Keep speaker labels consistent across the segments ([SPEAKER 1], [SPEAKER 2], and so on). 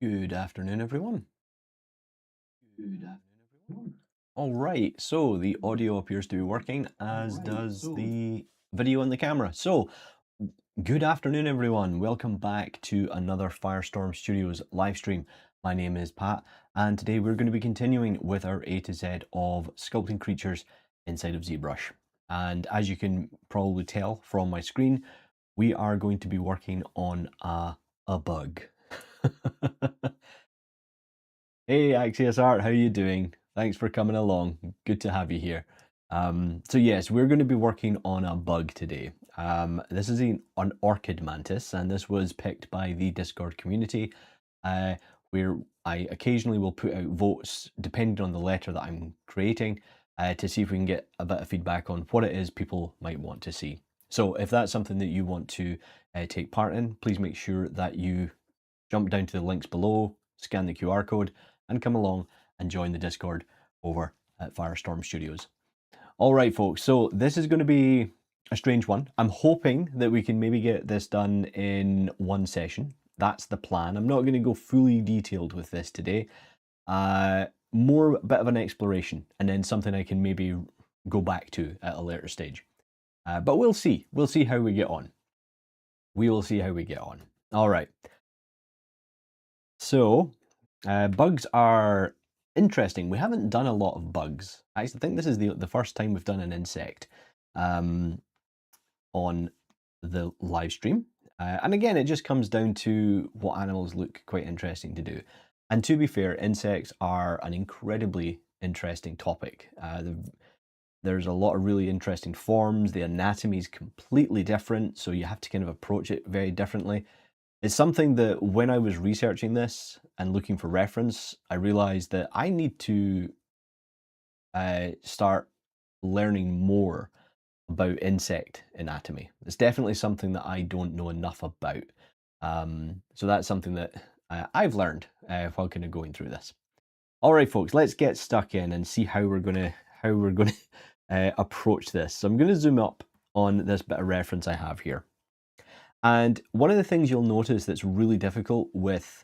[SPEAKER 1] Good afternoon, everyone. All right, so the audio appears to be working, as does the video and the camera. So, good afternoon, everyone. Welcome back to another Firestorm Studios live stream. My name is Pat, and today we're going to be continuing with our A to Z of sculpting creatures inside of Zbrush. And as you can probably tell from my screen, we are going to be working on a bug. Hey, Axios Art, how are you doing? Thanks for coming along. Good to have you here. So yes, we're going to be working on a bug today. This is an orchid mantis, and this was picked by the Discord community, where I occasionally will put out votes depending on the letter that I'm creating to see if we can get a bit of feedback on what it is people might want to see. So if that's something that you want to take part in, please make sure that you jump down to the links below, scan the QR code, and come along and join the Discord over at Firestorm Studios. All right, folks, so this is going to be a strange one. I'm hoping that we can maybe get this done in one session. That's the plan. I'm not going to go fully detailed with this today. More a bit of an exploration, and then something I can maybe go back to at a later stage. But we'll see. We'll see how we get on. We will see how we get on. All right. So, bugs are interesting. We haven't done a lot of bugs. I think this is the first time we've done an insect on the live stream. And again, it just comes down to what animals look quite interesting to do. And to be fair, insects are an incredibly interesting topic. There's a lot of really interesting forms. The anatomy is completely different, so you have to kind of approach it very differently. It's something that when I was researching this and looking for reference, I realized that I need to start learning more about insect anatomy. It's definitely something that I don't know enough about. So that's something that I've learned while kind of going through this. All right, folks, let's get stuck in and see how we're gonna approach this. So I'm gonna zoom up on this bit of reference I have here. And one of the things you'll notice that's really difficult with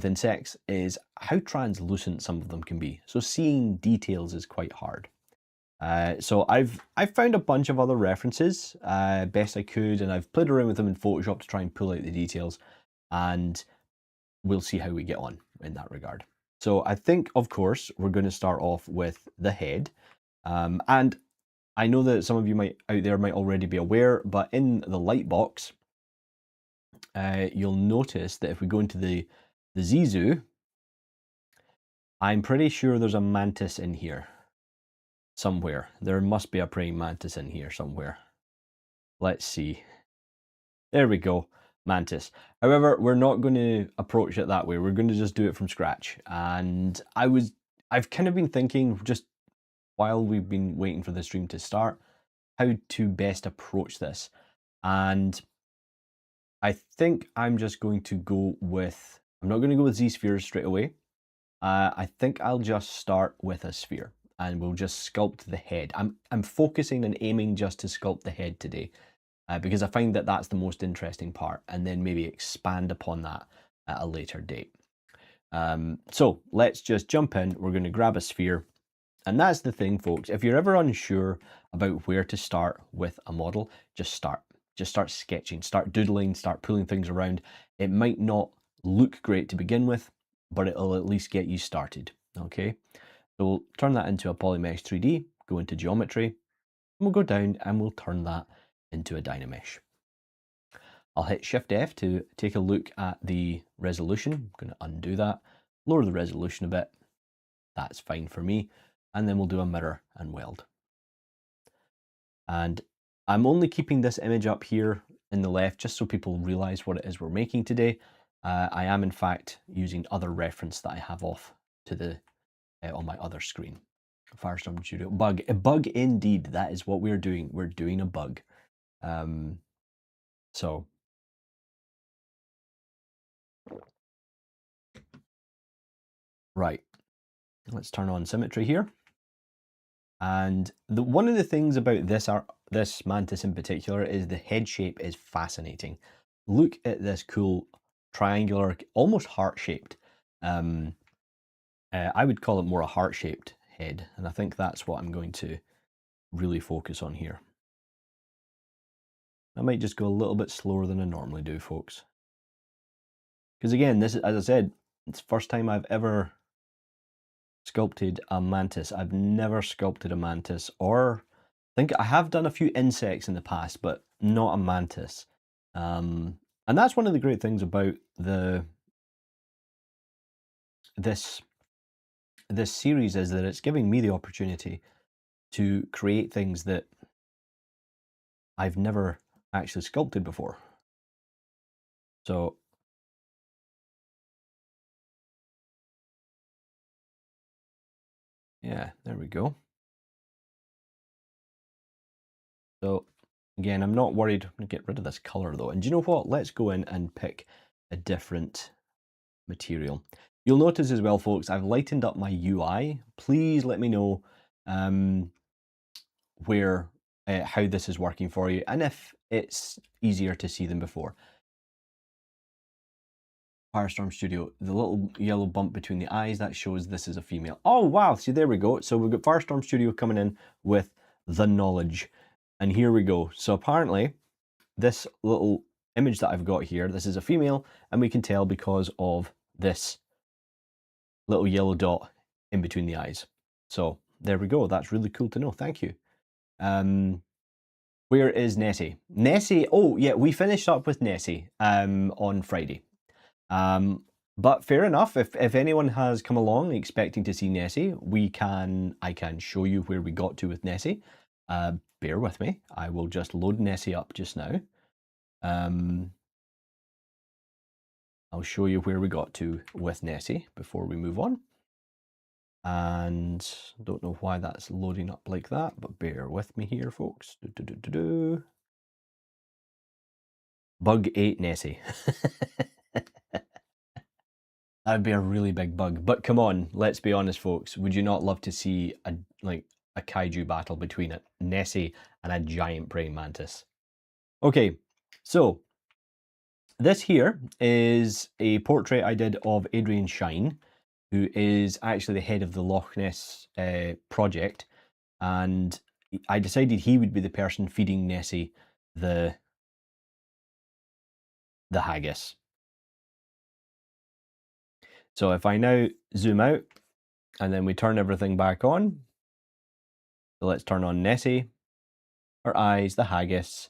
[SPEAKER 1] insects is how translucent some of them can be. So seeing details is quite hard. So I've found a bunch of other references best I could, and I've played around with them in Photoshop to try and pull out the details, and we'll see how we get on in that regard. So I think, of course, we're going to start off with the head, and I know that some of you out there might already be aware, but in the lightbox, you'll notice that if we go into the Zizoo, I'm pretty sure there's a mantis in here somewhere. There must be a praying mantis in here somewhere. Let's see. There we go, mantis. However, we're not going to approach it that way. We're going to just do it from scratch. And I've kind of been thinking, just while we've been waiting for the stream to start, how to best approach this. And I think I'm just going to go with, I'm not going to go with Z-spheres straight away. I think I'll just start with a sphere and we'll just sculpt the head. I'm focusing and aiming just to sculpt the head today because I find that that's the most interesting part, and then maybe expand upon that at a later date. So let's just jump in. We're going to grab a sphere. And that's the thing, folks. If you're ever unsure about where to start with a model, just start. Just start sketching, start doodling, start pulling things around. It might not look great to begin with, but it'll at least get you started, okay? So we'll turn that into a Polymesh 3D, go into geometry, and we'll go down and we'll turn that into a Dynamesh. I'll hit Shift F to take a look at the resolution. I'm going to undo that, lower the resolution a bit. That's fine for me. And then we'll do a mirror and weld. And I'm only keeping this image up here in the left just so people realize what it is we're making today. I am in fact using other reference that I have off to the on my other screen. Firestorm Studio bug, a bug indeed. That is what we're doing. We're doing a bug. So right, let's turn on symmetry here. And one of the things about this mantis in particular is the head shape is fascinating. Look at this cool triangular, almost heart-shaped. I would call it more a heart-shaped head, and I think that's what I'm going to really focus on here. I might just go a little bit slower than I normally do, folks. Because again, this is, as I said, it's the first time I've ever sculpted a mantis. I've never sculpted a mantis, or I think I have done a few insects in the past, but not a mantis. And that's one of the great things about this series, is that it's giving me the opportunity to create things that I've never actually sculpted before. So yeah, there we go. So again, I'm not worried. I'm gonna get rid of this color though. And do you know what? Let's go in and pick a different material. You'll notice as well, folks, I've lightened up my UI. Please let me know how this is working for you, and if it's easier to see than before. Firestorm Studio, the little yellow bump between the eyes, that shows this is a female. Oh wow, see, there we go. So we've got Firestorm Studio coming in with the knowledge, and here we go. So apparently this little image that I've got here, this is a female, and we can tell because of this little yellow dot in between the eyes. So there we go. That's really cool to know. Thank you. Where is Nessie? Nessie, oh yeah, we finished up with Nessie on Friday. But fair enough, if anyone has come along expecting to see Nessie, I can show you where we got to with Nessie. Bear with me, I will just load Nessie up just now. I'll show you where we got to with Nessie before we move on. And don't know why that's loading up like that, but bear with me here, folks. Bug ate Nessie. That'd be a really big bug. But come on, let's be honest, folks. Would you not love to see a kaiju battle between Nessie and a giant praying mantis? Okay, so this here is a portrait I did of Adrian Shine, who is actually the head of the Loch Ness project, and I decided he would be the person feeding Nessie the haggis. So if I now zoom out and then we turn everything back on, so let's turn on Nessie, her eyes, the haggis,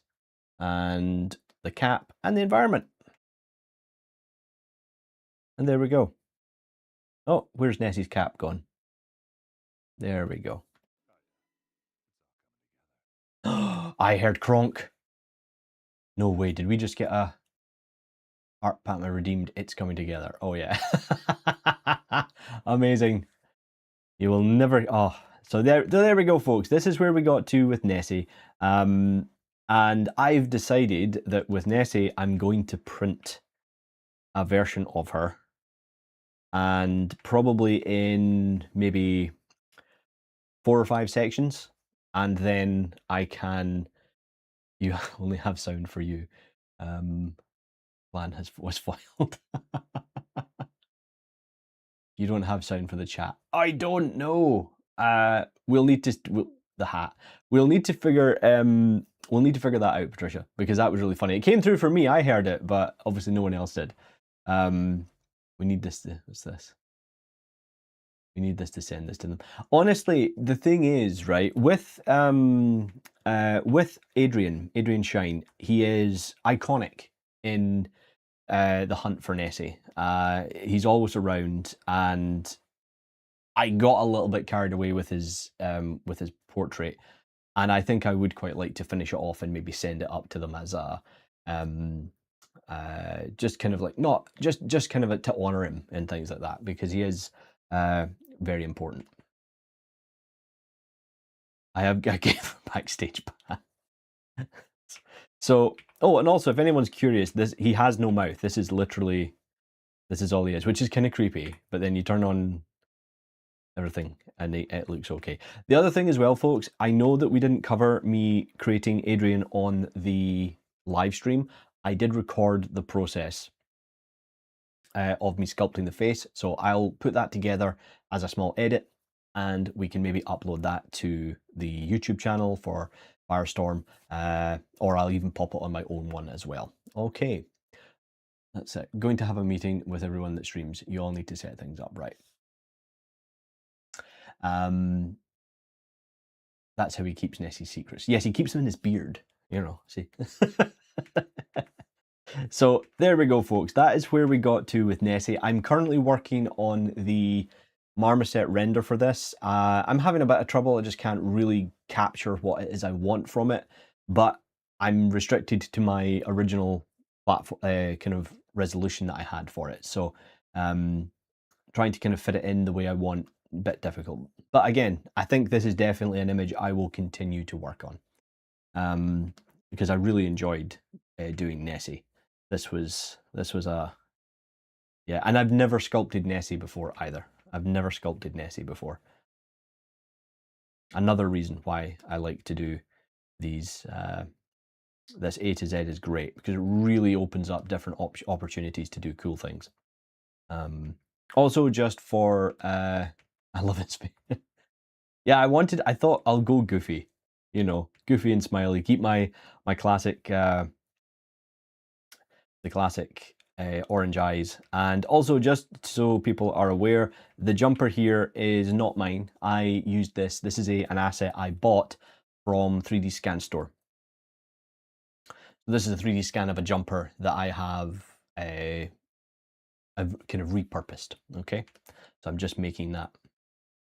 [SPEAKER 1] and the cap, and the environment. And there we go. Oh, where's Nessie's cap gone? There we go. I heard Kronk. No way, did we just get a Art Patma redeemed? It's coming together. Oh yeah. Amazing. You will never, oh, so there we go, folks. This is where we got to with Nessie. And I've decided that with Nessie, I'm going to print a version of her, and probably in maybe 4 or 5 sections, and then I can, you only have sound for you. Plan was foiled. You don't have sound for the chat. I don't know. We'll need to We'll need to figure that out, Patricia, because that was really funny. It came through for me. I heard it, but obviously no one else did. We need this to, what's this? We need this to send this to them. Honestly, the thing is, right, with Adrian Shine, he is iconic in the hunt for Nessie. He's always around, and I got a little bit carried away with his portrait, and I think I would quite like to finish it off and maybe send it up to them as a just kind of like, not just kind of to honor him and things like that, because he is very important. I gave him backstage pass. So, oh, and also if anyone's curious, he has no mouth. This is all he is, which is kind of creepy. But then you turn on everything and it looks okay. The other thing as well, folks, I know that we didn't cover me creating Adrian on the live stream. I did record the process of me sculpting the face. So I'll put that together as a small edit, and we can maybe upload that to the YouTube channel for Firestorm, or I'll even pop it on my own one as well. Okay, that's it. Going to have a meeting with everyone that streams. You all need to set things up right. That's how he keeps Nessie's secrets. Yes, he keeps them in his beard, you know, see. So there we go, folks. That is where we got to with Nessie. I'm currently working on the marmoset render for this. I'm having a bit of trouble. I just can't really capture what it is I want from it, but I'm restricted to my original platform, kind of resolution that I had for it. So trying to kind of fit it in the way I want, a bit difficult. But again, I think this is definitely an image I will continue to work on, because I really enjoyed doing Nessie. This was a, yeah, and I've never sculpted Nessie before either. I've never sculpted Nessie before. Another reason why I like to do these, this A to Z is great, because it really opens up different opportunities to do cool things. Also just for, I love it. Yeah, I thought I'll go goofy, you know, goofy and smiley, keep my classic, the classic orange eyes. And also, just so people are aware, the jumper here is not mine. I used this. This is an asset I bought from 3D Scan Store. So this is a 3D scan of a jumper that I have I've kind of repurposed. Okay, so I'm just making that.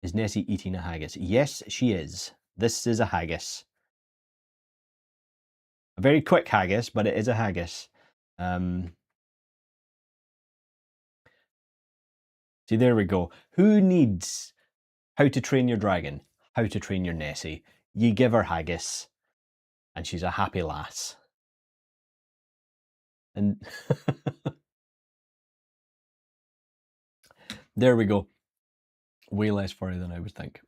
[SPEAKER 1] Is Nessie eating a haggis? Yes, she is. This is a haggis. A very quick haggis, but it is a haggis. See, there we go. Who needs How to Train Your Dragon? How to Train Your Nessie? You give her haggis, and she's a happy lass. And there we go. Way less furry than I would think.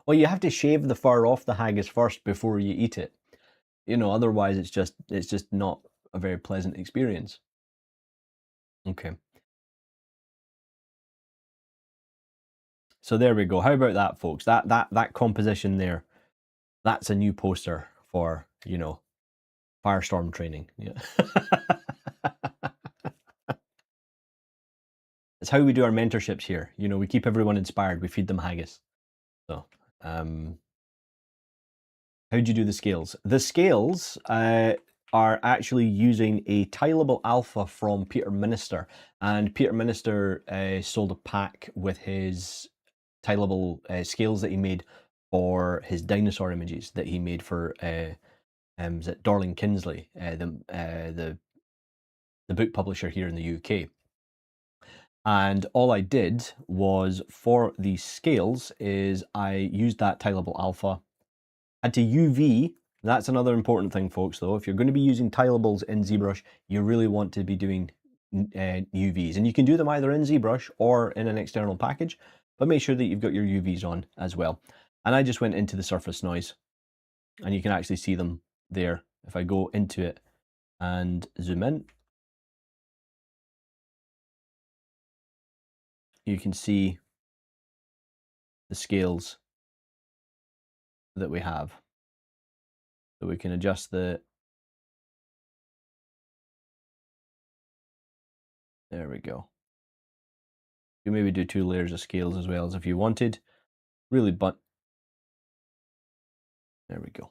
[SPEAKER 1] Well, you have to shave the fur off the haggis first before you eat it. You know, otherwise it's just not a very pleasant experience. Okay. So there we go. How about that, folks? That composition there, that's a new poster for, you know, Firestorm training. Yeah. It's how we do our mentorships here. You know, we keep everyone inspired. We feed them haggis. So, how do you do the scales? The scales are actually using a tileable alpha from Peter Minister, and Peter Minister sold a pack with his tileable scales that he made for his dinosaur images that he made for is it Dorling Kinsley, the book publisher here in the UK. And all I did was, for these scales, is I used that tileable alpha, had to UV. That's another important thing, folks, though. If you're going to be using tileables in Zbrush, you really want to be doing UVs. And you can do them either in Zbrush or in an external package, but make sure that you've got your UVs on as well. And I just went into the surface noise, and you can actually see them there. If I go into it and zoom in, you can see the scales that we have. So we can adjust the, there we go. You maybe do 2 layers of scales as well as if you wanted. Really, but there we go.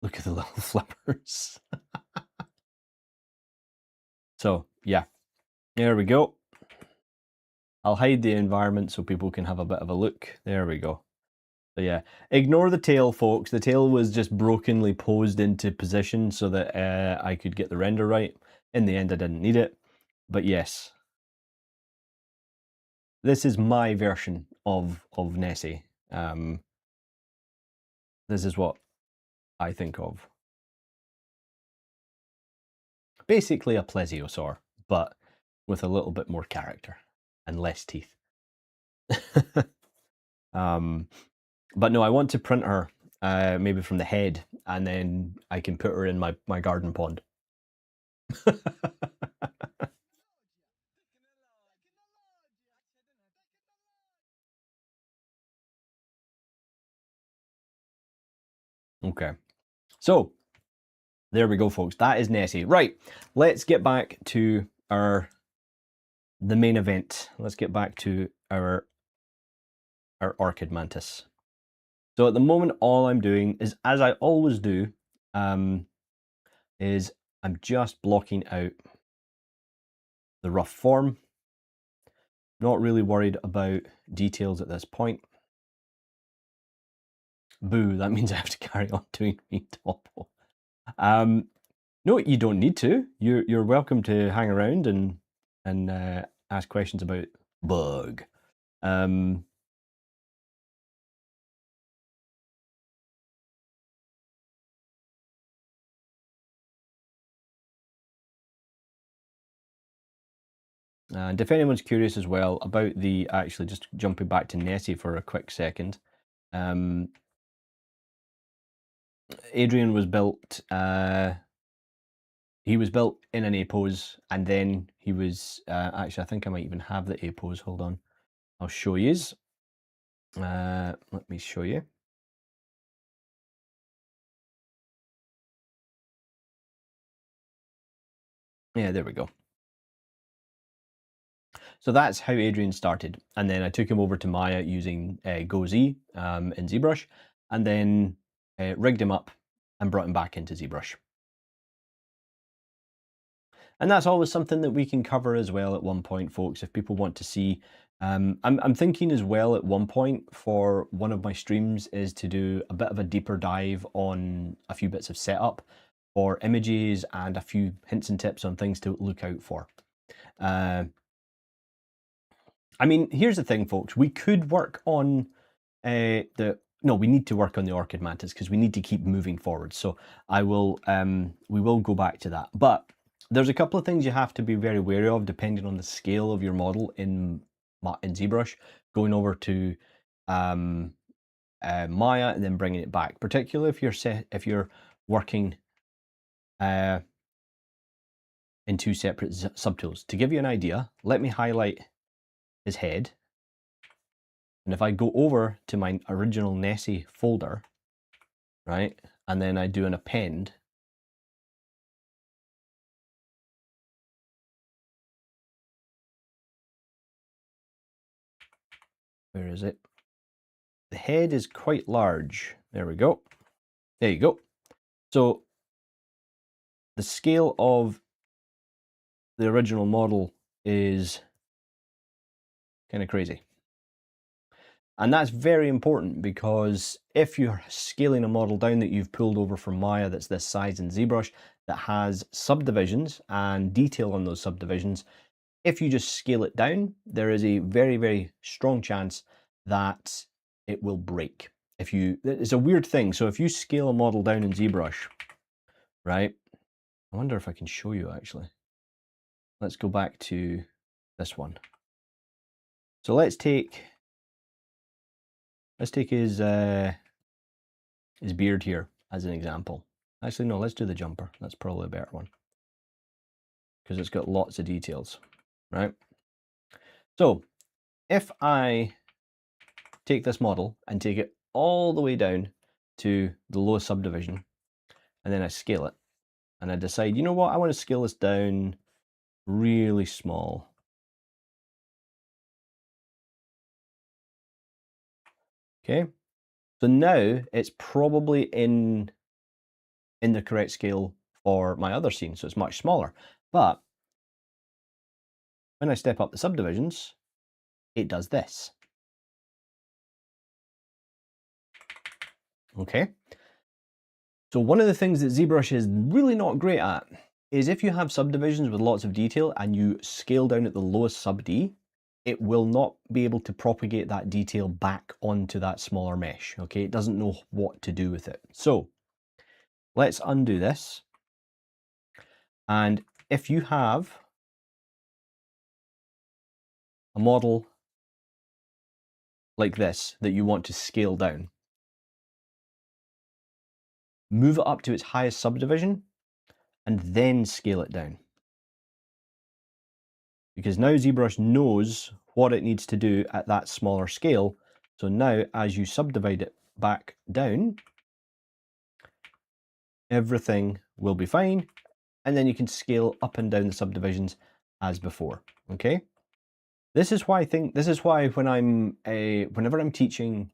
[SPEAKER 1] Look at the little flippers. So yeah, there we go. I'll hide the environment so people can have a bit of a look. There we go. So yeah, ignore the tail, folks. The tail was just brokenly posed into position so that I could get the render right. In the end, I didn't need it. But yes, this is my version of Nessie. This is what I think of. Basically a plesiosaur, but with a little bit more character and less teeth. But no, I want to print her maybe from the head, and then I can put her in my garden pond. Okay, so there we go, folks. That is Nessie. Right, let's get back to the main event. Let's get back to our orchid mantis. So at the moment, all I'm doing is, as I always do, is I'm just blocking out the rough form. Not really worried about details at this point. Boo, that means I have to carry on doing me topo. No, you don't need to. You're welcome to hang around and ask questions about bug. And if anyone's curious as well about the, actually just jumping back to Nessie for a quick second, Adrian was built, he was built in an A pose, and then he was, actually I think I might even have the A pose, hold on, I'll show yous. Let me show you. Yeah, there we go. So that's how Adrian started. And then I took him over to Maya using GoZ in Zbrush, and then rigged him up and brought him back into Zbrush. And that's always something that we can cover as well at one point, folks, if people want to see. I'm thinking as well at one point for one of my streams is to do a bit of a deeper dive on a few bits of setup for images and a few hints and tips on things to look out for. I mean, here's the thing, folks. We could work on we need to work on the orchid mantis because we need to keep moving forward. So we will go back to that. But there's a couple of things you have to be very wary of depending on the scale of your model in ZBrush, going over to Maya and then bringing it back, particularly if you're working in two separate subtools. To give you an idea, let me highlight his head. And if I go over to my original Nessie folder, right, and then I do an append, where is it? The head is quite large. There we go. There you go. So the scale of the original model is kind of crazy. And that's very important because if you're scaling a model down that you've pulled over from Maya that's this size in ZBrush that has subdivisions and detail on those subdivisions, if you just scale it down, there is a very, very strong chance that it will break. It's a weird thing. So if you scale a model down in ZBrush, right? I wonder if I can show you actually. Let's go back to this one. So let's take his beard here as an example. Actually, no, let's do the jumper. That's probably a better one because it's got lots of details, right? So if I take this model and take it all the way down to the lowest subdivision, and then I scale it, and I decide, you know what, I want to scale this down really small. Okay, so now it's probably in the correct scale for my other scene, so it's much smaller. But when I step up the subdivisions, it does this. Okay. So one of the things that ZBrush is really not great at is if you have subdivisions with lots of detail and you scale down at the lowest sub D, it will not be able to propagate that detail back onto that smaller mesh. Okay, it doesn't know what to do with it. So let's undo this. And if you have a model like this that you want to scale down, move it up to its highest subdivision and then scale it down. Because now ZBrush knows what it needs to do at that smaller scale. So now as you subdivide it back down, everything will be fine. And then you can scale up and down the subdivisions as before, okay? This is why when whenever I'm teaching,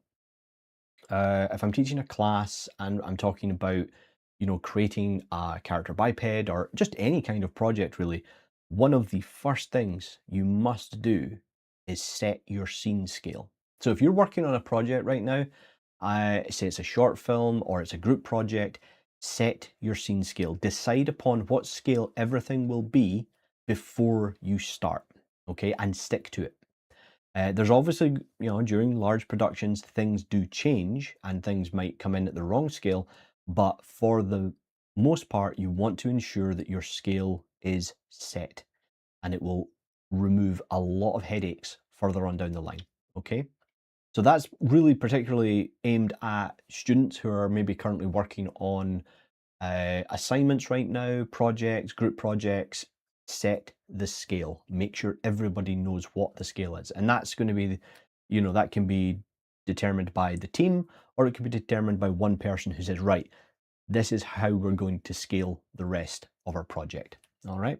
[SPEAKER 1] if I'm teaching a class and I'm talking about, creating a character biped or just any kind of project really, one of the first things you must do is set your scene scale. So if you're working on a project right now, say it's a short film or it's a group project, set your scene scale. Decide upon what scale everything will be before you start, okay, and stick to it. There's obviously, during large productions, things do change and things might come in at the wrong scale, but for the most part, you want to ensure that your scale is set and it will remove a lot of headaches further on down the line, okay? So that's really particularly aimed at students who are maybe currently working on assignments right now, projects, group projects. Set the scale. Make sure everybody knows what the scale is. And that's going to be, that can be determined by the team, or it can be determined by one person who says, right, this is how we're going to scale the rest of our project. All right.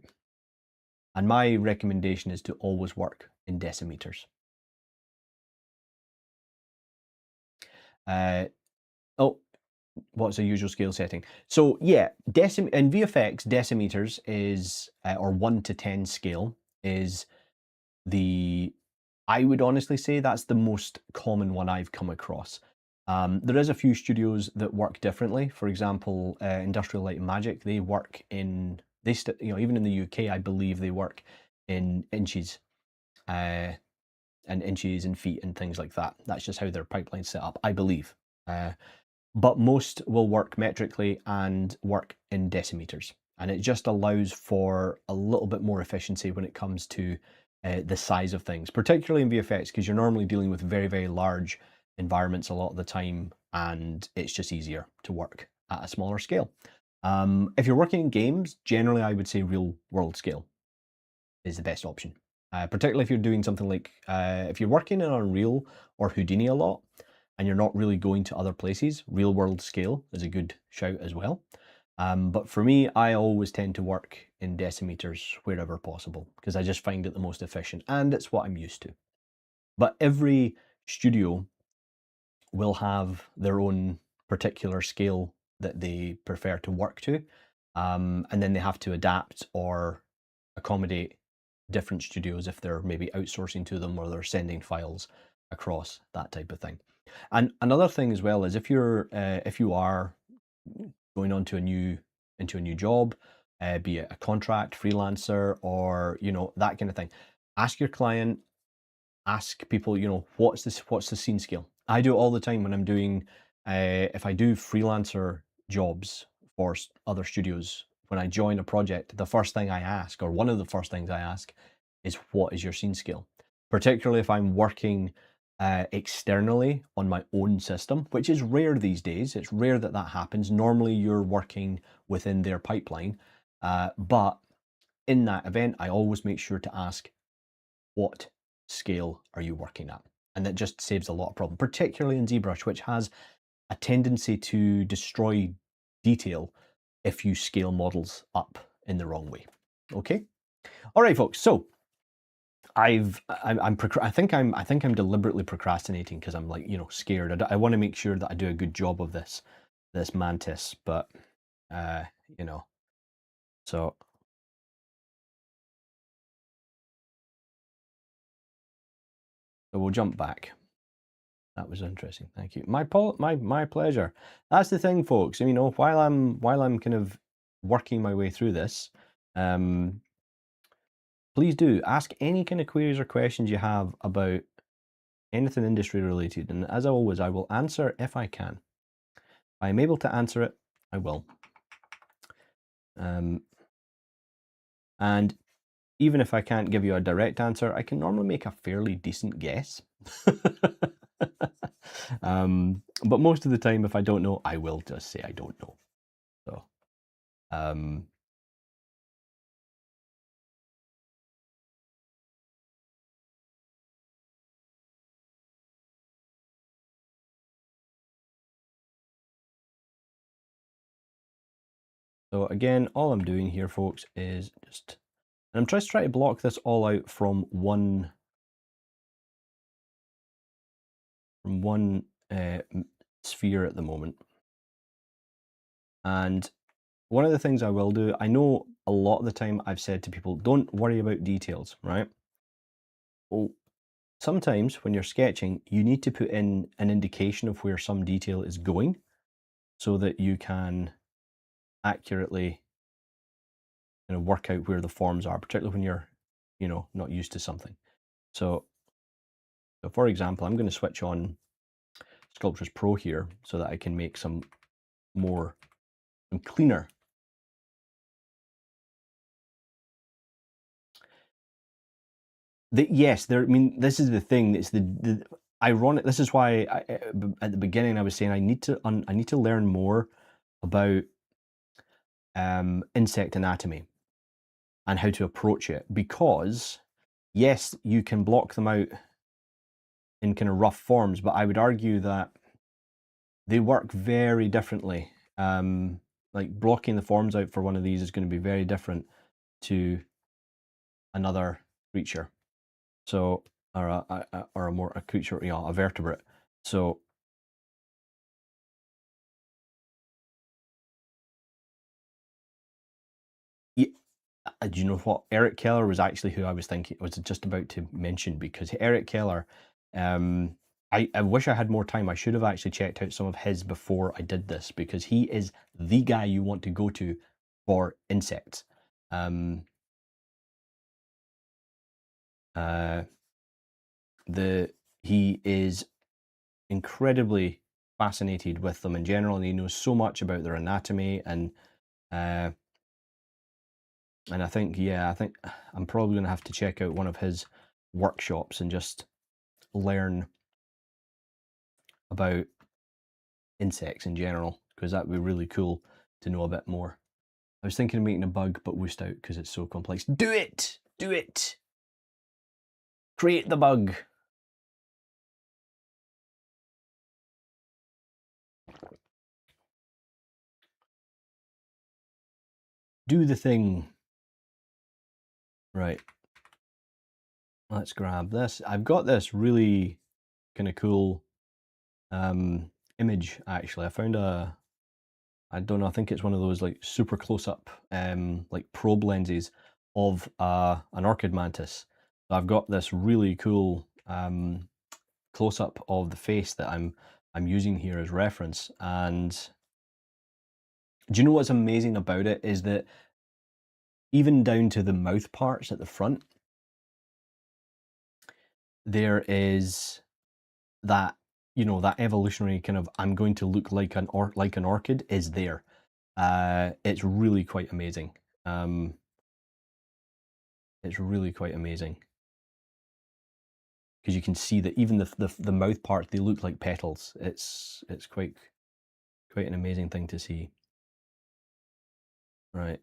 [SPEAKER 1] And my recommendation is to always work in decimeters. What's a usual scale setting? So yeah, in VFX, decimeters is, or 1 to 10 scale is I would honestly say that's the most common one I've come across. There is a few studios that work differently. For example, Industrial Light and Magic, they work in, even in the UK, I believe they work in inches, and inches and feet and things like that. That's just how their pipeline's set up, I believe. But most will work metrically and work in decimeters. And it just allows for a little bit more efficiency when it comes to the size of things, particularly in VFX, because you're normally dealing with very, very large environments a lot of the time, and it's just easier to work at a smaller scale. If you're working in games, generally I would say real world scale is the best option. Particularly if you're doing something like, if you're working in Unreal or Houdini a lot, and you're not really going to other places, real world scale is a good shout as well. But for me, I always tend to work in decimeters wherever possible, because I just find it the most efficient and it's what I'm used to. But every studio will have their own particular scale that they prefer to work to. And then they have to adapt or accommodate different studios if they're maybe outsourcing to them or they're sending files across, that type of thing. And another thing as well is if you are going on to into a new job, be it a contract, freelancer, or that kind of thing, ask your client, ask people, what's the scene scale. I do it all the time when I'm doing, if I do freelancer jobs for other studios. When I join a project, the first thing I ask, or one of the first things I ask, is what is your scene scale? Particularly if I'm working externally on my own system, which is rare these days. It's rare that that happens. Normally you're working within their pipeline, but in that event, I always make sure to ask, what scale are you working at? And that just saves a lot of problem, particularly in ZBrush, which has a tendency to destroy detail if you scale models up in the wrong way. Okay. All right, folks. So I think I'm deliberately procrastinating because I'm like, scared. I want to make sure that I do a good job of this mantis, but so we'll jump back. That was interesting. Thank you. My pleasure. That's the thing, folks. While I'm kind of working my way through this, please do ask any kind of queries or questions you have about anything industry related. And as always, I will answer if I can. If I'm able to answer it, I will. And even if I can't give you a direct answer, I can normally make a fairly decent guess. But most of the time, if I don't know, I will just say I don't know. So, So again, all I'm doing here, folks, is just, and I'm just trying to block this all out from one sphere at the moment. And one of the things I will do, I know a lot of the time I've said to people, don't worry about details, right? Well, sometimes when you're sketching, you need to put in an indication of where some detail is going so that you can accurately work out where the forms are, particularly when you're, not used to something. So for example, I'm going to switch on Sculptris Pro here so that I can make some cleaner. Yes, I mean, this is the thing. It's the ironic. This is why at the beginning I was saying I need to learn more about insect anatomy and how to approach it, because yes, you can block them out in kind of rough forms, but I would argue that they work very differently. Like blocking the forms out for one of these is going to be very different to another creature. So, or a creature, a vertebrate. So, yeah, do you know what? Eric Keller was actually who I was just about to mention, because Eric Keller, I wish I had more time. I should have actually checked out some of his before I did this, because he is the guy you want to go to for insects. He is incredibly fascinated with them in general, and he knows so much about their anatomy, and I think I'm probably going to have to check out one of his workshops and just learn about insects in general, because that would be really cool to know a bit more. I was thinking of making a bug, but wussed out because it's so complex. Do it! Do it! Create the bug! Do the thing! Right. Let's grab this. I've got this really kind of cool image, actually. I found I don't know, I think it's one of those like super close-up like probe lenses of an orchid mantis. So I've got this really cool close-up of the face that I'm using here as reference. And do you know what's amazing about it is that even down to the mouth parts at the front, there is that, that evolutionary kind of, I'm going to look like an orchid is there. It's really quite amazing. It's really quite amazing, because you can see that even the mouth parts, they look like petals. It's quite an amazing thing to see. Right.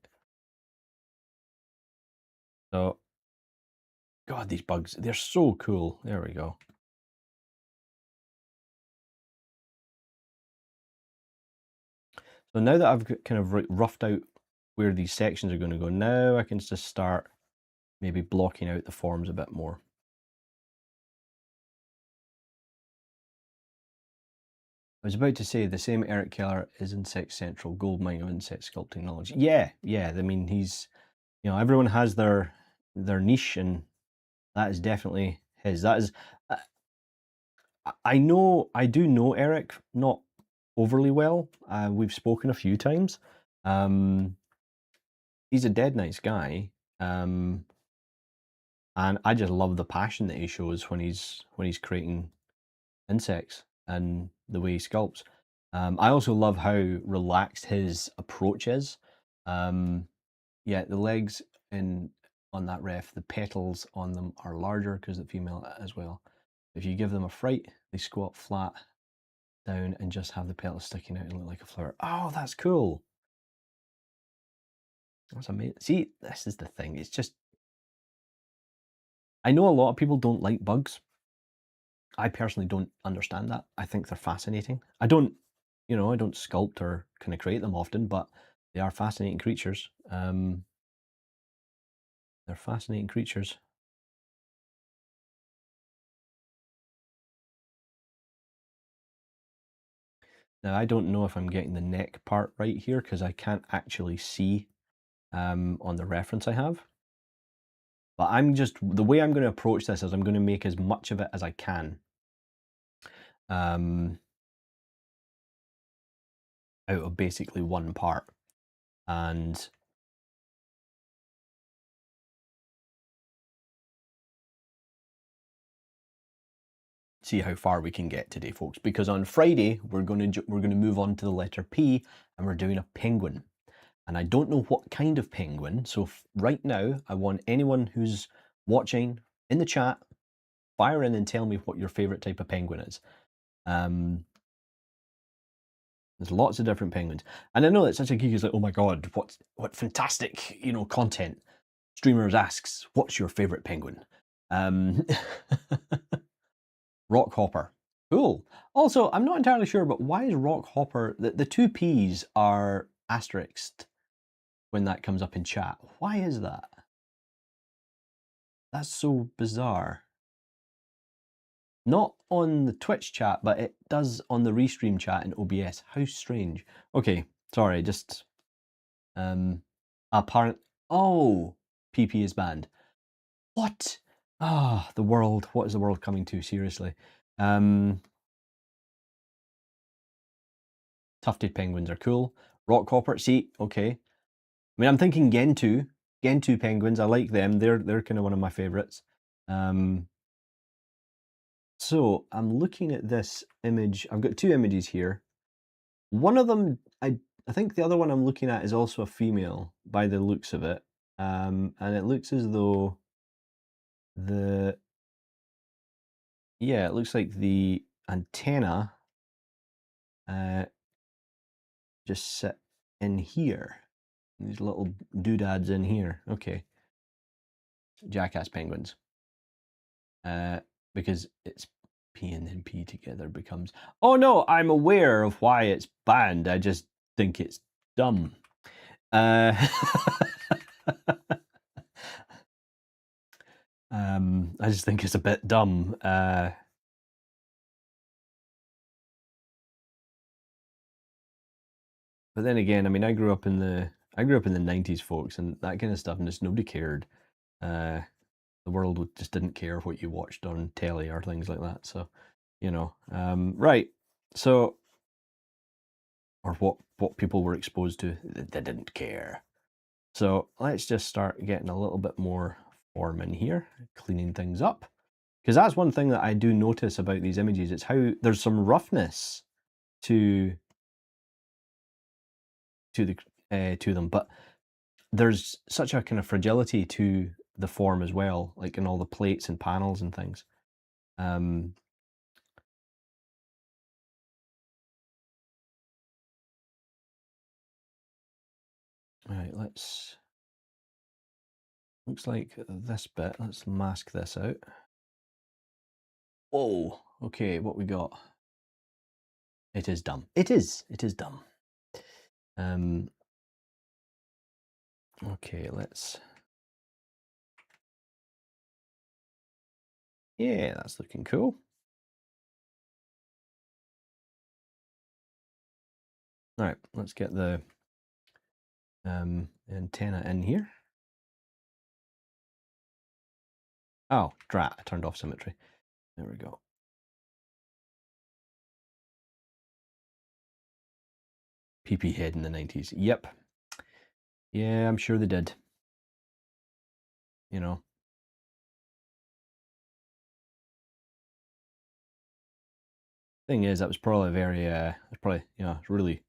[SPEAKER 1] So, God, these bugs, they're so cool. There we go. So now that I've kind of roughed out where these sections are going to go, now I can just start maybe blocking out the forms a bit more. I was about to say the same Eric Keller is Insect Central, goldmine of insect sculpting knowledge. Yeah. I mean, he's, everyone has their niche, and that is definitely his. That is, I do know Eric, not overly well. We've spoken a few times. He's a dead nice guy, and I just love the passion that he shows when he's creating insects and the way he sculpts. I also love how relaxed his approach is. Yeah, the legs on that ref, the petals on them are larger because the female as well. If you give them a fright, they squat flat down and just have the petals sticking out and look like a flower. Oh, that's cool. That's amazing. See, this is the thing. It's just, I know a lot of people don't like bugs. I personally don't understand that. I think they're fascinating. I don't sculpt or kind of create them often, but They are fascinating creatures. They're fascinating creatures. Now, I don't know if I'm getting the neck part right here because I can't actually see on the reference I have. But the way I'm going to approach this is I'm going to make as much of it as I can out of basically one part. And see how far we can get today, folks. Because on Friday we're going to move on to the letter P, and we're doing a penguin. And I don't know what kind of penguin. So right now, I want anyone who's watching in the chat, fire in and tell me what your favorite type of penguin is. There's lots of different penguins, and I know that such a geek is like, oh my god, what fantastic, content. Streamers asks, what's your favorite penguin? Rockhopper. Cool. Also, I'm not entirely sure, but why is Rockhopper, the two P's are asterisked when that comes up in chat? Why is that? That's so bizarre. Not on the Twitch chat, but it does on the Restream chat in OBS. How strange. Okay, sorry, just apparent. Oh, PP is banned. What? Ah, the world. What is the world coming to? Seriously. Tufted penguins are cool. Rockhopper. See, okay. I mean, I'm thinking Gentoo. Gentoo penguins. I like them. They're kind of one of my favorites. So I'm looking at this image. I've got two images here. One of them, I think the other one I'm looking at is also a female by the looks of it. And it looks as though it looks like the antenna just sit in here. These little doodads in here. Okay. Jackass penguins. Because it's P and then P together becomes... Oh no, I'm aware of why it's banned. I just think it's dumb. I just think it's a bit dumb. But then again, I mean, I grew up in the 90s, folks, and that kind of stuff, and just nobody cared. The world just didn't care what you watched on telly or things like that. So, right. So, or what people were exposed to, they didn't care. So let's just start getting a little bit more form in here, cleaning things up. Because that's one thing that I do notice about these images. It's how there's some roughness to them, but there's such a kind of fragility to the form as well, like in all the plates and panels and things. Right, looks like this bit, let's mask this out. Oh, okay, what we got? It is dumb. It is dumb. Okay, yeah, that's looking cool. All right, let's get the antenna in here. Oh, drat, I turned off symmetry. There we go. PP head in the 90s. Yep. Yeah, I'm sure they did. Thing is, that was probably a really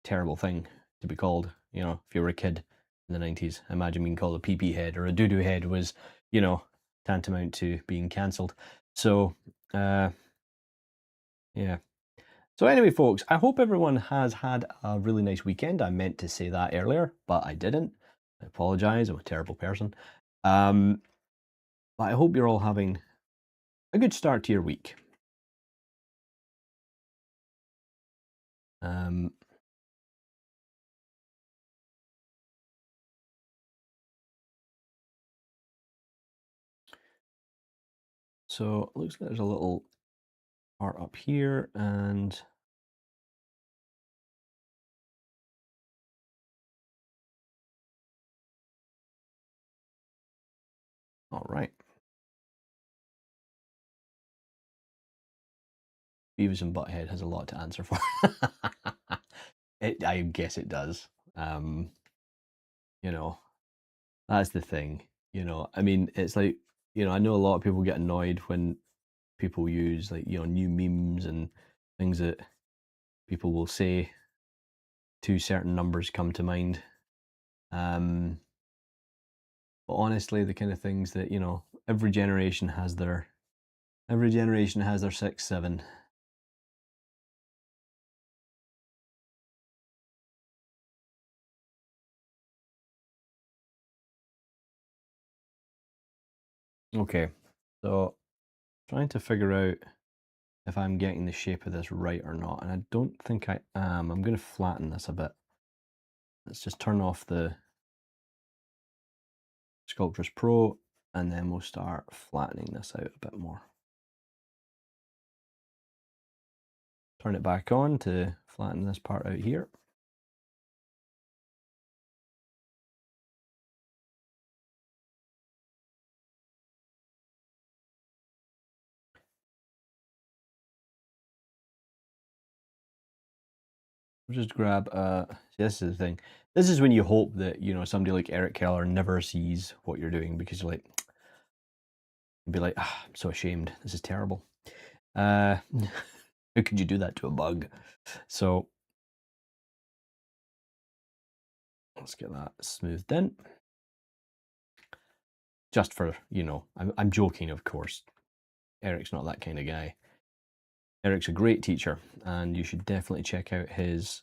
[SPEAKER 1] terrible thing to be called. If you were a kid in the 90s, imagine being called a PP head or a doo-doo head was, tantamount to being cancelled. So, yeah. So anyway, folks, I hope everyone has had a really nice weekend. I meant to say that earlier, but I didn't. I apologize. I'm a terrible person. But I hope you're all having a good start to your week. So it looks like there's a little part up here and all right. Beavis and Butthead has a lot to answer for. I guess it does. You know, that's the thing. I mean, it's like, I know a lot of people get annoyed when people use like, new memes and things that people will say. Two certain numbers come to mind. But honestly, the kind of things that, every generation has their 6, 7. Okay, so trying to figure out if I'm getting the shape of this right or not, and I don't think I am. I'm going to flatten this a bit. Let's just turn off the Sculptris Pro, and then we'll start flattening this out a bit more. Turn it back on to flatten this part out here. Just grab see, this is the thing. This is when you hope that, somebody like Eric Keller never sees what you're doing, because you're like, you'd be like, I'm so ashamed. This is terrible. How could you do that to a bug? So let's get that smoothed in. Just for, I'm joking, of course. Eric's not that kind of guy. Eric's a great teacher, and you should definitely check out his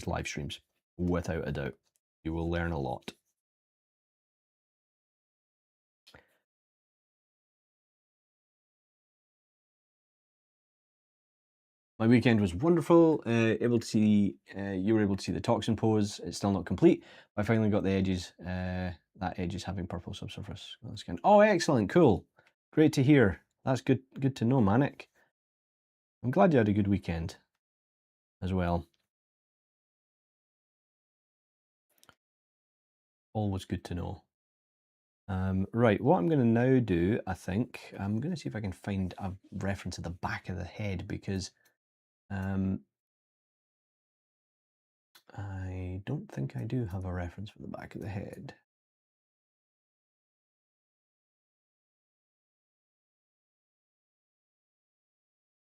[SPEAKER 1] live streams, without a doubt. You will learn a lot. My weekend was wonderful. You were able to see the toxin pose. It's still not complete. I finally got the edges. That edge is having purple subsurface. Oh, excellent, cool, great to hear. That's good. Good to know, Manic. I'm glad you had a good weekend as well. Always good to know. Right, what I'm going to now do, I think, I'm going to see if I can find a reference at the back of the head, because I don't think I do have a reference for the back of the head.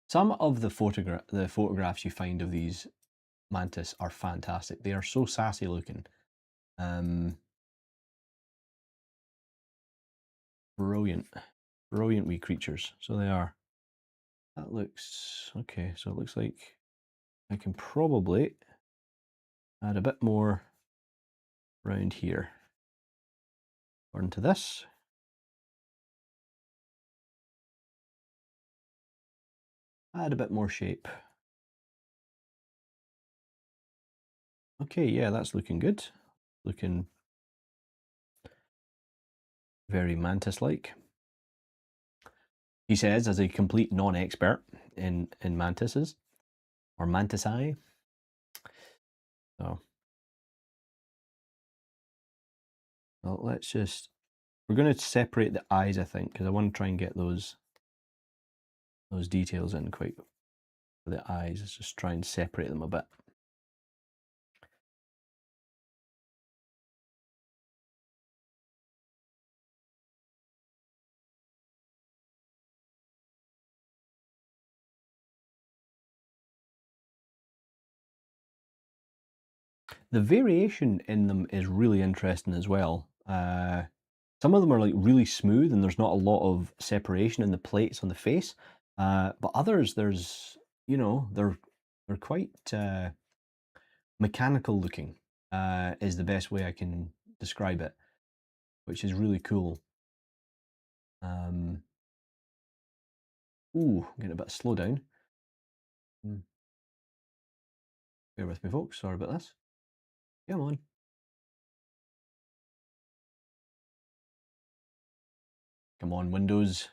[SPEAKER 1] Some of the photographs you find of these mantis are fantastic. They are so sassy looking. Brilliant. Brilliant wee creatures. So they are. That looks okay. So it looks like I can probably add a bit more around here. Burn to this. Add a bit more shape. Okay, yeah, that's looking good. Looking very mantis-like. He says, as a complete non-expert in mantises, or mantisae. So, well, we're going to separate the eyes, I think, because I want to try and get those details in quite for the eyes. Let's just try and separate them a bit. The variation in them is really interesting as well. Some of them are like really smooth and there's not a lot of separation in the plates on the face. But others, there's, they're quite mechanical looking, is the best way I can describe it, which is really cool. Ooh, I'm getting a bit slow down. Bear with me, folks. Sorry about this. Come on. Come on, Windows.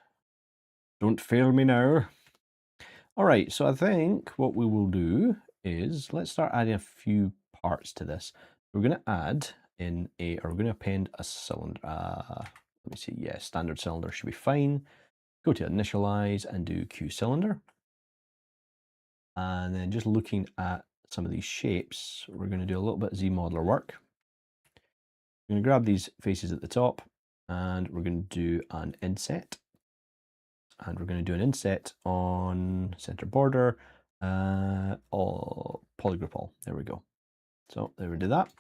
[SPEAKER 1] Don't fail me now. All right, so I think what we will do is let's start adding a few parts to this. We're going to add in or we're going to append a cylinder. Let me see, yeah, standard cylinder should be fine. Go to initialize and do Q cylinder. And then just looking at some of these shapes, we're going to do a little bit of Z-modeler work. We're going to grab these faces at the top and we're going to do an inset. And we're going to do an inset on center border, polygroup all. There we go. So there we do that.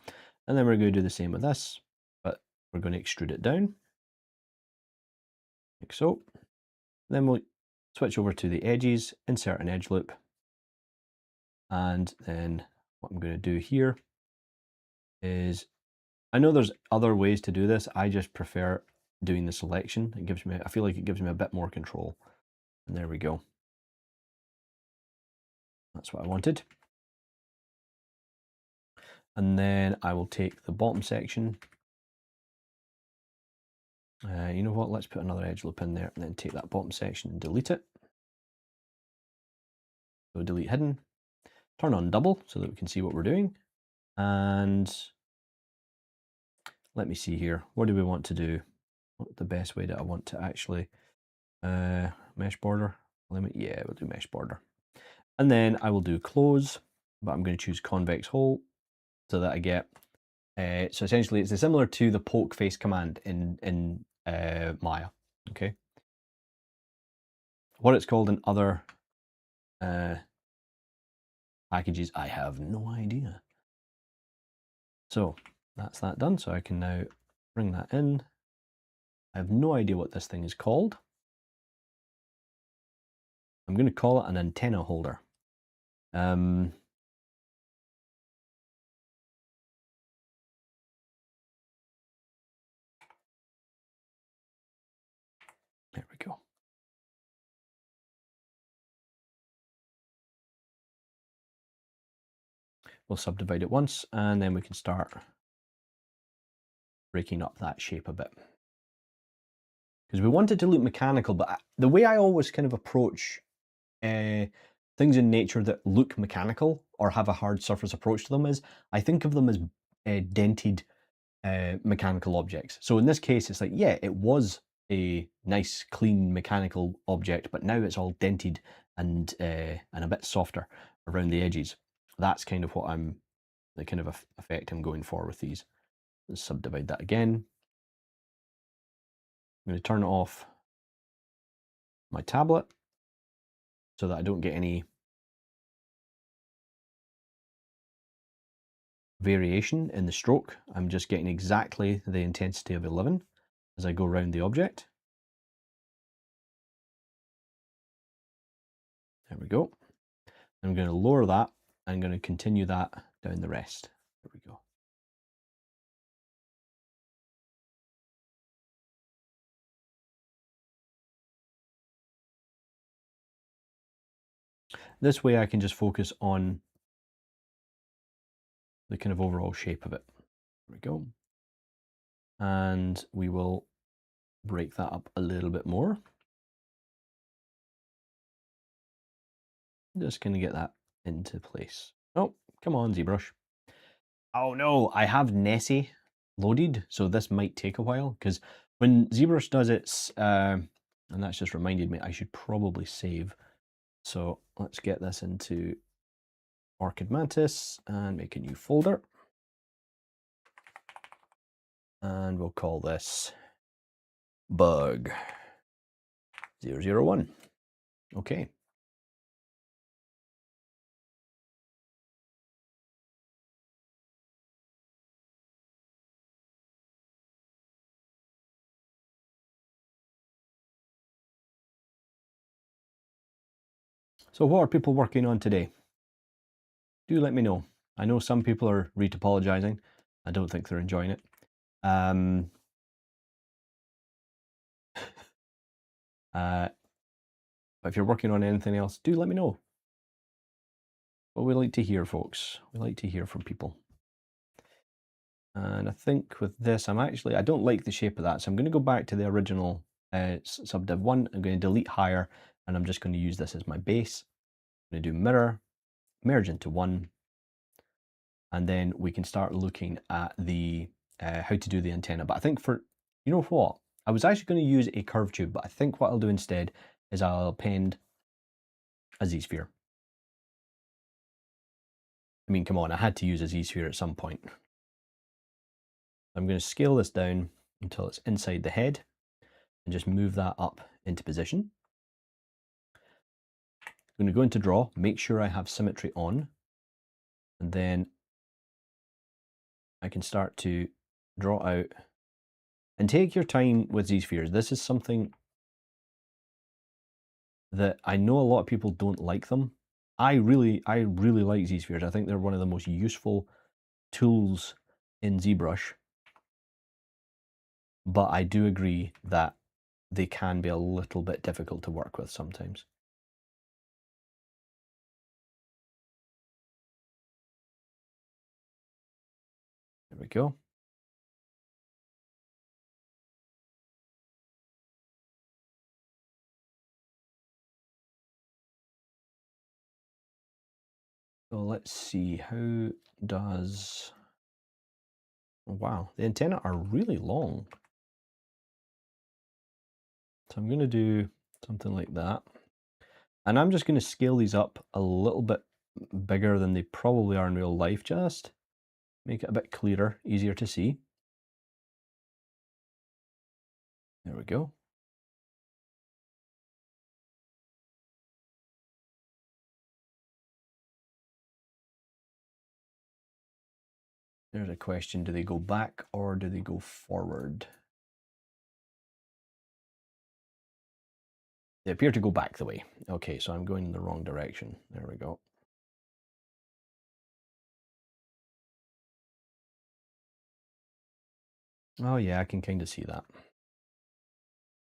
[SPEAKER 1] And then we're going to do the same with this, but we're going to extrude it down, like so. Then we'll switch over to the edges, insert an edge loop. And then what I'm going to do here is, I know there's other ways to do this. I just prefer doing the selection. It gives me, I feel like it gives me a bit more control. And there we go. That's what I wanted. And then I will take the bottom section. You know what? Let's put another edge loop in there and then take that bottom section and delete it. So delete hidden. Turn on double so that we can see what we're doing. And let me see here. What do we want to do? What's the best way that I want to actually mesh border? Yeah, we'll do mesh border. And then I will do close, but I'm going to choose convex hole so that I get. So essentially, it's similar to the poke face command in Maya. Okay. What it's called in other packages, I have no idea. So that's that done. So I can now bring that in. I have no idea what this thing is called. I'm going to call it an antenna holder. There we go. We'll subdivide it once and then we can start breaking up that shape a bit. Because we want it to look mechanical, but the way I always kind of approach things in nature that look mechanical or have a hard surface approach to them is, I think of them as dented mechanical objects. So in this case, it's like, yeah, it was a nice, clean mechanical object, but now it's all dented and a bit softer around the edges. That's kind of what the kind of effect I'm going for with these. Let's subdivide that again. I'm going to turn off my tablet so that I don't get any variation in the stroke. I'm just getting exactly the intensity of 11 as I go around the object. There we go. I'm going to lower that. I'm going to continue that down the rest. There we go. This way I can just focus on the kind of overall shape of it. There we go. And we will break that up a little bit more. Just going to get that into place. Oh, come on, Zbrush. Oh no, I have Nessie loaded, so this might take a while, because when Zbrush does its, and that's just reminded me, I should probably save. So let's get this into Orchid Mantis and make a new folder. And we'll call this bug 001. Okay. So what are people working on today? Do let me know. I know some people are retopologizing. I don't think they're enjoying it. But if you're working on anything else, do let me know. But we like to hear, folks. We like to hear from people. And I think with this, I don't like the shape of that. So I'm going to go back to the original subdiv 1. I'm going to delete higher, and I'm just going to use this as my base. I'm going to do mirror, merge into 1, and then we can start looking at the how to do the antenna. But I think for, you know what? I was actually going to use a curve tube, but I think what I'll do instead is I'll append a Z-sphere. I mean, come on, I had to use a Z-sphere at some point. I'm going to scale this down until it's inside the head and just move that up into position. I'm going to go into draw, make sure I have symmetry on, and then I can start to draw out. And take your time with Z-spheres. This is something that I know a lot of people don't like them. I really like Z-spheres. I think they're one of the most useful tools in ZBrush. But I do agree that they can be a little bit difficult to work with sometimes. There we go. So let's see, how does, oh, wow, the antennae are really long. So I'm going to do something like that. And I'm just going to scale these up a little bit bigger than they probably are in real life, just make it a bit clearer, easier to see. There we go. There's a question, do they go back or do they go forward? They appear to go back the way. Okay, so I'm going in the wrong direction. There we go. Oh yeah, I can kind of see that.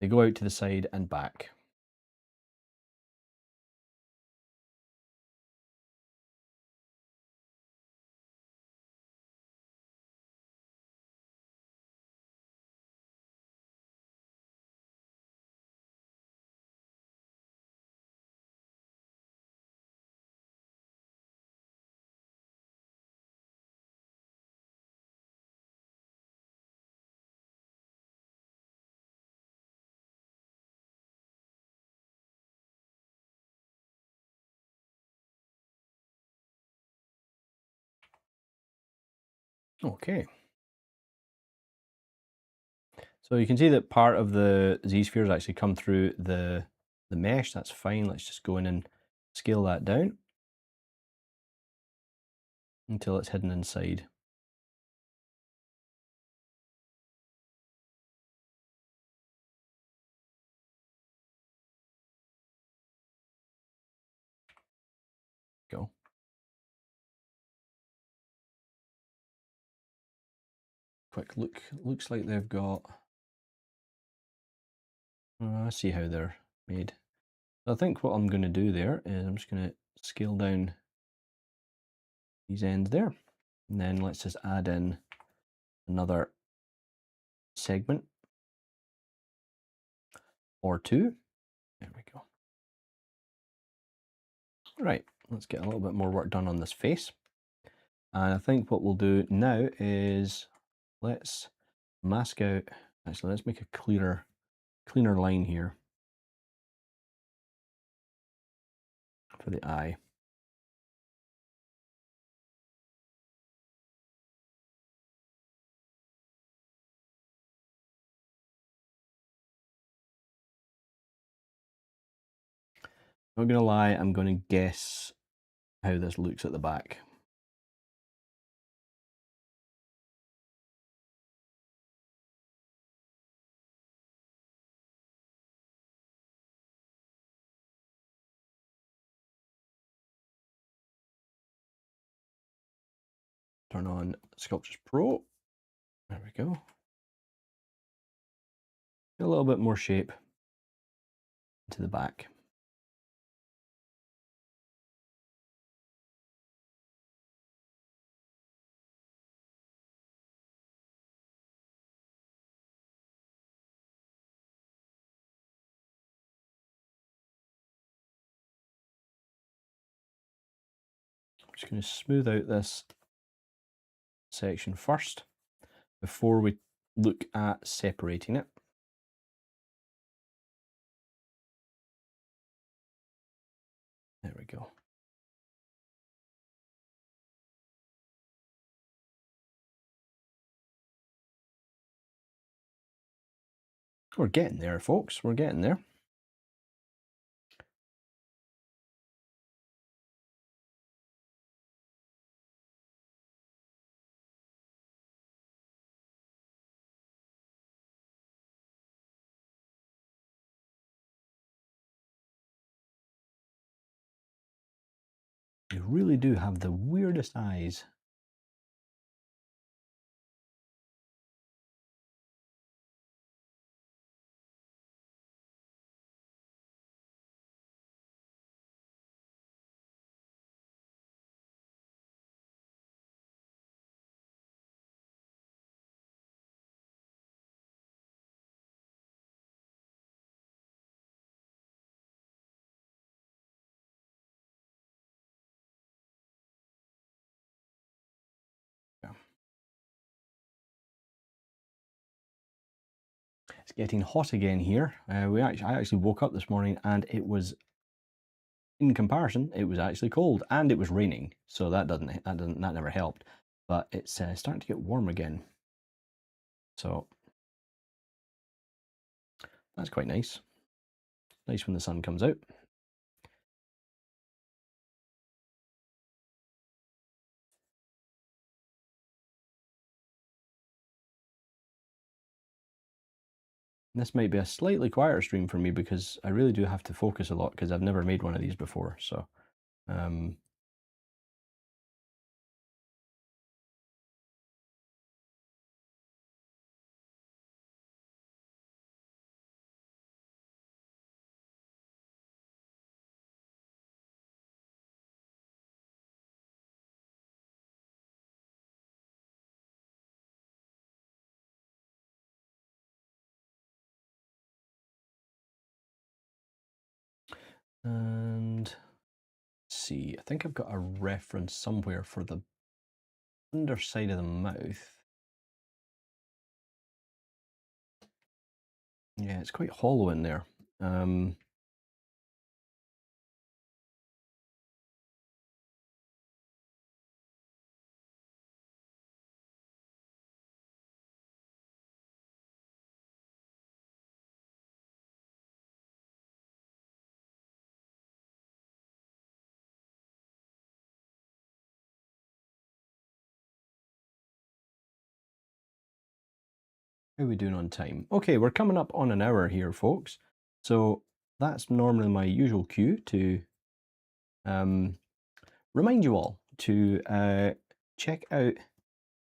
[SPEAKER 1] They go out to the side and back. Okay. So you can see that part of the Z-spheres actually come through the mesh. That's fine. Let's just go in and scale that down until it's hidden inside. Go. Quick look. Looks like they've got, I see how they're made. I think what I'm going to do there is I'm just going to scale down these ends there. And then let's just add in another segment or two. There we go. Right, let's get a little bit more work done on this face. And I think what we'll do now is let's mask out, actually let's make a cleaner line here for the eye. Not gonna lie, I'm gonna guess how this looks at the back. Turn on Sculptures Pro. There we go. Get a little bit more shape into the back. Just going to smooth out this section first before we look at separating it. There we go. We're getting there, folks. We're getting there. You really do have the weirdest eyes. It's getting hot again here. I actually woke up this morning and it was, in comparison, it was actually cold and it was raining, so that never helped. But it's starting to get warm again, so that's quite nice. Nice when the sun comes out. This might be a slightly quieter stream for me because I really do have to focus a lot because I've never made one of these before. So, and let's see, I think I've got a reference somewhere for the underside of the mouth. Yeah, it's quite hollow in there. How are we doing on time? Okay, we're coming up on an hour here, folks. So that's normally my usual cue to remind you all to check out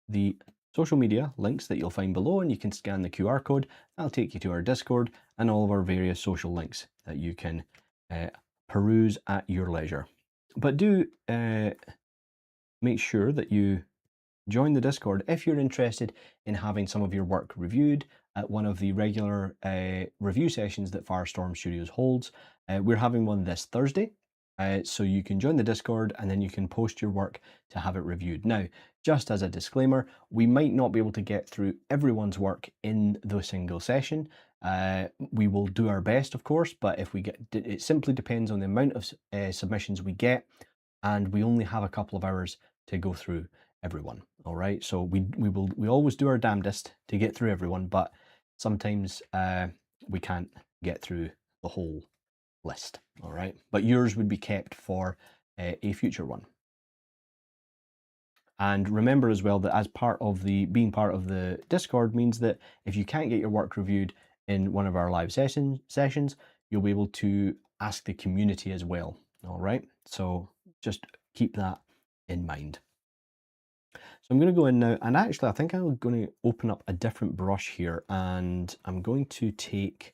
[SPEAKER 1] the social media links that you'll find below, and you can scan the QR code. That'll take you to our Discord and all of our various social links that you can peruse at your leisure. But do make sure that you join the Discord if you're interested in having some of your work reviewed at one of the regular review sessions that Firestorm Studios holds. We're having one this Thursday, so you can join the Discord and then you can post your work to have it reviewed. Now, just as a disclaimer, we might not be able to get through everyone's work in the single session. We will do our best, of course, but if we get, it simply depends on the amount of submissions we get, and we only have a couple of hours to go through everyone. All right, so we always do our damnedest to get through everyone, but sometimes we can't get through the whole list. All right, but yours would be kept for a future one. And remember as well that as part of being part of the Discord means that if you can't get your work reviewed in one of our live sessions, you'll be able to ask the community as well. All right, so just keep that in mind. So I'm going to go in now, and actually I think I'm going to open up a different brush here, and I'm going to take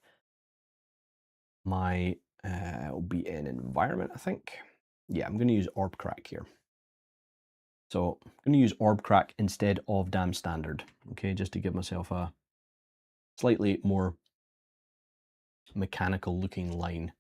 [SPEAKER 1] my, it'll be in environment, I think. Yeah, I'm going to use Orb Crack here. So I'm going to use Orb Crack instead of Damn Standard, okay, just to give myself a slightly more mechanical looking line.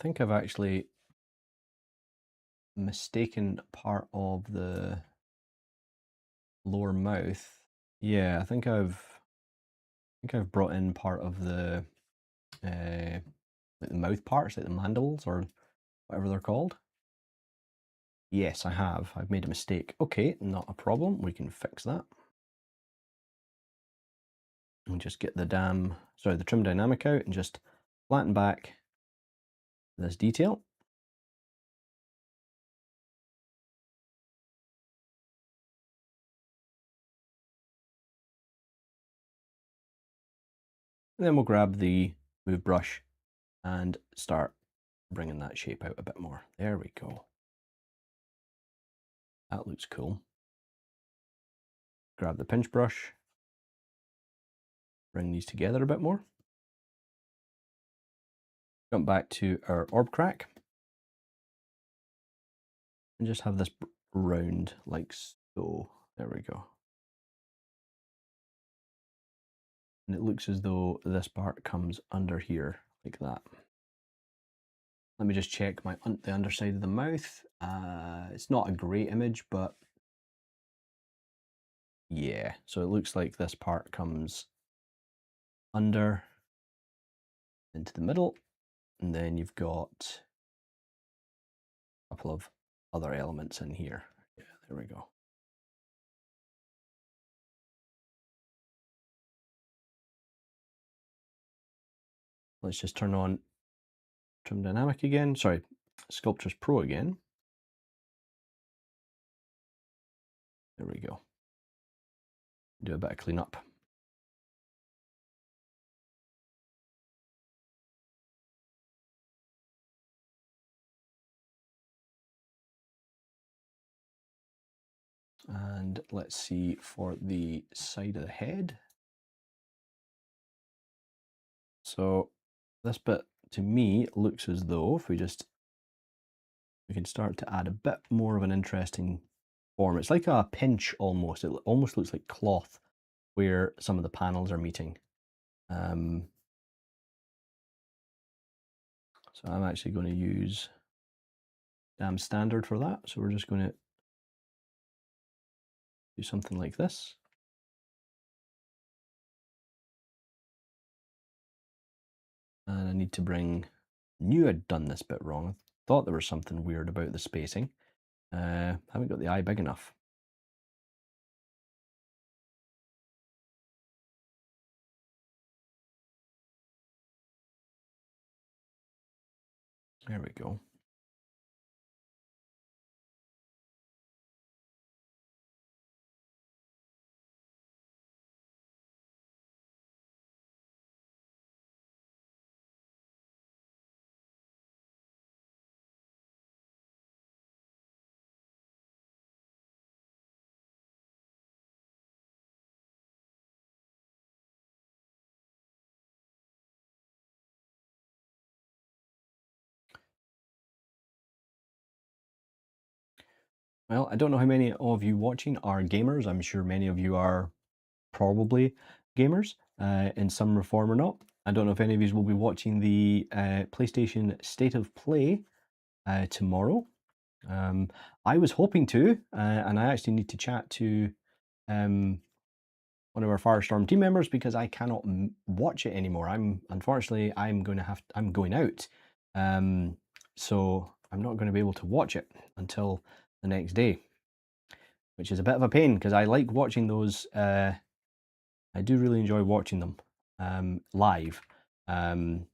[SPEAKER 1] think I've actually mistaken part of the lower mouth. Yeah, I think I've brought in part of the like the mouth parts, like the mandibles or whatever they're called. Yes, I have. I've made a mistake. Okay, not a problem. We can fix that. And just get the trim dynamic out and just flatten back this detail. And then we'll grab the move brush and start bringing that shape out a bit more. There we go. That looks cool. Grab the pinch brush, bring these together a bit more. Jump back to our orb crack and just have this round like so. There we go. And it looks as though this part comes under here like that. Let me just check the underside of the mouth. It's not a great image, but yeah. So it looks like this part comes under into the middle, and then you've got a couple of other elements in here. Yeah, there we go. Let's just turn on Trim Dynamic again. Sorry, Sculptris Pro again. There we go. Do a bit of cleanup. And let's see for the side of the head. So this bit to me looks as though if we can start to add a bit more of an interesting form. It's like a pinch almost. It almost looks like cloth where some of the panels are meeting. So I'm actually going to use Dam Standard for that. So we're just going to do something like this. And I need to knew I'd done this bit wrong. I thought there was something weird about the spacing. Haven't got the eye big enough. There we go. Well, I don't know how many of you watching are gamers. I'm sure many of you are probably gamers in some form or not. I don't know if any of you will be watching the PlayStation State of Play tomorrow. I was hoping to, and I actually need to chat to one of our Firestorm team members because I cannot watch it anymore. Unfortunately I'm going out, so I'm not going to be able to watch it until the next day, which is a bit of a pain because I like watching those. I do really enjoy watching them live. And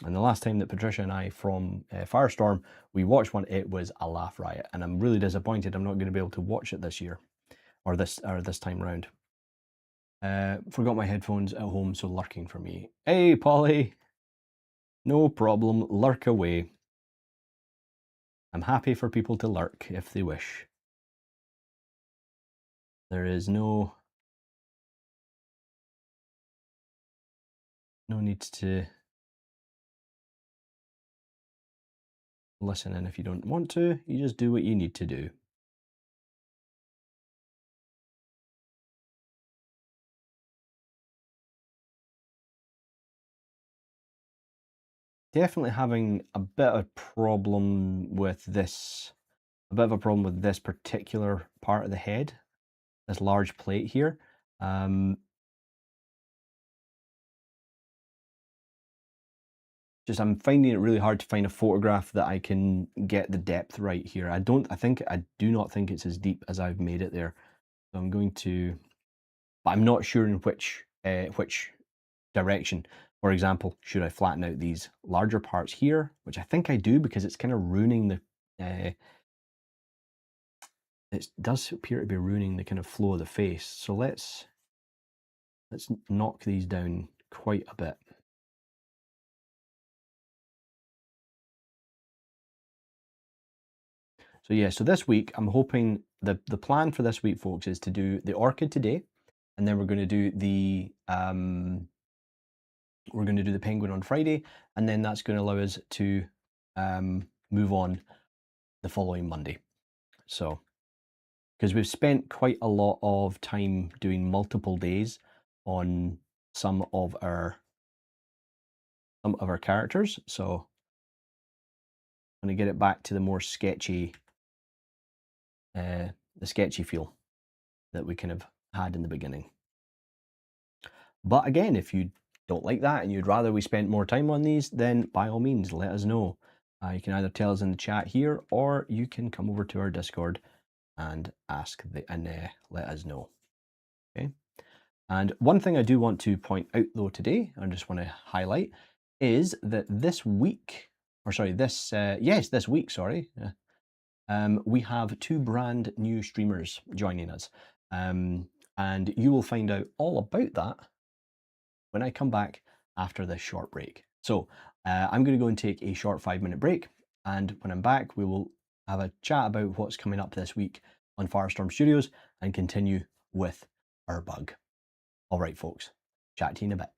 [SPEAKER 1] the last time that Patricia and I from Firestorm, we watched one, it was a laugh riot. And I'm really disappointed I'm not going to be able to watch it this year, or this time round. Forgot my headphones at home, so lurking for me. Hey, Polly! No problem, lurk away. I'm happy for people to lurk if they wish. There is no need to listen in if you don't want to. You just do what you need to do. definitely having a bit of problem with this, particular part of the head, this large plate here. Just I'm finding it really hard to find a photograph that I can get the depth right here. I do not think it's as deep as I've made it there. So I'm going to, but I'm not sure in which direction. For example, should I flatten out these larger parts here, which I think I do because it's kind of ruining the, it does appear to be ruining the kind of flow of the face. So let's knock these down quite a bit. So yeah, so this week I'm hoping the plan for this week, folks, is to do the orchid today, and then we're going to do the penguin on Friday, and then that's going to allow us to move on the following Monday. So, because we've spent quite a lot of time doing multiple days on some of our characters, so I'm going to get it back to the more sketchy, the sketchy feel that we kind of had in the beginning. But again, if you don't like that and you'd rather we spent more time on these, then by all means, let us know. You can either tell us in the chat here, or you can come over to our Discord and let us know. Okay. And one thing I do want to point out though today, I just want to highlight, is that this week, we have 2 brand new streamers joining us. And you will find out all about that when I come back after this short break. So I'm going to go and take a short 5-minute break, and when I'm back, we will have a chat about what's coming up this week on Firestorm Studios and continue with our bug. All right, folks, chat to you in a bit.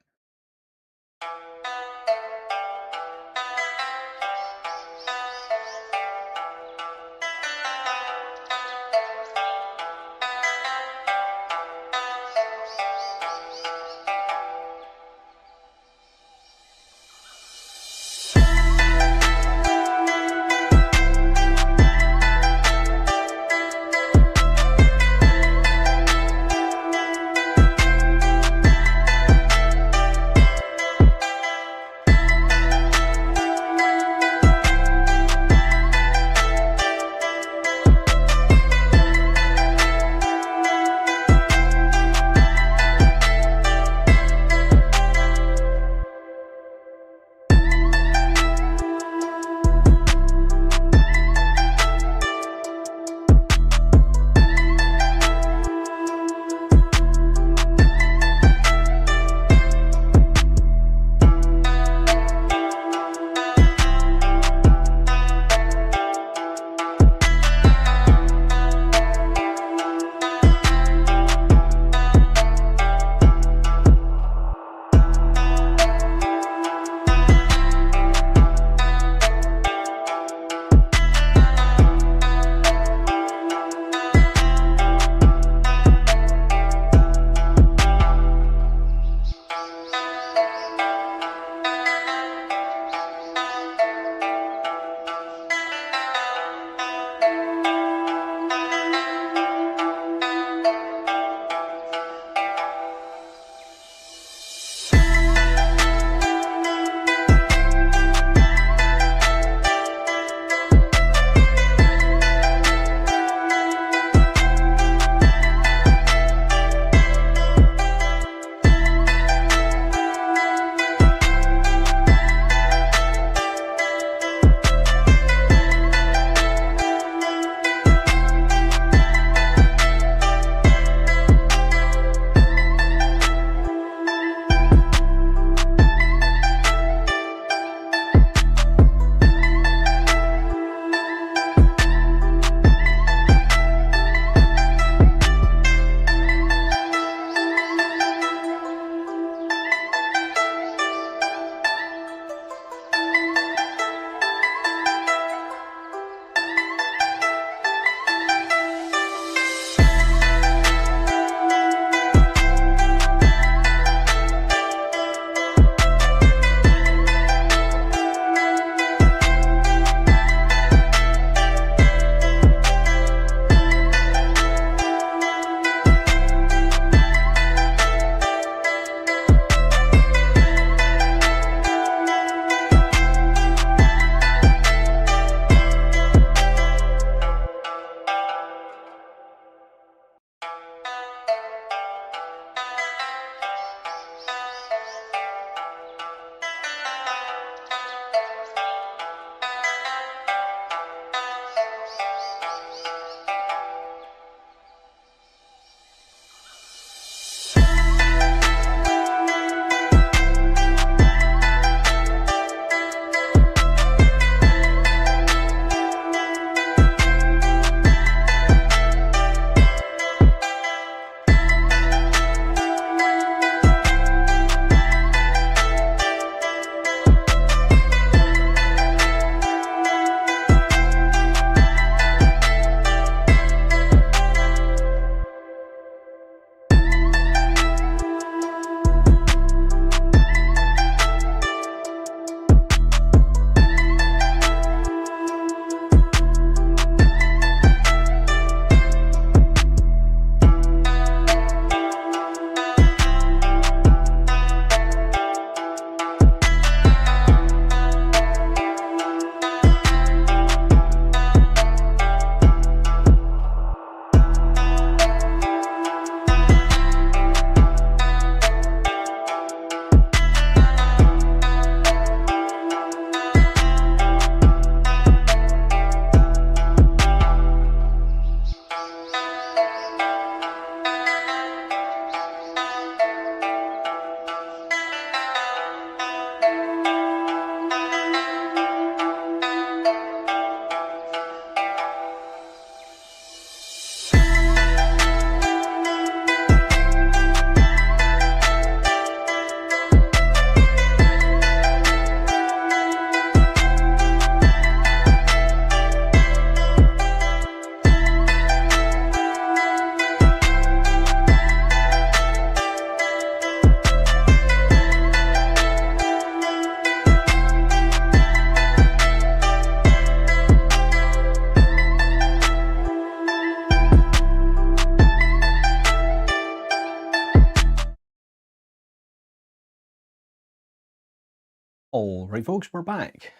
[SPEAKER 1] All right, folks, we're back.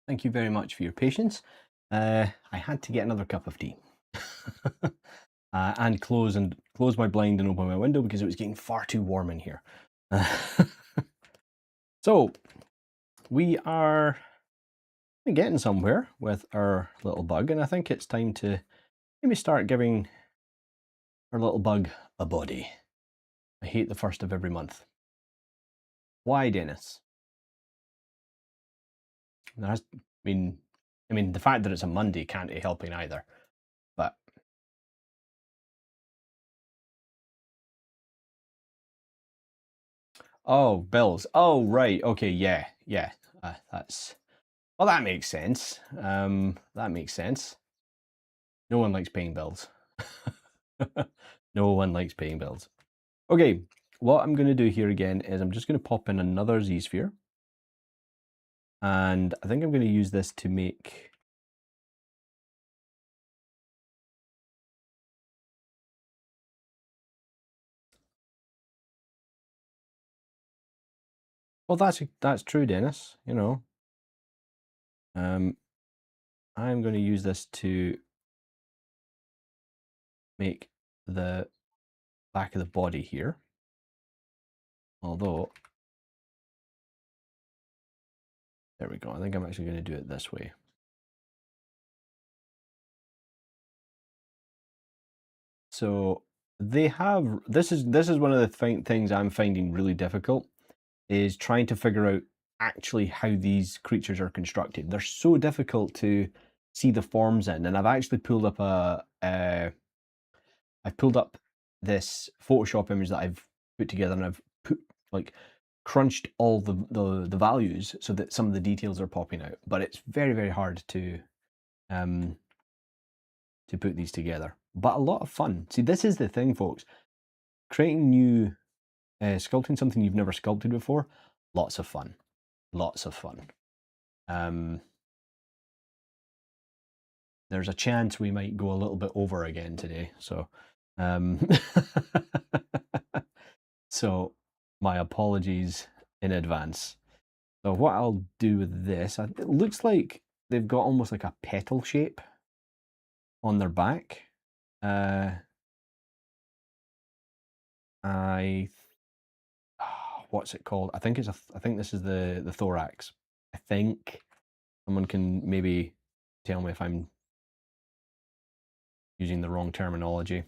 [SPEAKER 1] Thank you very much for your patience. I had to get another cup of tea and close my blind and open my window because it was getting far too warm in here. So we are getting somewhere with our little bug, and I think it's time to maybe start giving our little bug a body. I hate the first of every month. Why, Dennis? I mean, the fact that it's a Monday can't be helping either. But oh, bills. Oh, right. Okay. Yeah. Yeah. That makes sense. That makes sense. No one likes paying bills. No one likes paying bills. Okay. What I'm going to do here again is I'm just going to pop in another Z-sphere. And I think I'm going to use this to make... Well, that's true, Dennis. You know, I'm going to use this to make the back of the body here. Although, there we go. I think I'm actually going to do it this way. So they have, this is one of the things I'm finding really difficult, is trying to figure out actually how these creatures are constructed. They're so difficult to see the forms in, and I've actually pulled up I've pulled up this Photoshop image that I've put together, and I've put crunched all the values so that some of the details are popping out. But it's very, very hard to put these together. But a lot of fun. See, this is the thing, folks. Creating new, sculpting something you've never sculpted before, lots of fun. Lots of fun. There's a chance we might go a little bit over again today. So, so my apologies in advance. So what I'll do with this, it looks like they've got almost like a petal shape on their back. What's it called? I think this is the thorax. I think someone can maybe tell me if I'm using the wrong terminology.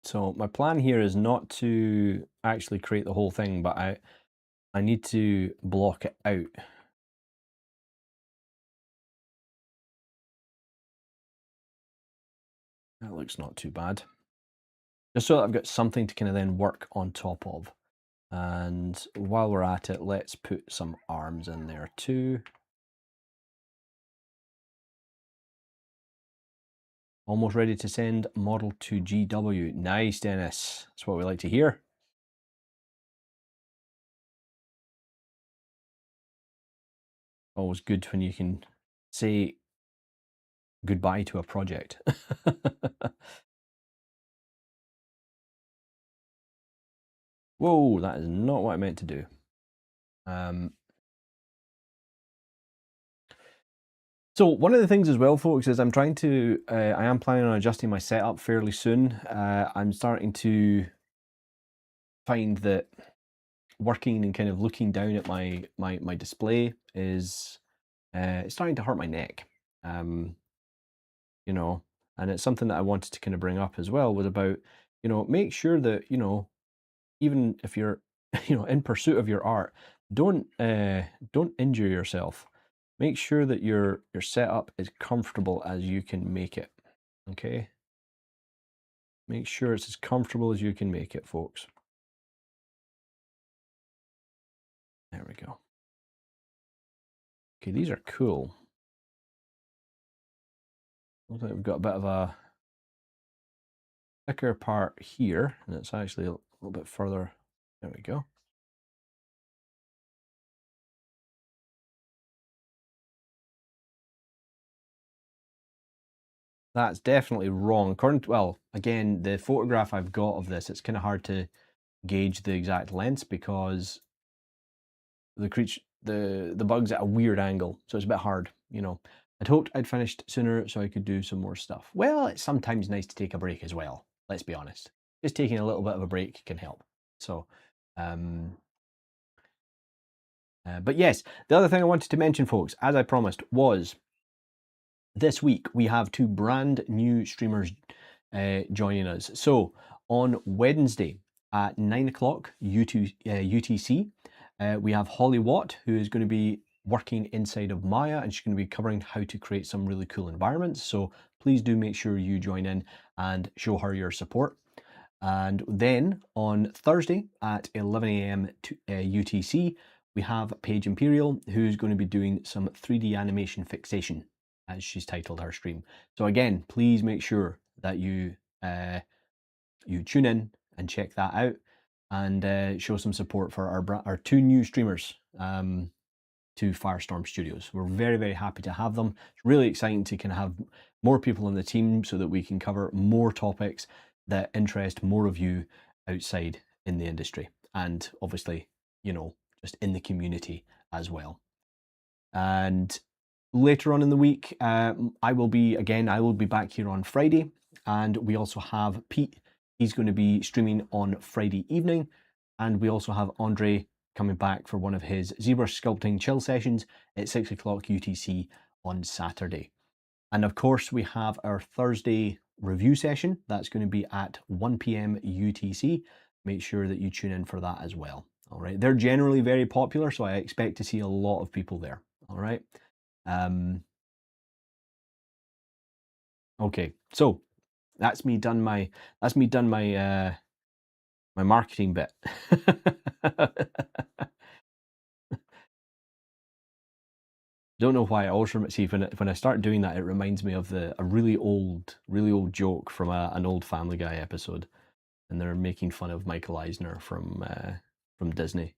[SPEAKER 1] So my plan here is not to actually create the whole thing, but I need to block it out. That looks not too bad. Just so that I've got something to kind of then work on top of. And while we're at it, let's put some arms in there too. Almost ready to send model to GW. Nice, Dennis. That's what we like to hear. Always good when you can say goodbye to a project. Whoa, that is not what I meant to do. So one of the things as well, folks, is I am planning on adjusting my setup fairly soon. I'm starting to find that working and kind of looking down at my display is starting to hurt my neck. You know, and it's something that I wanted to kind of bring up as well, was about, you know, make sure that, you know, even if you're, you know, in pursuit of your art, don't injure yourself. Make sure that your setup is comfortable as you can make it. Okay. Make sure it's as comfortable as you can make it, folks. There we go. Okay, these are cool. Looks like we've got a bit of a thicker part here, and it's actually a little bit further. There we go. That's definitely wrong. According to, well, again, the photograph I've got of this, it's kind of hard to gauge the exact length because the bug's at a weird angle, so it's a bit hard, you know. I'd hoped I'd finished sooner so I could do some more stuff. Well, it's sometimes nice to take a break as well, let's be honest. Just taking a little bit of a break can help. So, but yes, the other thing I wanted to mention, folks, as I promised, was this week we have two brand new streamers joining us. So on Wednesday at 9 o'clock UTC, we have Holly Watt, who is going to be working inside of Maya, and she's going to be covering how to create some really cool environments. So please do make sure you join in and show her your support. And then on Thursday at 11 a.m. UTC, we have Paige Imperial, who's going to be doing some 3D animation fixation, as she's titled her stream. So again, please make sure that you tune in and check that out, and show some support for our two new streamers to Firestorm Studios. We're very, very happy to have them. It's really exciting to kind of have more people in the team so that we can cover more topics that interest more of you outside in the industry, and obviously, you know, just in the community as well. And later on in the week, I will be back here on Friday, and we also have Pete. He's going to be streaming on Friday evening, and we also have Andre coming back for one of his Zbrush sculpting chill sessions at 6 o'clock UTC on Saturday. And of course, we have our Thursday review session. That's going to be at 1 p.m. UTC. Make sure that you tune in for that as well. All right. They're generally very popular, so I expect to see a lot of people there. All right. Okay. So that's me done my my marketing bit. Don't know why. I also see when I start doing that, it reminds me of a really old joke from an old Family Guy episode, and they're making fun of Michael Eisner from Disney.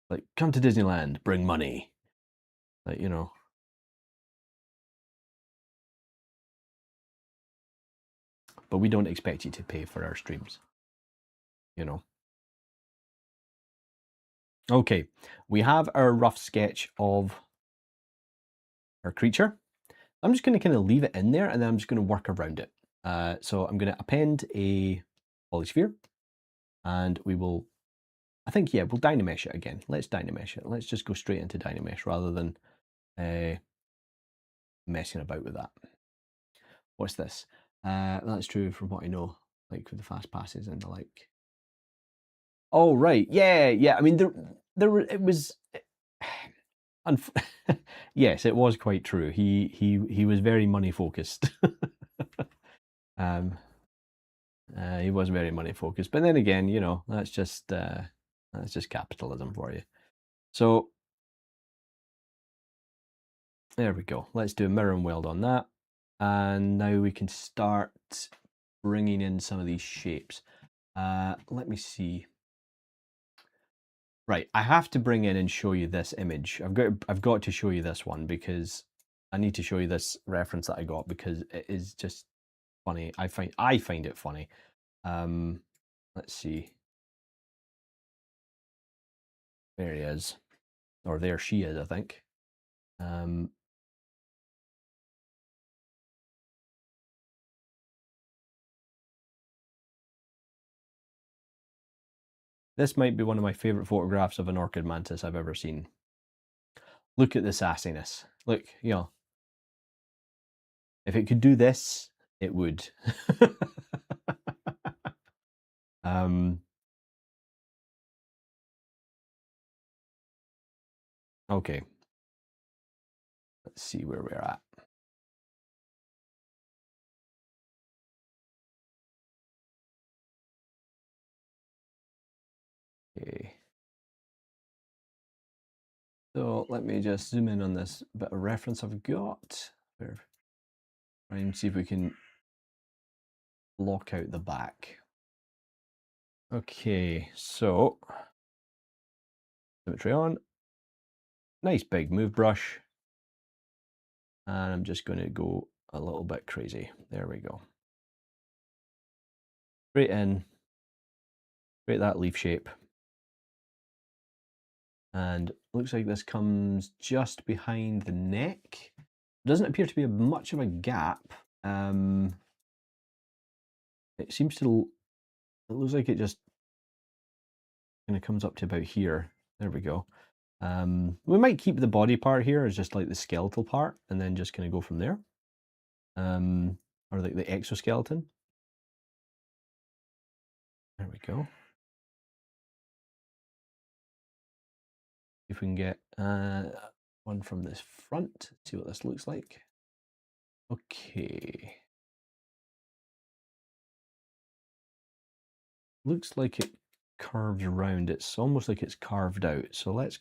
[SPEAKER 1] Like, come to Disneyland, bring money. Like, you know. But we don't expect you to pay for our streams. You know. Okay, we have our rough sketch of our creature. I'm just going to kind of leave it in there, and then I'm just going to work around it. So I'm going to append a polysphere, and we will, I think, yeah, we'll Dynamesh it again. Let's Dynamesh it. Let's just go straight into Dynamesh rather than messing about with that. What's this? That's true from what I know, like with the fast passes and the like. Oh, right. Yeah. I mean, it was... yes, it was quite true. He was very money focused. He was very money focused, but then again, you know, that's just capitalism for you. So there we go. Let's do a mirror and weld on that, and now we can start bringing in some of these shapes. Let me see. Right, I have to bring in and show you this image. I've got to show you this one because I need to show you this reference that I got because it is just funny. I find it funny. Let's see. There he is, or there she is, I think. This might be one of my favorite photographs of an orchid mantis I've ever seen. Look at the sassiness. Look, you know, if it could do this, it would. Okay. Let's see where we're at. Okay. So let me just zoom in on this bit of reference I've got. Try and see if we can block out the back. Okay, so symmetry on. Nice big move brush. And I'm just going to go a little bit crazy. There we go. Straight in, create that leaf shape. And looks like this comes just behind the neck. Doesn't appear to be much of a gap. It seems to, it looks like it just kind of comes up to about here. There we go. We might keep the body part here as just like the skeletal part and then just kind of go from there. Or like the exoskeleton. There we go. If we can get one from this front, see what this looks like. Okay. Looks like it curves around. It's almost like it's carved out. So let's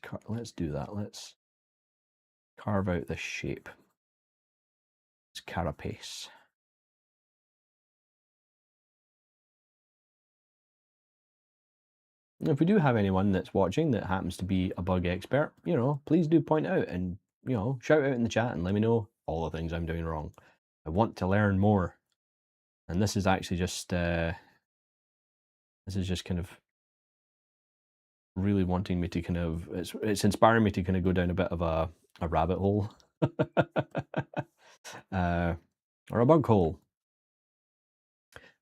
[SPEAKER 1] do that. Let's carve out this shape. It's carapace. If we do have anyone that's watching that happens to be a bug expert, you know, please do point out and, you know, shout out in the chat and let me know all the things I'm doing wrong. I want to learn more. And this is actually just, this is just kind of really wanting me to kind of, it's inspiring me to kind of go down a bit of a rabbit hole. Or a bug hole.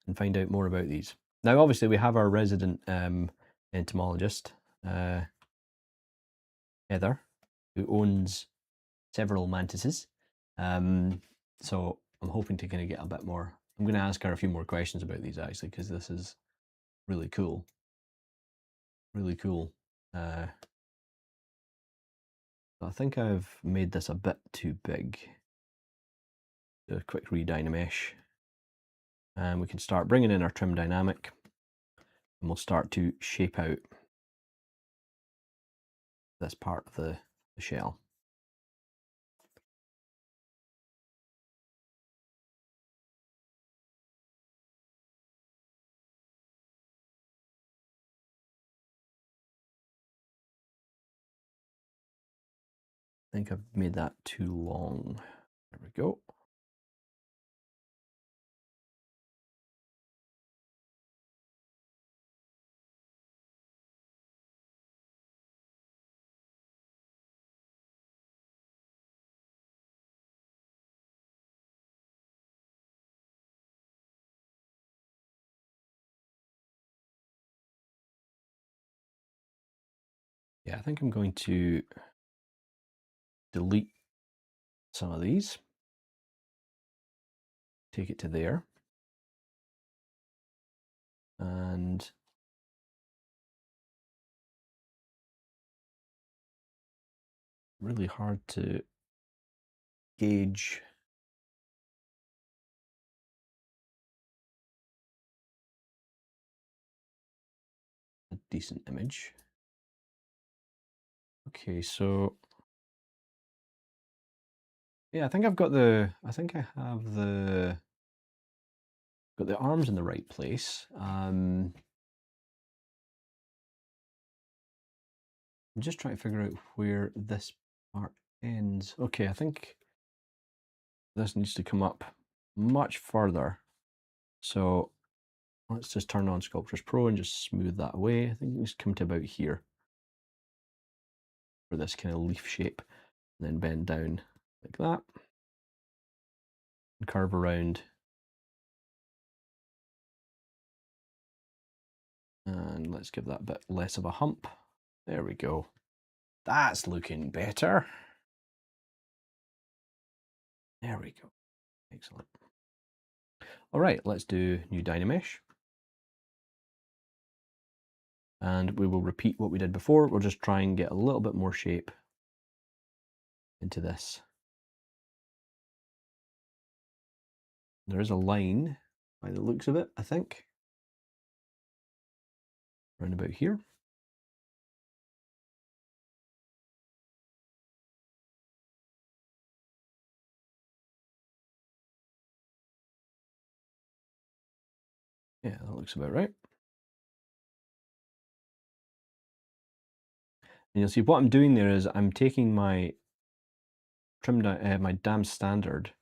[SPEAKER 1] And find out more about these. Now, obviously, we have our resident entomologist, Heather, who owns several mantises. So I'm hoping to kind of get a bit more. I'm going to ask her a few more questions about these actually, because this is really cool. Really cool. I think I've made this a bit too big. Do a quick redynamesh. And we can start bringing in our trim dynamic. And we'll start to shape out this part of the shell. I think I've made that too long. There we go. Yeah, I think I'm going to delete some of these. Take it to there. And really hard to gauge a decent image. Okay, so yeah, I think I've got the, I think I have got the arms in the right place. I'm just trying to figure out where this part ends. Okay, I think this needs to come up much further. So let's just turn on Sculptris Pro and just smooth that away. I think it needs to come to about here for this kind of leaf shape, and then bend down like that and curve around. And let's give that a bit less of a hump. There we go. That's looking better. There we go. Excellent. All right, let's do new Dynamesh. And we will repeat what we did before. We'll just try and get a little bit more shape into this. There is a line by the looks of it, I think. Around about here. Yeah, that looks about right. And you'll see what I'm doing there is I'm taking my trim, my dam standard,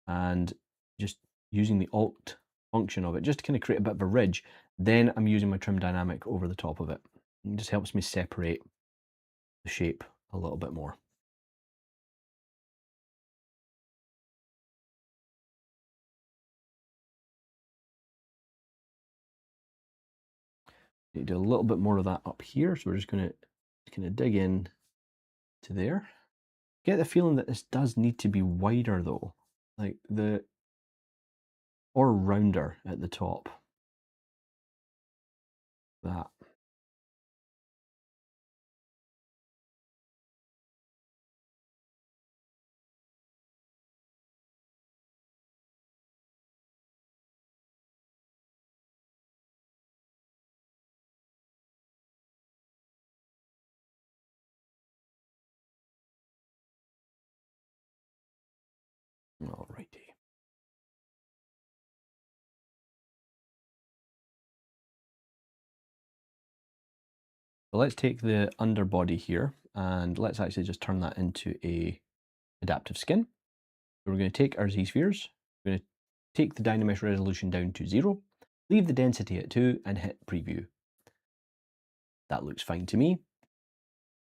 [SPEAKER 1] and just using the Alt function of it just to kind of create a bit of a ridge. Then I'm using my trim dynamic over the top of it. It just helps me separate the shape a little bit more. Need to do a little bit more of that up here, so we're just going to kind of dig in to there. Get the feeling that this does need to be wider though, like or rounder at the top. That. Alrighty. So let's take the underbody here and let's actually just turn that into a adaptive skin. So we're going to take our Z-spheres, we're going to take the Dynamesh resolution down to 0, leave the density at 2 and hit preview. That looks fine to me.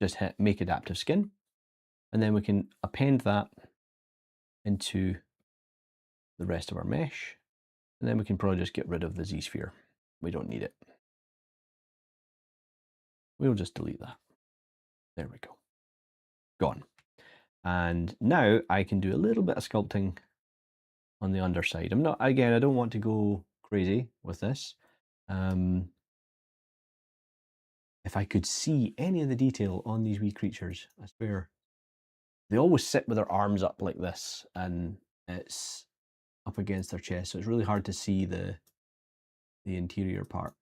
[SPEAKER 1] Just hit make adaptive skin and then we can append that into the rest of our mesh, and then we can probably just get rid of the Z-sphere. We don't need it. We'll just delete that. There we go. Gone. And now I can do a little bit of sculpting on the underside. I don't want to go crazy with this. If I could see any of the detail on these wee creatures, I swear, they always sit with their arms up like this and it's up against their chest, so it's really hard to see the interior part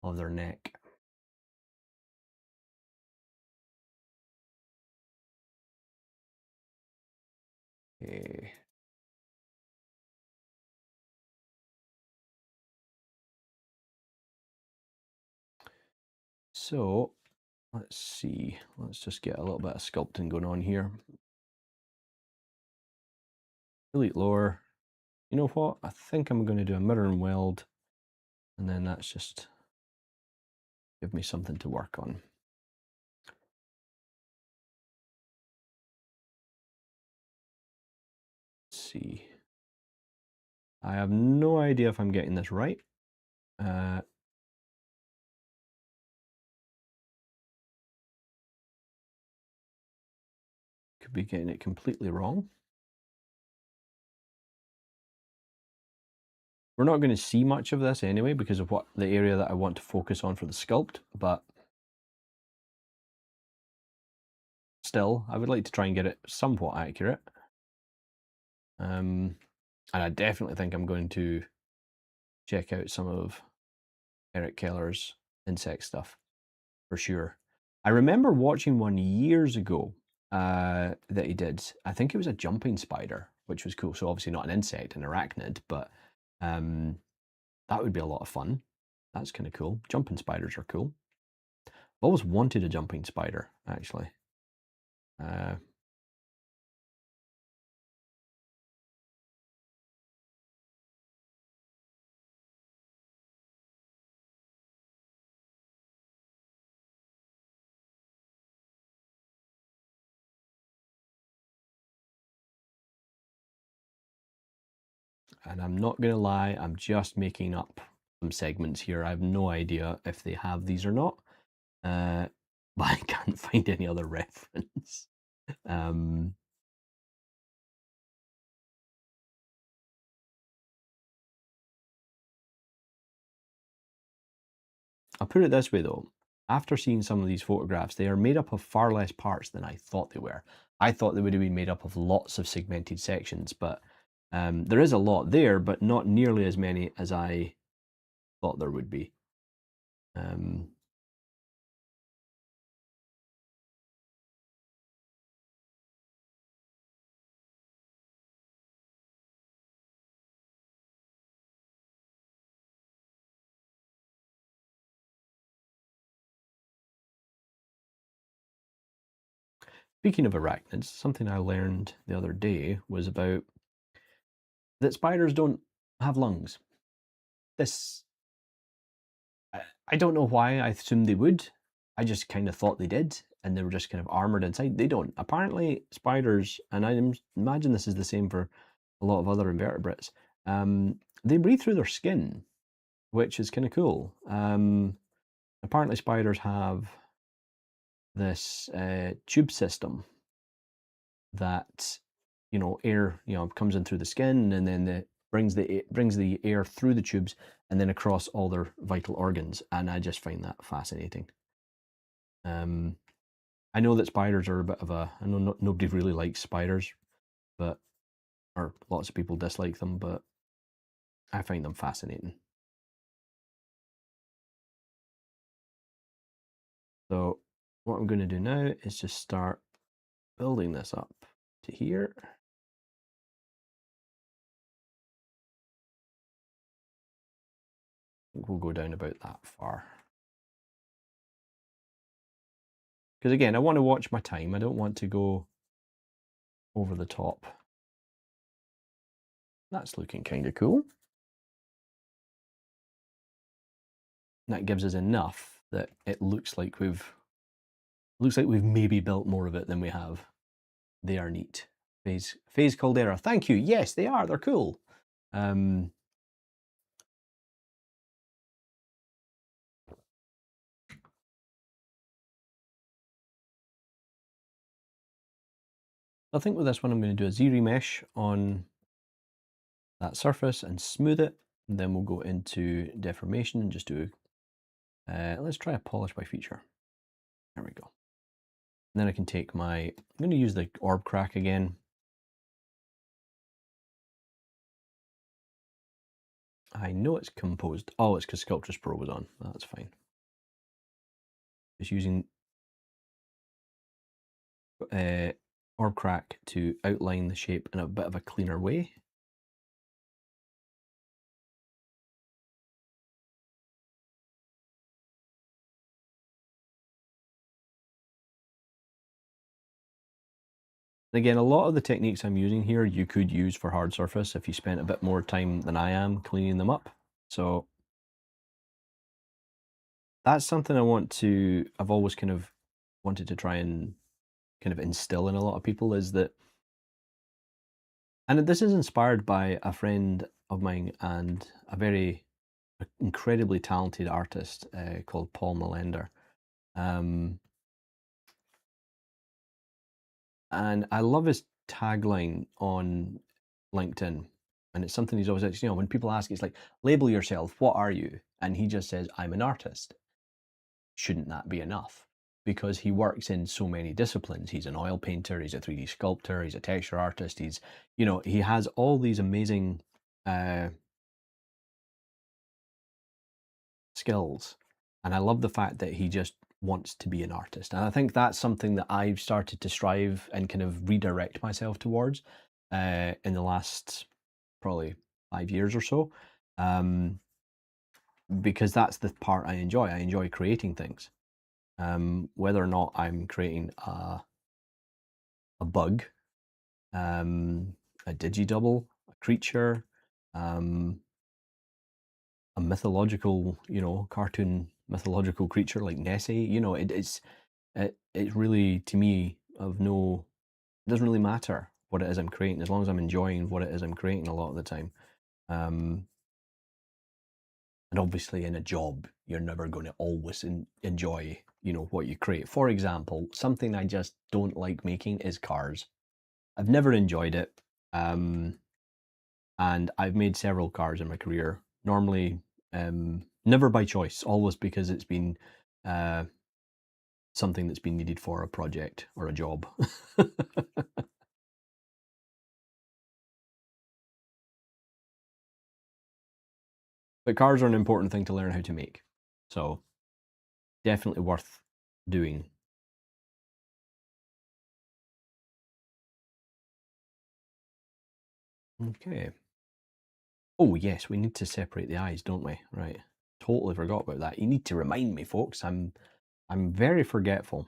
[SPEAKER 1] of their neck. Okay. So let's see, let's just get a little bit of sculpting going on here. Delete lower. You know what? I think I'm going to do a mirror and weld, and then that's just give me something to work on. Let's see. I have no idea if I'm getting this right. Could be getting it completely wrong. We're not going to see much of this anyway because of what the area that I want to focus on for the sculpt, but still, I would like to try and get it somewhat accurate. And I definitely think I'm going to check out some of Eric Keller's insect stuff for sure. I remember watching one years ago that he did. I think it was a jumping spider, which was cool. So obviously not an insect, an arachnid, but that would be a lot of fun. That's kind of cool. Jumping spiders are cool. I've always wanted a jumping spider, actually. And I'm not going to lie, I'm just making up some segments here. I have no idea if they have these or not, but I can't find any other reference. I'll put it this way though, after seeing some of these photographs, they are made up of far less parts than I thought they were. I thought they would have been made up of lots of segmented sections, but there is a lot there, but not nearly as many as I thought there would be. Speaking of arachnids, something I learned the other day was about that spiders don't have lungs. This, I don't know why I assumed they would. I just kind of thought they did, and they were just kind of armored inside. They don't. Apparently, spiders, and I imagine this is the same for a lot of other invertebrates, they breathe through their skin, which is kind of cool. Apparently, spiders have this tube system that air comes in through the skin, and then it brings the air through the tubes and then across all their vital organs, and I just find that fascinating. I know that spiders are a bit of a, I know nobody really likes spiders, but or lots of people dislike them, but I find them fascinating. So what I'm going to do now is just start building this up to here. I think we'll go down about that far. Because again, I want to watch my time. I don't want to go over the top. That's looking kind of cool. That gives us enough that it looks like we've maybe built more of it than we have. They are neat. Phase Caldera. Thank you. Yes, they are. They're cool. I think with this one, I'm going to do a Z-remesh on that surface and smooth it. And then we'll go into deformation and just do, let's try a polish by feature. There we go. And then I can take I'm going to use the orb crack again. I know it's composed. Oh, it's because Sculptress Pro was on. That's fine. Just using orb crack to outline the shape in a bit of a cleaner way. Again, a lot of the techniques I'm using here, you could use for hard surface if you spent a bit more time than I am cleaning them up. So that's something I've always kind of wanted to try and kind of instill in a lot of people, is that, and this is inspired by a friend of mine and a very incredibly talented artist called Paul Melender. And I love his tagline on LinkedIn. And it's something he's always like, when people ask, it's like, label yourself, what are you? And he just says, I'm an artist. Shouldn't that be enough? Because he works in so many disciplines. He's an oil painter, he's a 3D sculptor, he's a texture artist, he has all these amazing skills. And I love the fact that he just wants to be an artist. And I think that's something that I've started to strive and kind of redirect myself towards in the last probably 5 years or so. Because that's the part I enjoy. I enjoy creating things. Whether or not I'm creating a bug, a digidouble, a creature, a mythological, cartoon mythological creature like Nessie, it's really, to me, it doesn't really matter what it is I'm creating, as long as I'm enjoying what it is I'm creating a lot of the time. And obviously in a job, you're never going to always enjoy, what you create. For example, something I just don't like making is cars. I've never enjoyed it. And I've made several cars in my career. Normally, never by choice, always because it's been something that's been needed for a project or a job. But cars are an important thing to learn how to make. So definitely worth doing. Okay. Oh yes, we need to separate the eyes, don't we? Right. Totally forgot about that. You need to remind me, folks. I'm very forgetful.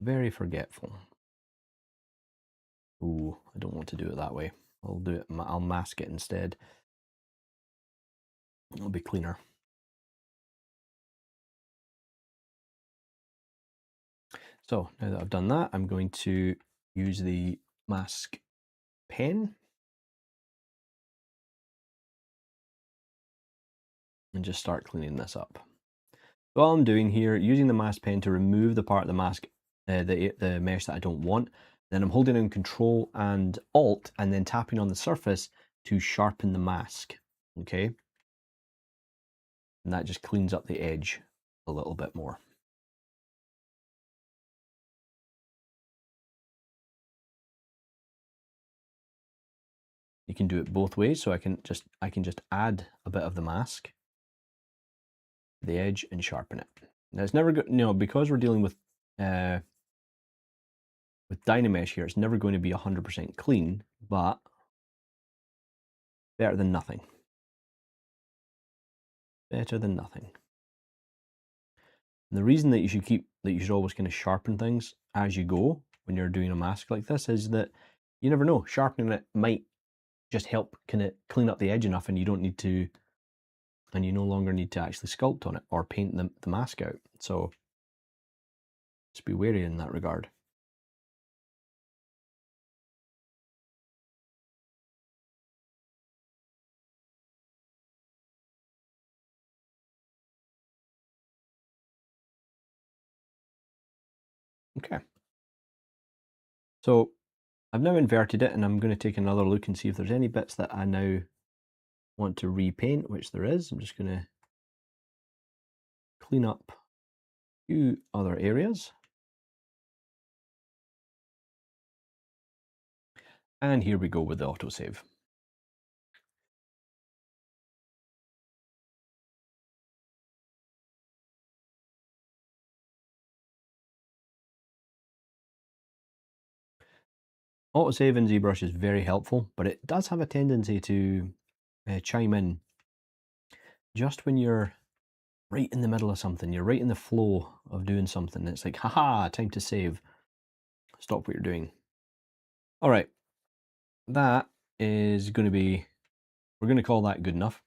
[SPEAKER 1] Very forgetful. Ooh, I don't want to do it that way. I'll do it, I'll mask it instead. It'll be cleaner. So now that I've done that, I'm going to use the mask pen and just start cleaning this up. So all I'm doing here, using the mask pen to remove the part of the mask, the mesh that I don't want. Then I'm holding in Control and Alt and then tapping on the surface to sharpen the mask, okay? And that just cleans up the edge a little bit more. You can do it both ways, so I can just add a bit of the mask to the edge and sharpen it. Now it's never good, because we're dealing with Dynamesh here, it's never going to be 100% clean, but better than nothing. Better than nothing. And the reason that you should always kind of sharpen things as you go when you're doing a mask like this is that you never know. Sharpening it might just help kind of clean up the edge enough, and you don't need to, and you no longer need to actually sculpt on it or paint the mask out. So just be wary in that regard. Okay. So I've now inverted it, and I'm going to take another look and see if there's any bits that I now want to repaint, which there is. I'm just going to clean up a few other areas. And here we go with the autosave. Autosave in ZBrush is very helpful, but it does have a tendency to chime in just when you're right in the middle of something. You're right in the flow of doing something. It's like, haha, time to save. Stop what you're doing. All right, that is going to be, we're going to call that good enough.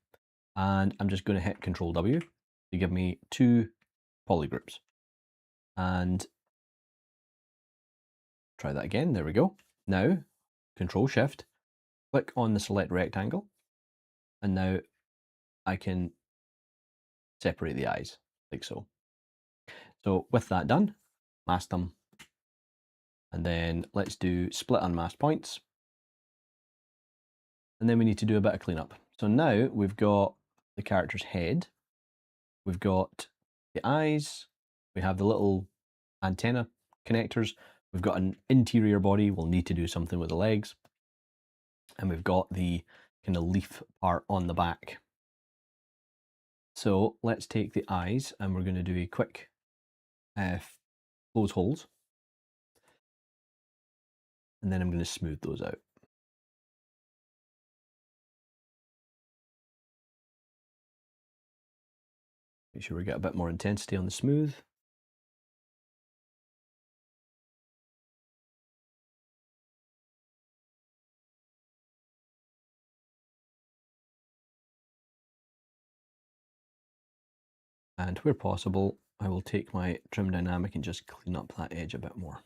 [SPEAKER 1] And I'm just going to hit Control W to give me 2 polygroups. And try that again. There we go. Now, Control Shift, click on the select rectangle, and now I can separate the eyes like so. So with that done, mask them, and then let's do split unmasked points. And then we need to do a bit of cleanup. So now we've got the character's head, we've got the eyes, we have the little antenna connectors, we've got an interior body, we'll need to do something with the legs, and we've got the kind of leaf part on the back. So let's take the eyes, and we're going to do a quick close holes, and then I'm going to smooth those out. Make sure we get a bit more intensity on the smooth. And where possible, I will take my trim dynamic and just clean up that edge a bit more.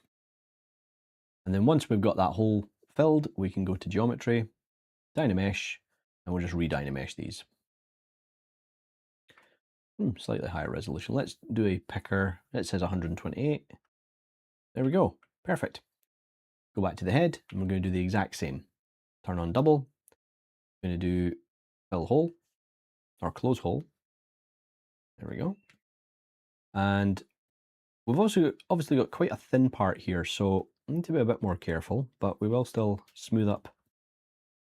[SPEAKER 1] And then once we've got that hole filled, we can go to Geometry, Dynamesh, and we'll just re-Dynamesh these. Slightly higher resolution. Let's do a picker. It says 128. There we go. Perfect. Go back to the head, and we're going to do the exact same. Turn on double. I'm going to do fill hole, or close hole. There we go. And we've also obviously got quite a thin part here, so I need to be a bit more careful, but we will still smooth up,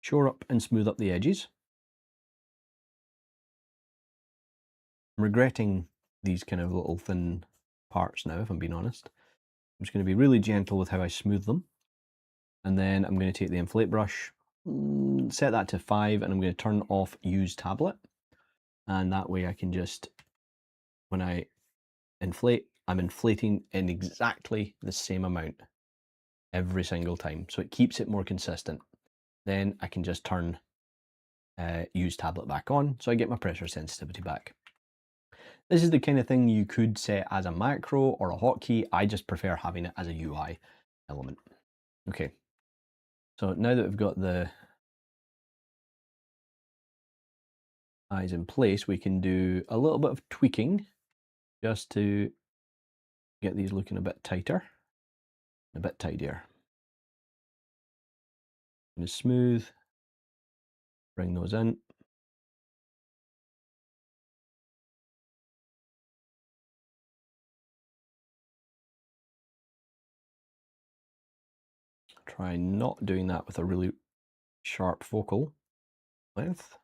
[SPEAKER 1] shore up and smooth up the edges. I'm regretting these kind of little thin parts now, if I'm being honest. I'm just going to be really gentle with how I smooth them. And then I'm going to take the inflate brush, set that to 5, and I'm going to turn off use tablet. And that way I can just, when I inflate, I'm inflating in exactly the same amount every single time. So it keeps it more consistent. Then I can just turn use tablet back on, so I get my pressure sensitivity back. This is the kind of thing you could set as a macro or a hotkey. I just prefer having it as a UI element. Okay, so now that we've got the eyes in place, we can do a little bit of tweaking just to get these looking a bit tighter, a bit tidier. And smooth, bring those in. Try not doing that with a really sharp focal length.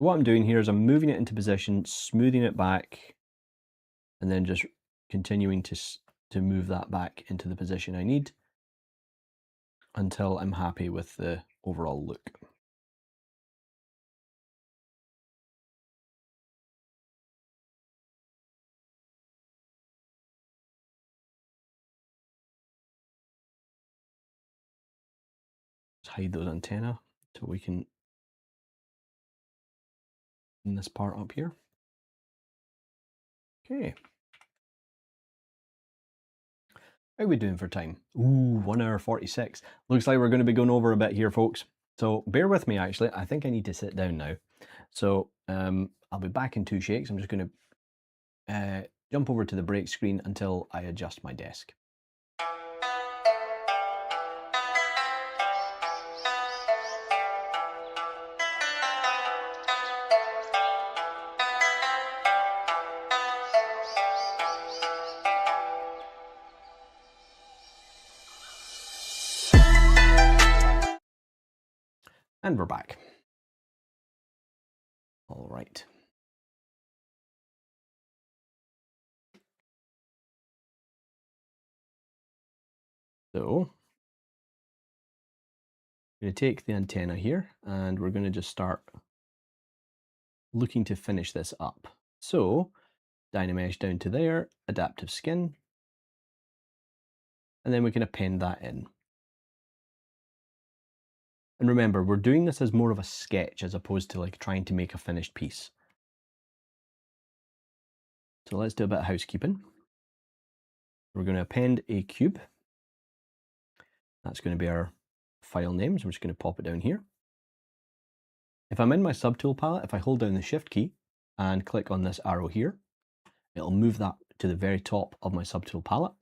[SPEAKER 1] What I'm doing here is I'm moving it into position, smoothing it back, and then just continuing to move that back into the position I need until I'm happy with the overall look. Let's hide those antennae so we can in this part up here. Okay. How are we doing for time? Ooh, 1 hour 46. Looks like we're going to be going over a bit here, folks. So bear with me, actually. I think I need to sit down now. So I'll be back in 2 shakes. I'm just going to jump over to the break screen until I adjust my desk. And we're back. All right. So I'm going to take the antenna here and we're going to just start looking to finish this up. So Dynamesh down to there, adaptive skin, and then we can append that in. And remember, we're doing this as more of a sketch as opposed to like trying to make a finished piece. So let's do a bit of housekeeping. We're going to append a cube. That's going to be our file name, so I'm just going to pop it down here. If I'm in my subtool palette, if I hold down the shift key and click on this arrow here, it'll move that to the very top of my subtool palette.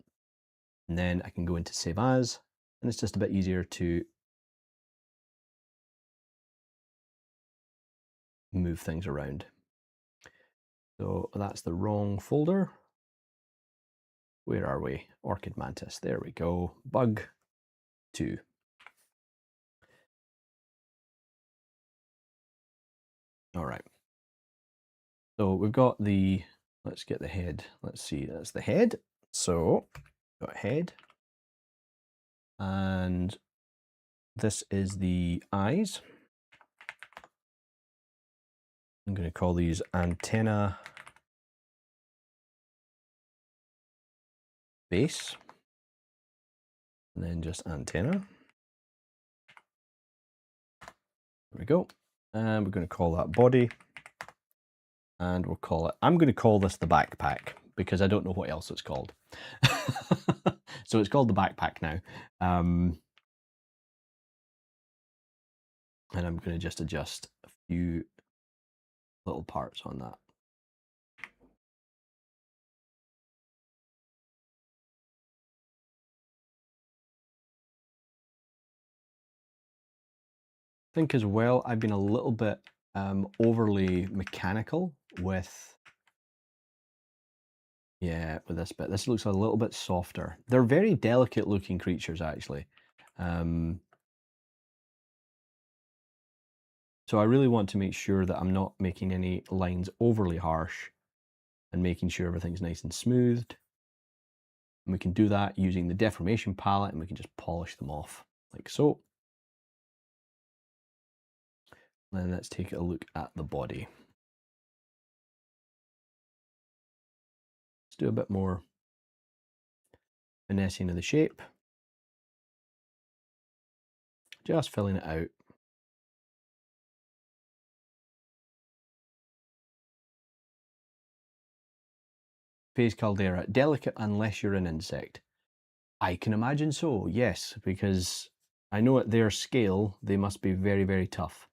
[SPEAKER 1] And then I can go into save as, and it's just a bit easier to move things around. So that's the wrong folder. Where are we? Orchid Mantis. There we go. Bug 2. All right. So we've got the, let's get the head. Let's see, that's the head. So got head. And this is the eyes. I'm going to call these antenna base. And then just antenna. There we go. And we're going to call that body. And we'll call it, I'm going to call this the backpack because I don't know what else it's called. So it's called the backpack now. And I'm going to just adjust a few little parts on that. I think as well, I've been a little bit overly mechanical with, with this bit. This looks a little bit softer. They're very delicate looking creatures, actually. So I really want to make sure that I'm not making any lines overly harsh and making sure everything's nice and smoothed. And we can do that using the deformation palette, and we can just polish them off like so. And then let's take a look at the body. Let's do a bit more finessing of the shape. Just filling it out. Phase caldera, delicate unless you're an insect. I can imagine so, yes, because I know at their scale, they must be very, very tough.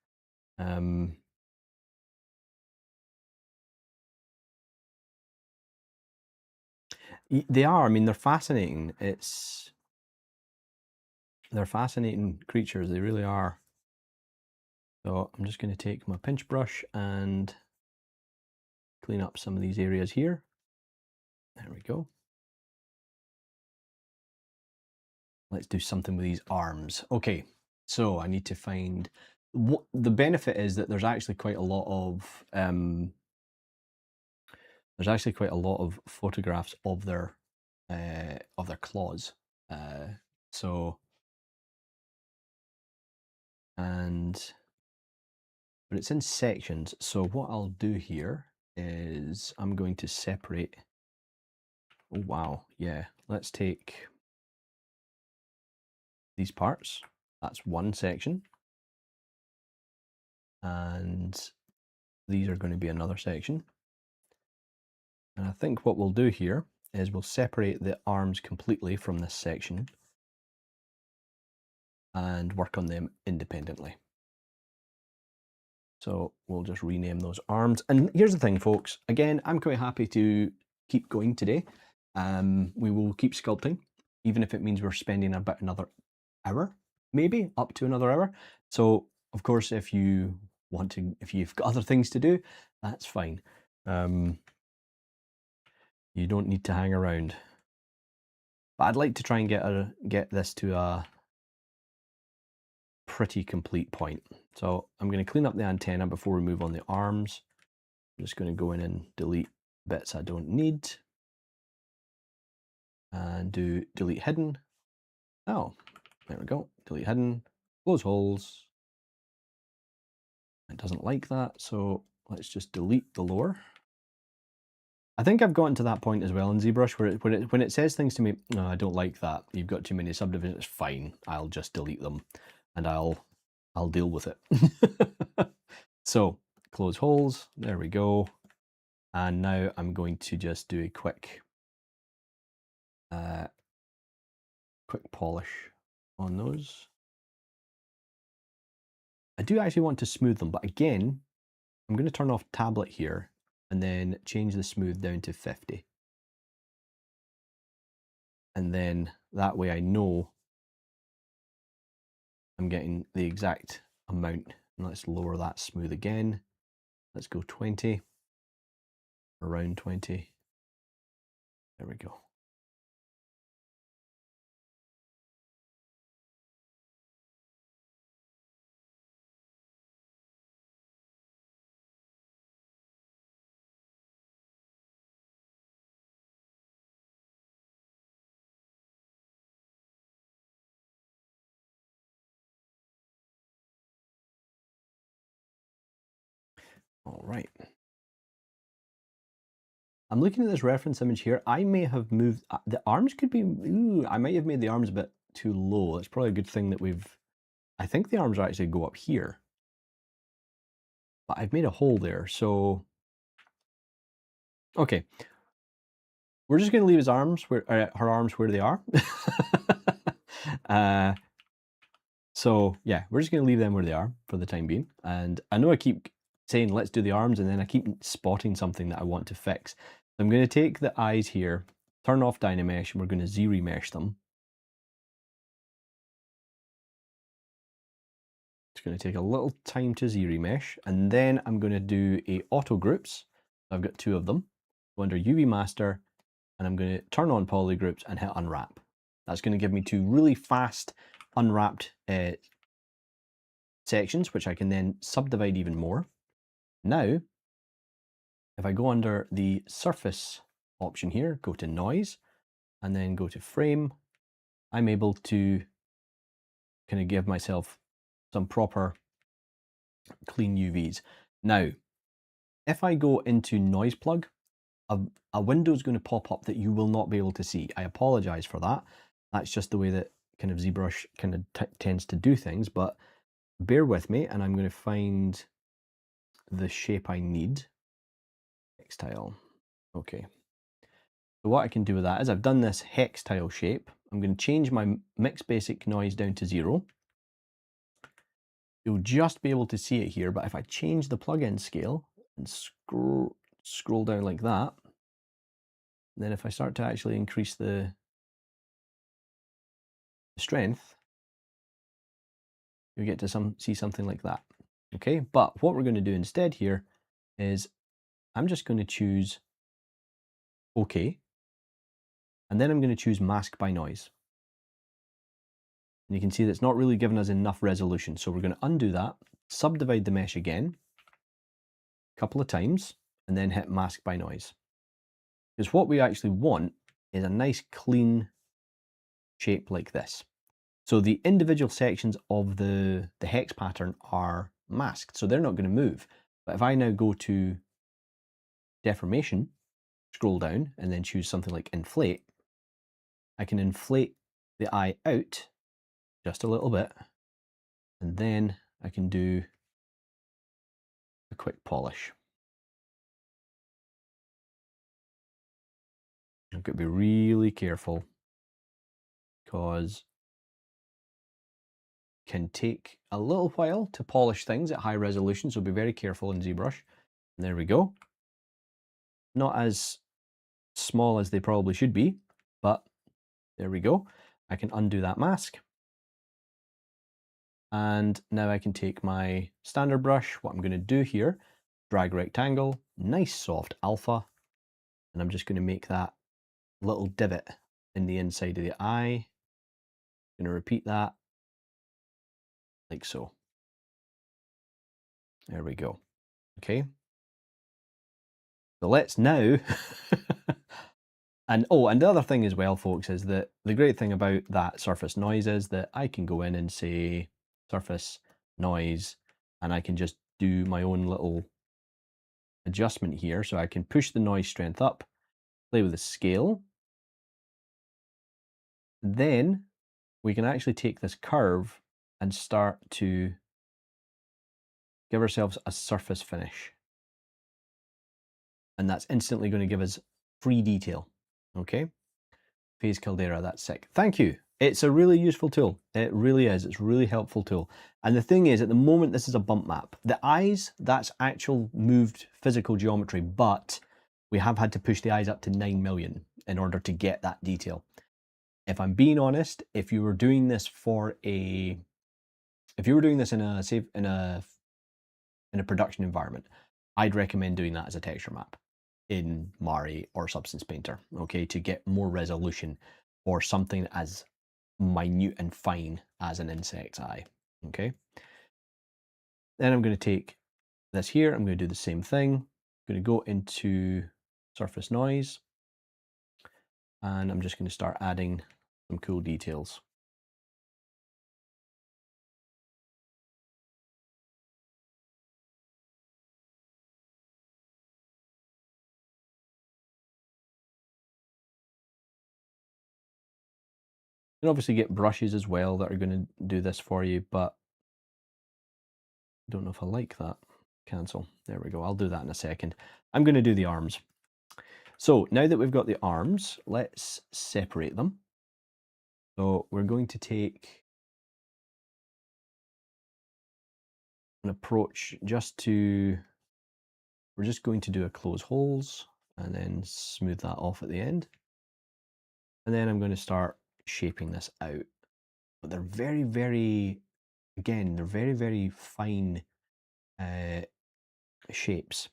[SPEAKER 1] They are, I mean, they're fascinating. They're fascinating creatures, they really are. So I'm just going to take my pinch brush and clean up some of these areas here. There we go. Let's do something with these arms. Okay, so I need to find what the benefit is that there's actually quite a lot of photographs of their claws. But it's in sections. So what I'll do here is I'm going to separate. Oh wow, yeah. Let's take these parts. That's one section. And these are going to be another section. And I think what we'll do here is we'll separate the arms completely from this section and work on them independently. So we'll just rename those arms. And here's the thing, folks. Again, I'm quite happy to keep going today. We will keep sculpting, even if it means we're spending about another hour, maybe up to another hour. So of course, if you've got other things to do, that's fine. You don't need to hang around. But I'd like to try and get this to a pretty complete point. So I'm going to clean up the antenna before we move on the arms. I'm just going to go in and delete bits I don't need. And do delete hidden. Oh, there we go. Delete hidden. Close holes. It doesn't like that, so let's just delete the lower. I think I've gotten to that point as well in Zbrush where when it says things to me, no, I don't like that. You've got too many subdivisions. It's fine. I'll just delete them, and I'll deal with it. So close holes. There we go. And now I'm going to just do a quick polish on those. I do actually want to smooth them, but again, I'm going to turn off tablet here and then change the smooth down to 50. And then that way I know I'm getting the exact amount. And let's lower that smooth again. Let's go 20, around 20. There we go. All right. I'm looking at this reference image here. I may have moved, the arms could be, I might have made the arms a bit too low. It's probably a good thing that I think the arms actually go up here. But I've made a hole there, so. Okay. We're just going to leave his arms, her arms where they are. So yeah, we're just going to leave them where they are for the time being. And I know I keep saying, let's do the arms, and then I keep spotting something that I want to fix. I'm going to take the eyes here, turn off Dynamesh, and we're going to Z-remesh them. It's going to take a little time to Z-remesh, and then I'm going to do a auto groups. I've got 2 of them. Go under UV master, and I'm going to turn on poly groups and hit unwrap. That's going to give me 2 really fast unwrapped sections, which I can then subdivide even more. Now, if I go under the surface option here, go to noise, and then go to frame, I'm able to kind of give myself some proper clean UVs. Now, if I go into noise plug, a window is going to pop up that you will not be able to see. I apologize for that. That's just the way that kind of ZBrush kind of tends to do things, but bear with me and I'm going to find the shape I need. Hex tile. Okay. So what I can do with that is I've done this hex tile shape. I'm going to change my mix basic noise down to 0. You'll just be able to see it here, but if I change the plugin scale and scroll down like that, then if I start to actually increase the strength, you get to see something like that. Okay, but what we're going to do instead here is I'm just going to choose OK, and then I'm going to choose mask by noise. And you can see that it's not really giving us enough resolution, so we're going to undo that, subdivide the mesh again a couple of times, and then hit mask by noise. Because what we actually want is a nice clean shape like this. So the individual sections of the hex pattern are masked, so they're not going to move. But if I now go to deformation, scroll down, and then choose something like inflate, I can inflate the eye out just a little bit, and then I can do a quick polish. I've got to be really careful because it can take a little while to polish things at high resolution, so be very careful in ZBrush. And there we go. Not as small as they probably should be, but there we go. I can undo that mask. And now I can take my standard brush. What I'm going to do here, drag rectangle, nice soft alpha, and I'm just going to make that little divot in the inside of the eye. I'm going to repeat that like so. There we go. Okay. So let's now and the other thing as well, folks, is that the great thing about that surface noise is that I can go in and say surface noise, and I can just do my own little adjustment here. So I can push the noise strength up, play with the scale. Then we can actually take this curve and start to give ourselves a surface finish. And that's instantly going to give us free detail. Okay. Phase Caldera, that's sick. Thank you. It's a really useful tool. It really is. It's a really helpful tool. And the thing is, at the moment, this is a bump map. The eyes, that's actual moved physical geometry, but we have had to push the eyes up to 9 million in order to get that detail. If I'm being honest, if you were doing this in a production environment, I'd recommend doing that as a texture map in Imrie or Substance Painter, okay, to get more resolution or something as minute and fine as an insect's eye, okay? Then I'm going to take this here, I'm going to do the same thing. I'm going to go into surface noise, and I'm just going to start adding some cool details. You can obviously get brushes as well that are going to do this for you, but I don't know if I like that. Cancel. There we go. I'll do that in a second. I'm going to do the arms. So now that we've got the arms, let's separate them. So we're going to take an approach we're just going to do a close holes and then smooth that off at the end. And then I'm going to start shaping this out. But they're very, very, again, they're very, very fine shapes.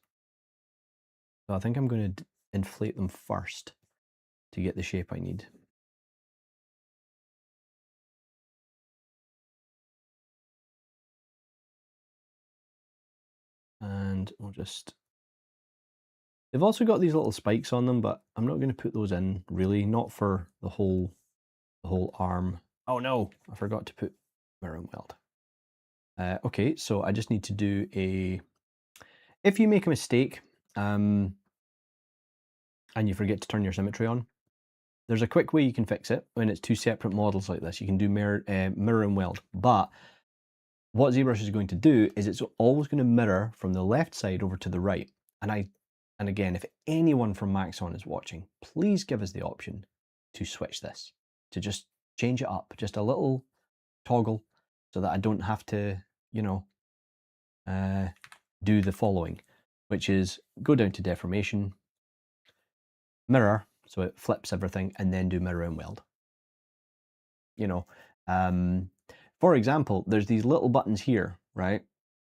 [SPEAKER 1] So I think I'm going to inflate them first to get the shape I need. And we'll just, they've also got these little spikes on them, but I'm not going to put those in really, not for the whole arm. Oh no, I forgot to put mirror weld. Okay, so I just need to do if you make a mistake, and you forget to turn your symmetry on, there's a quick way you can fix it when it's two separate models like this. You can do mirror and weld, but what Zbrush is going to do is it's always going to mirror from the left side over to the right. And again, if anyone from Maxon is watching, please give us the option to switch this, to just change it up, just a little toggle, so that I don't have to, you know, do the following, which is go down to deformation, mirror, so it flips everything, and then do mirror and weld. You know, for example, there's these little buttons here, right,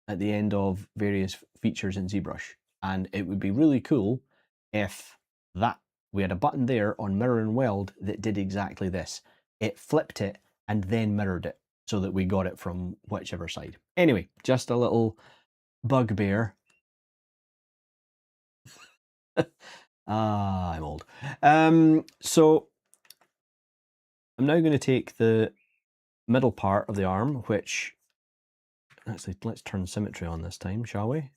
[SPEAKER 1] at the end of various features in Zbrush, and it would be really cool if we had a button there on mirror and weld that did exactly this. It flipped it and then mirrored it so that we got it from whichever side. Anyway, just a little bugbear. I'm old. So I'm now going to take the middle part of the arm, which actually, let's turn symmetry on this time, shall we?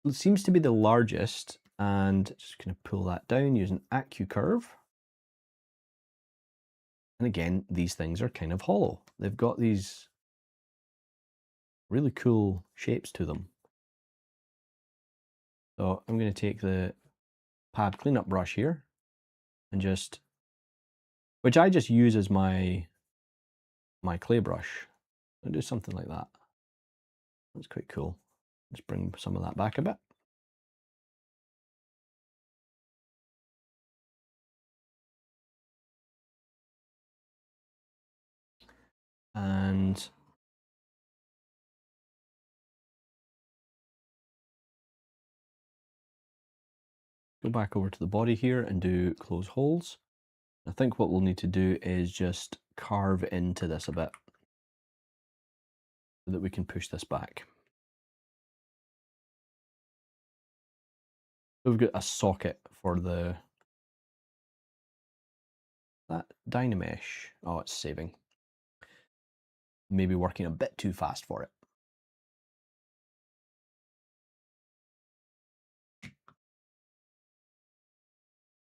[SPEAKER 1] It seems to be the largest, and just going to pull that down using AccuCurve. And again, these things are kind of hollow. They've got these really cool shapes to them. So I'm going to take the pad cleanup brush here and just, which I just use as my clay brush. I'll do something like that. That's quite cool. Let's bring some of that back a bit. And go back over to the body here and do close holes. I think what we'll need to do is just carve into this a bit so that we can push this back. We've got a socket for that Dynamesh. Oh, it's saving. Maybe working a bit too fast for it.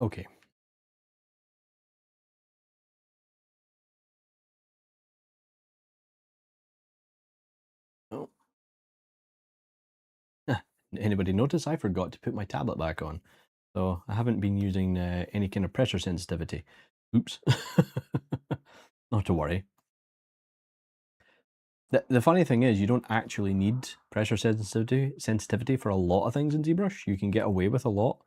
[SPEAKER 1] Okay. Oh. Anybody notice I forgot to put my tablet back on? So I haven't been using any kind of pressure sensitivity. Oops. Not to worry. The funny thing is, you don't actually need pressure sensitivity for a lot of things in ZBrush. You can get away with a lot.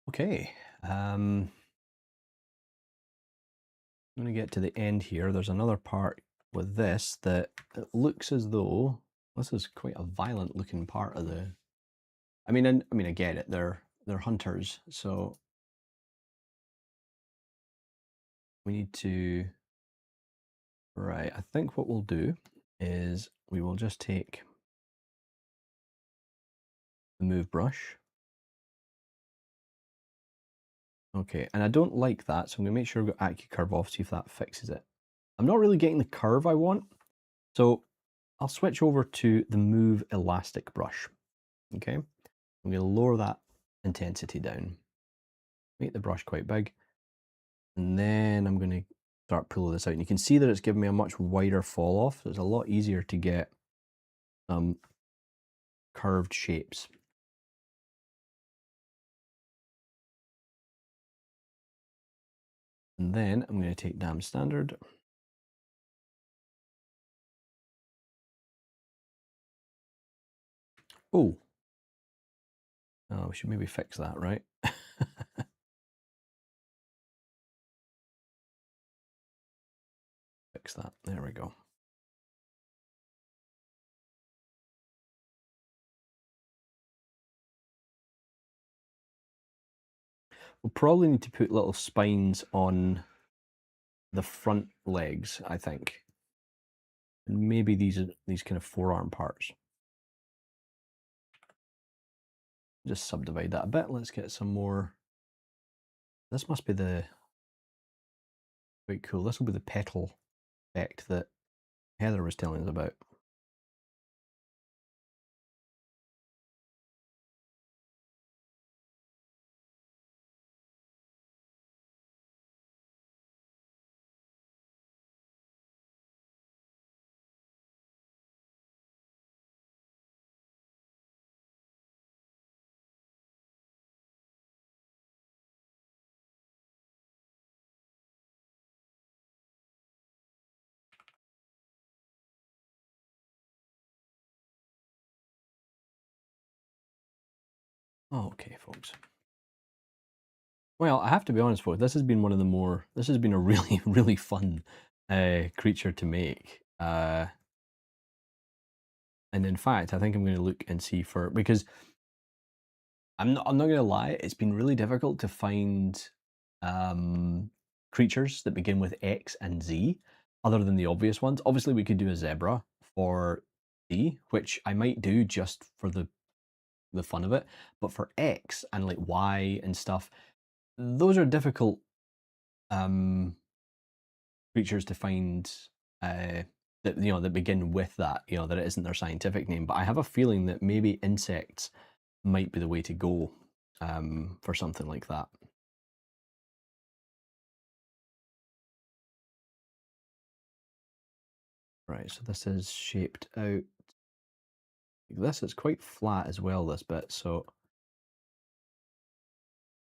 [SPEAKER 1] Okay. I'm going to get to the end here. There's another part with this that it looks as though this is quite a violent looking part of the. I mean, I get it. They're hunters, so we need to. Right. I think what we'll do is we will just take the move brush. Okay, and I don't like that, so I'm going to make sure I've got AccuCurve off, see if that fixes it. I'm not really getting the curve I want, so I'll switch over to the Move Elastic brush. Okay, I'm going to lower that intensity down, make the brush quite big, and then I'm going to start pulling this out. And you can see that it's giving me a much wider fall off, so it's a lot easier to get curved shapes. And then I'm going to take Dam Standard. Oh, we should maybe fix that, right? Fix that. There we go. We'll probably need to put little spines on the front legs, I think. And maybe these kind of forearm parts. Just subdivide that a bit. Let's get some more. This must be the, quite cool. This will be the petal effect that Heather was telling us about. Okay, folks. Well, I have to be honest, folks. This has been one of the more. This has been a really, really fun creature to make. And in fact, I think I'm going to look and see for, because I'm not going to lie. It's been really difficult to find creatures that begin with X and Z, other than the obvious ones. Obviously, we could do a zebra for Z, which I might do just for the fun of it. But for X and like Y and stuff, those are difficult creatures to find that that begin with that, that it isn't their scientific name. But I have a feeling that maybe insects might be the way to go for something like that. Right, so this is shaped out like this. It's quite flat as well, this bit, so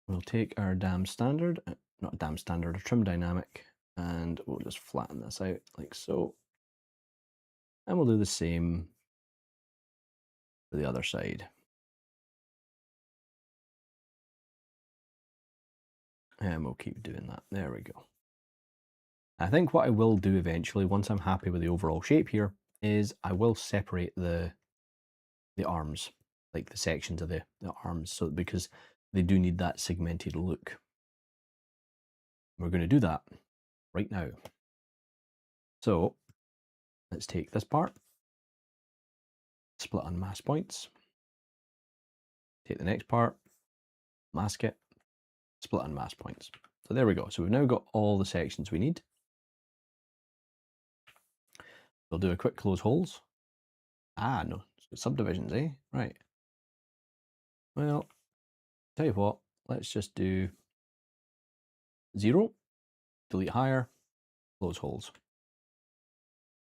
[SPEAKER 1] we'll take our dam standard, not a dam standard, a trim dynamic, and we'll just flatten this out like so. And we'll do the same for the other side. And we'll keep doing that. There we go. I think what I will do eventually, once I'm happy with the overall shape here, is I will separate the arms, like the sections of the arms, so because they do need that segmented look. We're going to do that right now. So let's take this part, split on mask points, take the next part, mask it, split on mask points. So there we go. So we've now got all the sections we need. We'll do a quick close holes. Ah, no, subdivisions, eh? Right. Well, tell you what, let's just do 0, delete higher, close holes.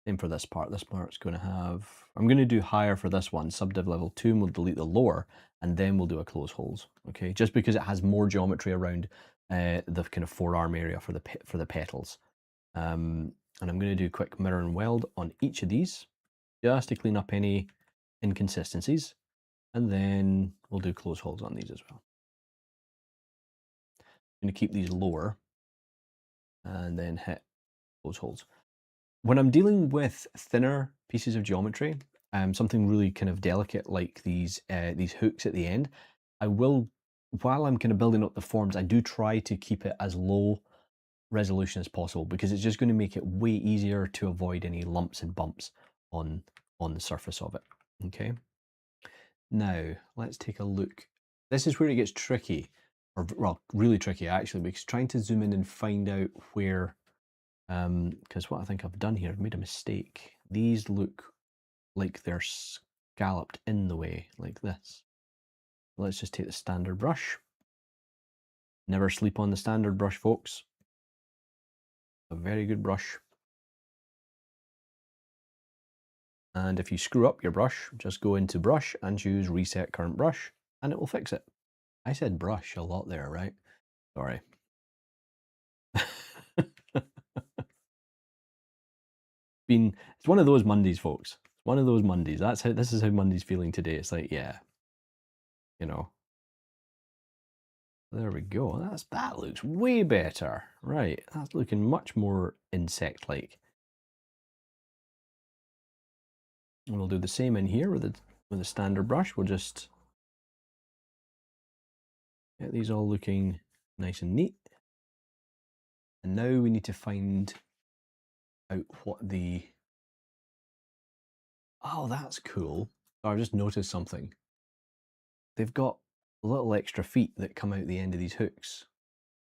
[SPEAKER 1] Same for this part. This part's going to have, I'm going to do higher for this one, subdiv level 2, and we'll delete the lower, and then we'll do a close holes, okay? Just because it has more geometry around the kind of forearm area for the petals. And I'm going to do a quick mirror and weld on each of these, just to clean up any inconsistencies, and then we'll do close holes on these as well. I'm going to keep these lower, and then hit close holes. When I'm dealing with thinner pieces of geometry, something really kind of delicate like these hooks at the end, I will, while I'm kind of building up the forms, I do try to keep it as low resolution as possible, because it's just going to make it way easier to avoid any lumps and bumps on the surface of it. Okay. Now let's take a look. This is where it gets tricky, or well, really tricky actually, because trying to zoom in and find out where. Because what I think I've done here, I've made a mistake. These look like they're scalloped in the way, like this. Let's just take the standard brush. Never sleep on the standard brush, folks. A very good brush. And if you screw up your brush, just go into brush and choose reset current brush, and it will fix it. I said brush a lot there, right? Sorry. It's one of those Mondays, folks. It's one of those Mondays. This is how Monday's feeling today. It's like, yeah, there we go. That looks way better. Right, that's looking much more insect-like. And we'll do the same in here with the standard brush. We'll just get these all looking Nice and neat. And now we need to find out what the... Oh, that's cool. Oh, I just noticed something. They've got little extra feet that come out the end of these hooks.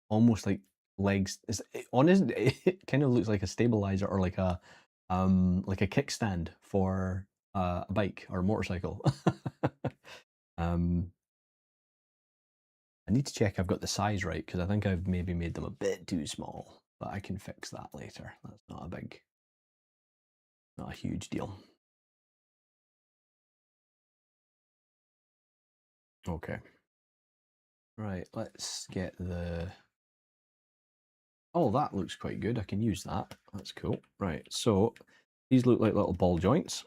[SPEAKER 1] Almost like legs. It kind of looks like a stabilizer or like a kickstand for a bike or a motorcycle. I need to check I've got the size right because I think I've maybe made them a bit too small, but I can fix that later. That's not a huge deal. Okay. Right, let's get the... Oh, that looks quite good. I can use that. That's cool. Right, so these look like little ball joints.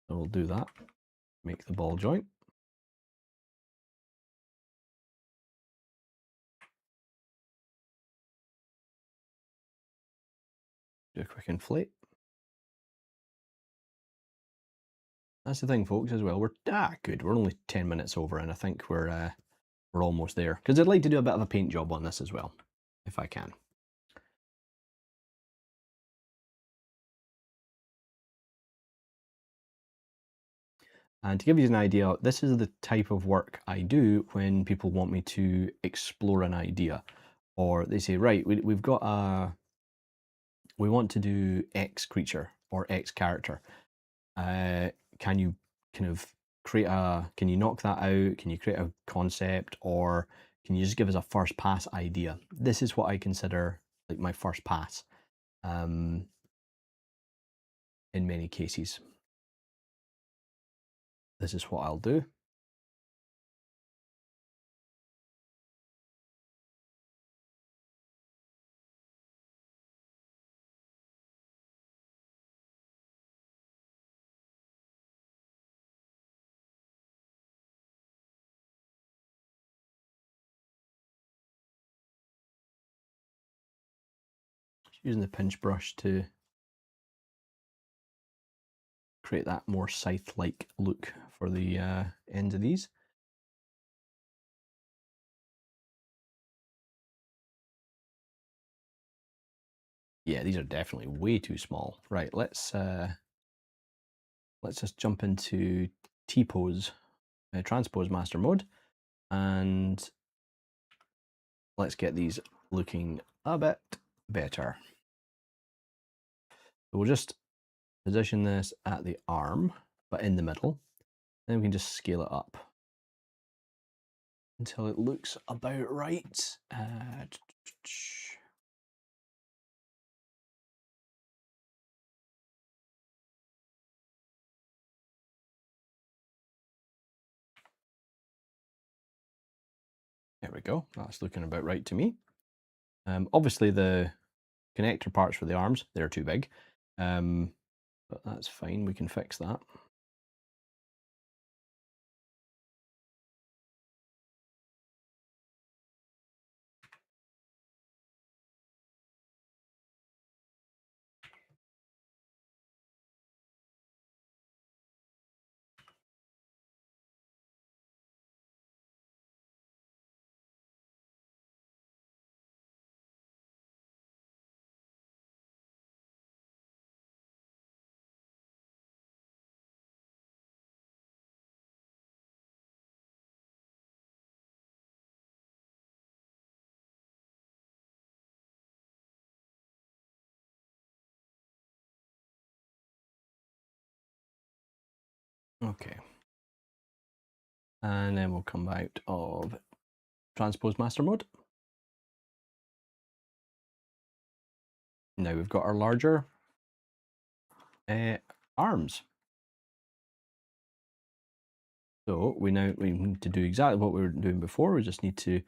[SPEAKER 1] So we'll do that. Make the ball joint. Do a quick inflate. That's the thing, folks, as well. We're good. We're only 10 minutes over, and I think we're almost there. Because I'd like to do a bit of a paint job on this as well, if I can. And to give you an idea, this is the type of work I do when people want me to explore an idea, or they say, right, we want to do X creature or X character. Can you kind of can you knock that out? Can you create a concept, or can you just give us a first pass idea? This is what I consider like my first pass in many cases. This is what I'll do. Using the pinch brush to create that more scythe-like look for the ends of these. Yeah, these are definitely way too small. Right, let's just jump into T-pose, transpose master mode, and let's get these looking a bit better. So we'll just position this at the arm, but in the middle. Then we can just scale it up until it looks about right. There we go. That's looking about right to me. Obviously, the connector parts for the arms, they're too big. But that's fine. We can fix that. Okay. And then we'll come out of transpose master mode. Now we've got our larger arms. So we need to do exactly what we were doing before. We just need to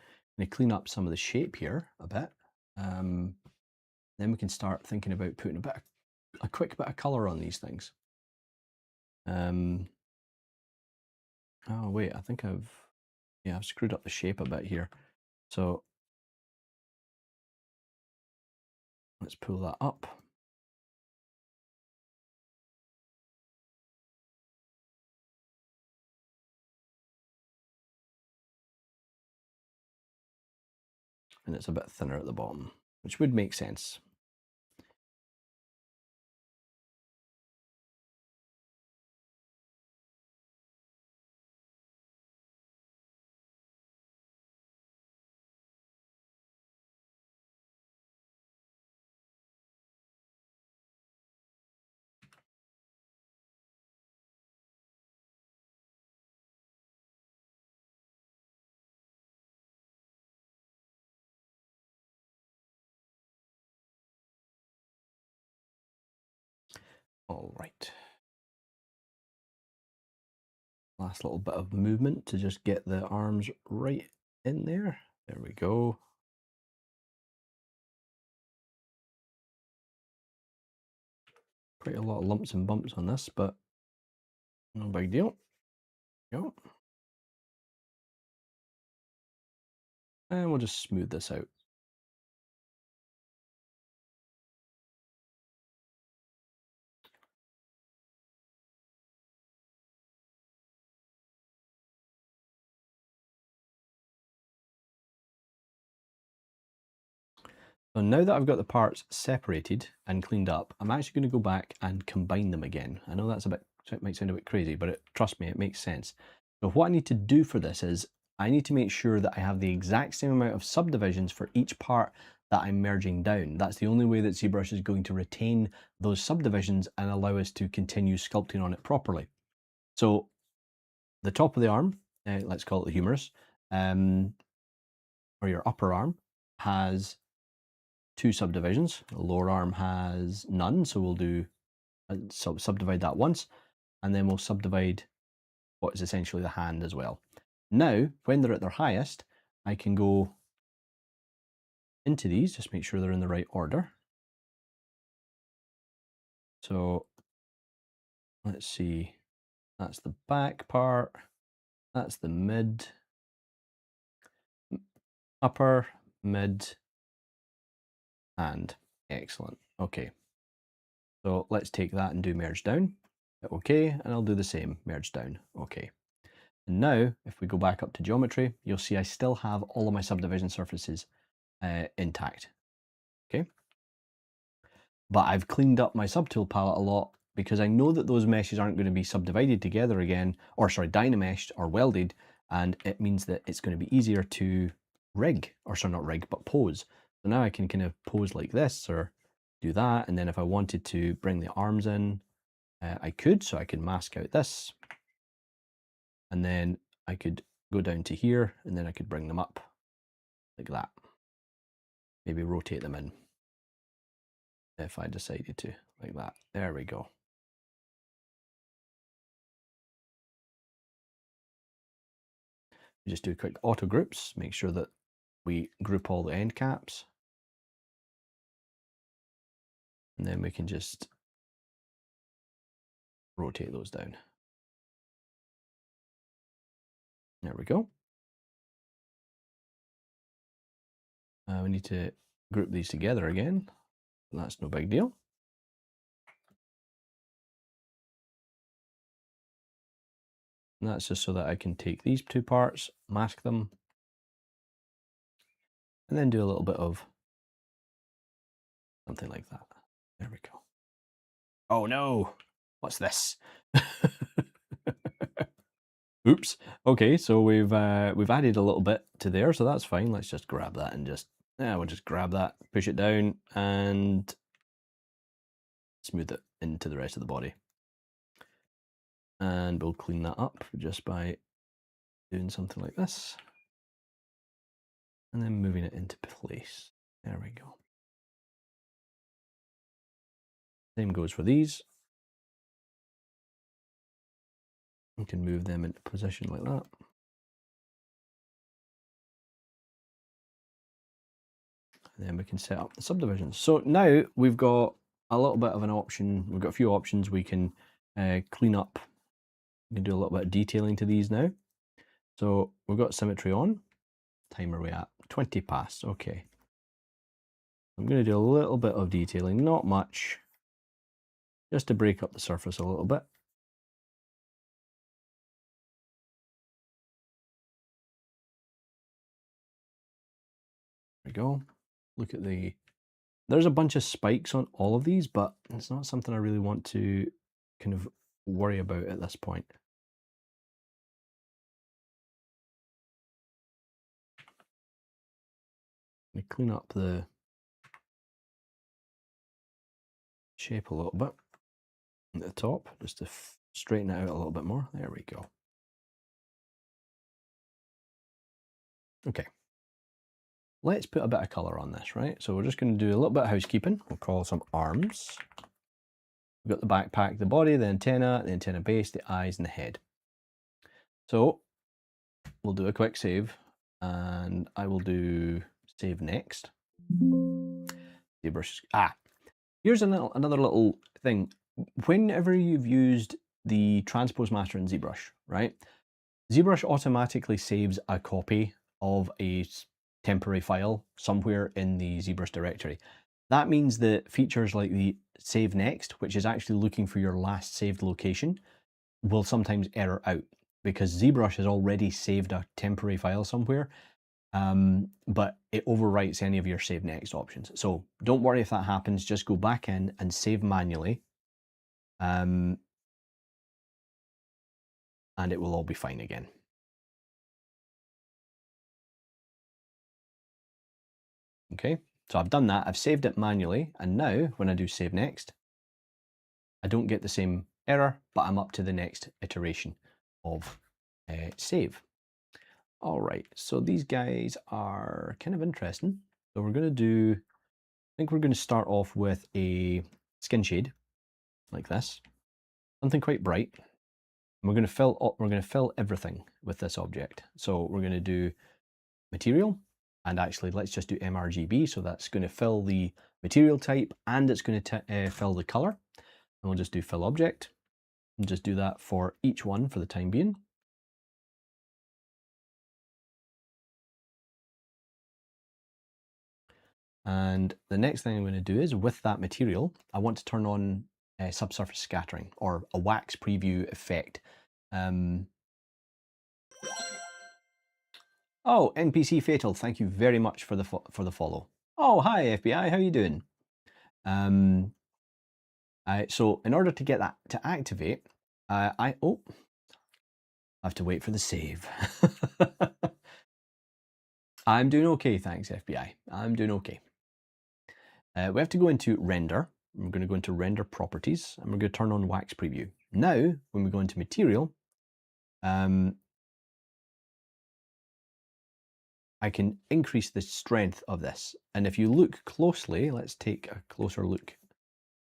[SPEAKER 1] clean up some of the shape here a bit. Then we can start thinking about putting a quick bit of color on these things. Oh wait, I think I've screwed up the shape a bit here. So let's pull that up. and it's a bit thinner at the bottom, which would make sense. All right. Last little bit of movement to just get the arms right in there. There we go. Quite a lot of lumps and bumps on this, but no big deal. Go. And we'll just smooth this out. So now that I've got the parts separated and cleaned up, I'm actually going to go back and combine them again. I know that's it might sound a bit crazy, but trust me, it makes sense. So what I need to do for this is I need to make sure that I have the exact same amount of subdivisions for each part that I'm merging down. That's the only way that Zbrush is going to retain those subdivisions and allow us to continue sculpting on it properly. So the top of the arm, let's call it the humerus, or your upper arm, has 2 subdivisions. The lower arm has none, so we'll do subdivide that once, and then we'll subdivide what is essentially the hand as well. Now, when they're at their highest, I can go into these, just make sure they're in the right order. So let's see, that's the back part, that's the mid, upper, mid, and excellent. Okay, so let's take that and do merge down. Okay, and I'll do the same, merge down. Okay. And now, if we go back up to geometry, you'll see I still have all of my subdivision surfaces intact. Okay. But I've cleaned up my subtool palette a lot because I know that those meshes aren't going to be subdivided together again, or sorry, dynameshed or welded, and it means that it's going to be easier to rig, or sorry, not rig, but pose. So now I can kind of pose like this or do that, and then if I wanted to bring the arms in, I could, so I could mask out this, and then I could go down to here, and then I could bring them up like that. Maybe rotate them in if I decided to, like that. There we go. Just do quick auto groups, make sure that we group all the end caps. And then we can just rotate those down. There we go. We need to group these together again. That's no big deal. And that's just so that I can take these 2 parts, mask them, and then do a little bit of something like that. There we go. Oh no, what's this? Oops. Okay, so we've added a little bit to there, so that's fine. Let's just grab that and we'll just grab that, push it down, and smooth it into the rest of the body. And we'll clean that up just by doing something like this, and then moving it into place. There we go. Same goes for these. We can move them into position like that. And then we can set up the subdivisions. So now we've got a little bit of an option. We've got a few options. We can clean up. We can do a little bit of detailing to these now. So we've got symmetry on. Time are we at? 20 past. Okay. I'm going to do a little bit of detailing, not much, just to break up the surface a little bit. we go. Look at there's a bunch of spikes on all of these, but it's not something I really want to kind of worry about at this point. Let me clean up the shape a little bit at the top, just to straighten it out a little bit more. There we go. Okay. Let's put a bit of color on this, right? So we're just going to do a little bit of housekeeping. We'll call some arms. We've got the backpack, the body, the antenna base, the eyes, and the head. So we'll do a quick save, and I will do save next. Zbrush. Here's another little thing. Whenever you've used the transpose master in Zbrush, right? Zbrush automatically saves a copy of a temporary file somewhere in the Zbrush directory. That means that features like the save next, which is actually looking for your last saved location, will sometimes error out because Zbrush has already saved a temporary file somewhere, but it overwrites any of your save next options. So don't worry if that happens, just go back in and save manually, and it will all be fine again. Okay, so I've done that, I've saved it manually, and now when I do save next, I don't get the same error, but I'm up to the next iteration of save. All right, so these guys are kind of interesting. So we're going to do, I think we're going to start off with a skin shade like this, something quite bright. And we're going to fill everything with this object. So we're going to do material, and actually let's just do mRGB. So that's going to fill the material type, and it's going to fill the color. And we'll just do fill object, and just do that for each one for the time being. And the next thing I'm going to do is, with that material, I want to turn on subsurface scattering, or a wax preview effect. Oh, NPC Fatal, thank you very much for the follow. Oh, hi FBI, how you doing? So in order to get that to activate, I have to wait for the save. I'm doing okay, thanks FBI. I'm doing okay. We have to go into render. We're going to go into render properties, and we're going to turn on wax preview. Now, when we go into material, I can increase the strength of this. And if you look closely, let's take a closer look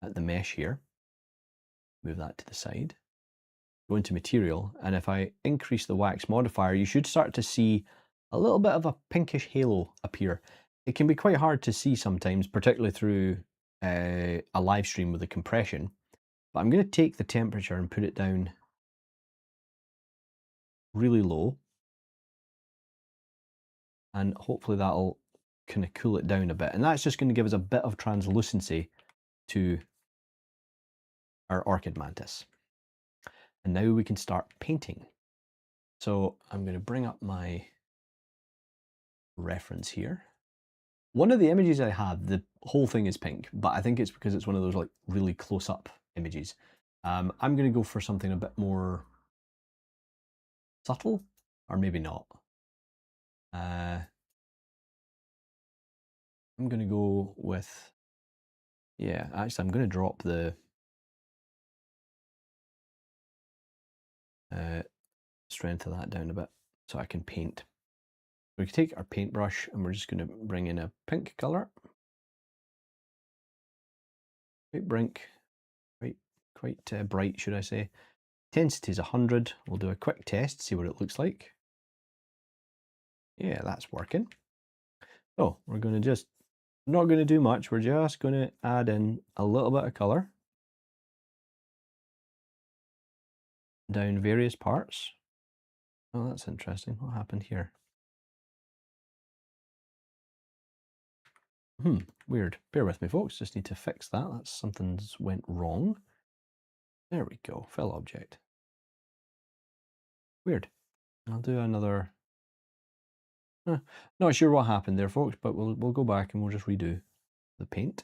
[SPEAKER 1] at the mesh here. Move that to the side. Go into material, and if I increase the wax modifier, you should start to see a little bit of a pinkish halo appear. It can be quite hard to see sometimes, particularly through a live stream with the compression. But I'm going to take the temperature and put it down really low. And hopefully that'll kind of cool it down a bit. And that's just going to give us a bit of translucency to our orchid mantis. And now we can start painting. So I'm going to bring up my reference here. One of the images I have, the whole thing is pink, but I think it's because it's one of those like really close-up images. I'm going to go for something a bit more subtle, or maybe not. I'm going to go with, yeah, actually I'm going to drop the strength of that down a bit so I can paint. We can take our paintbrush and we're just going to bring in a pink color. Quite bright, should I say. Intensity is 100. We'll do a quick test, see what it looks like. Yeah, that's working. So we're going to just, not going to do much. We're just going to add in a little bit of color down various parts. Oh, that's interesting. What happened here? Weird. Bear with me, folks. Just need to fix that. That's something's went wrong. There we go. Fill object. Weird. I'll do another Not sure what happened there, folks, but we'll go back and we'll just redo the paint.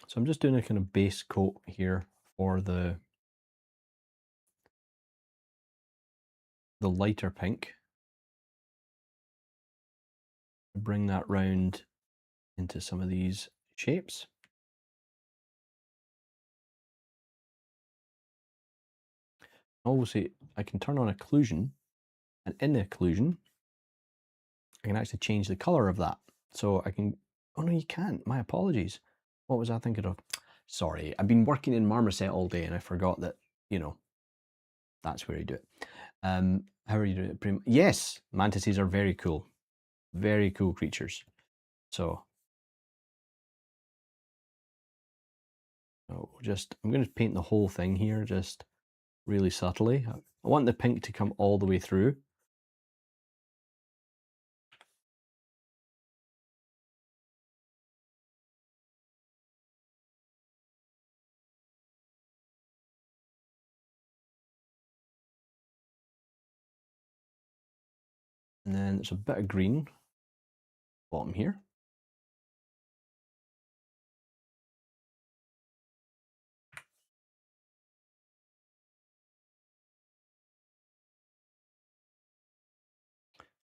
[SPEAKER 1] So I'm just doing a kind of base coat here for the lighter pink. Bring that round into some of these shapes. Obviously, I can turn on occlusion, and in the occlusion, I can actually change the color of that. So I can, oh no, you can't. My apologies. What was I thinking of? Sorry, I've been working in Marmoset all day and I forgot that, you know, that's where you do it. How are you doing it? Yes, mantises are very cool. Very cool creatures. So I'm going to paint the whole thing here, just really subtly. I want the pink to come all the way through. And then there's a bit of green bottom here.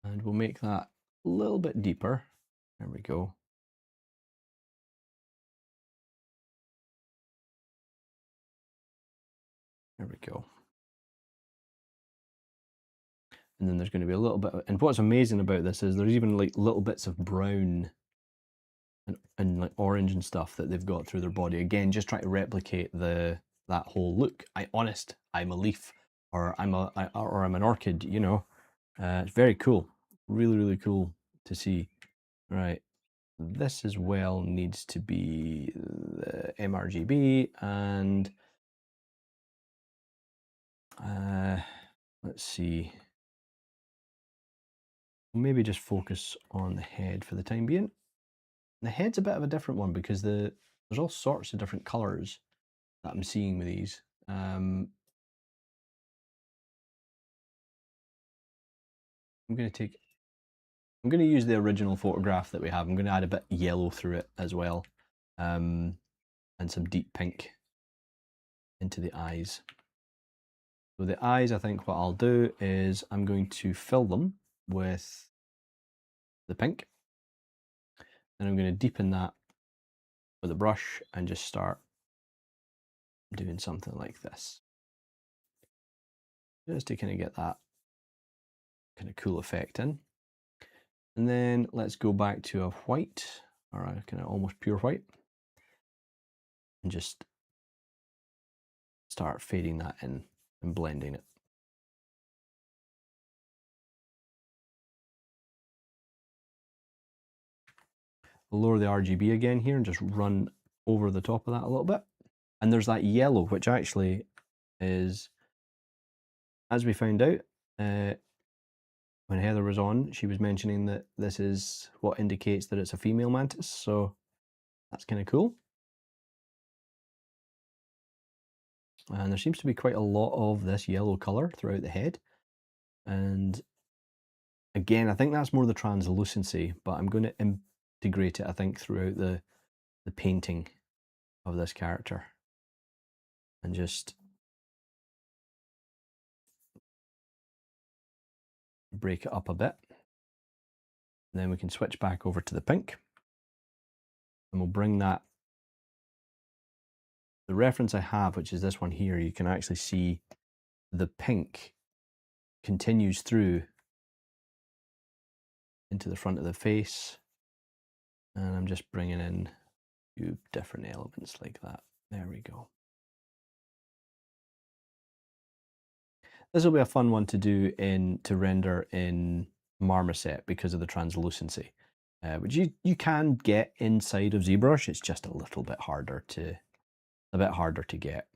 [SPEAKER 1] And we'll make that a little bit deeper. There we go. There we go. And then there's going to be a little bit, and what's amazing about this is there's even like little bits of brown and like orange and stuff that they've got through their body. Again, just trying to replicate that whole look. I'm a leaf, or I'm an orchid. You know, it's very cool. Really, really cool to see. Right, this as well needs to be the mRGB, and let's see. Maybe just focus on the head for the time being. The head's a bit of a different one because there's all sorts of different colours that I'm seeing with these. I'm going to use the original photograph that we have. I'm going to add a bit yellow through it as well, and some deep pink into the eyes. So the eyes, I think what I'll do is I'm going to fill them with the pink, and I'm going to deepen that with a brush and just start doing something like this, just to kind of get that kind of cool effect in. And then let's go back to a white, or a kind of almost pure white, and just start fading that in and blending it. We'll lower the RGB again here and just run over the top of that a little bit. And there's that yellow, which actually is, as we found out, when Heather was on, she was mentioning that this is what indicates that it's a female mantis, so that's kind of cool. And there seems to be quite a lot of this yellow color throughout the head. And again, I think that's more the translucency, but I'm going to integrate it, I think, throughout the painting of this character. And just break it up a bit. And then we can switch back over to the pink. And we'll bring that, the reference I have, which is this one here, you can actually see the pink continues through into the front of the face. And I'm just bringing in a few different elements like that. There we go. This will be a fun one to do to render in Marmoset because of the translucency, which you can get inside of Zbrush. It's just a little bit harder to get.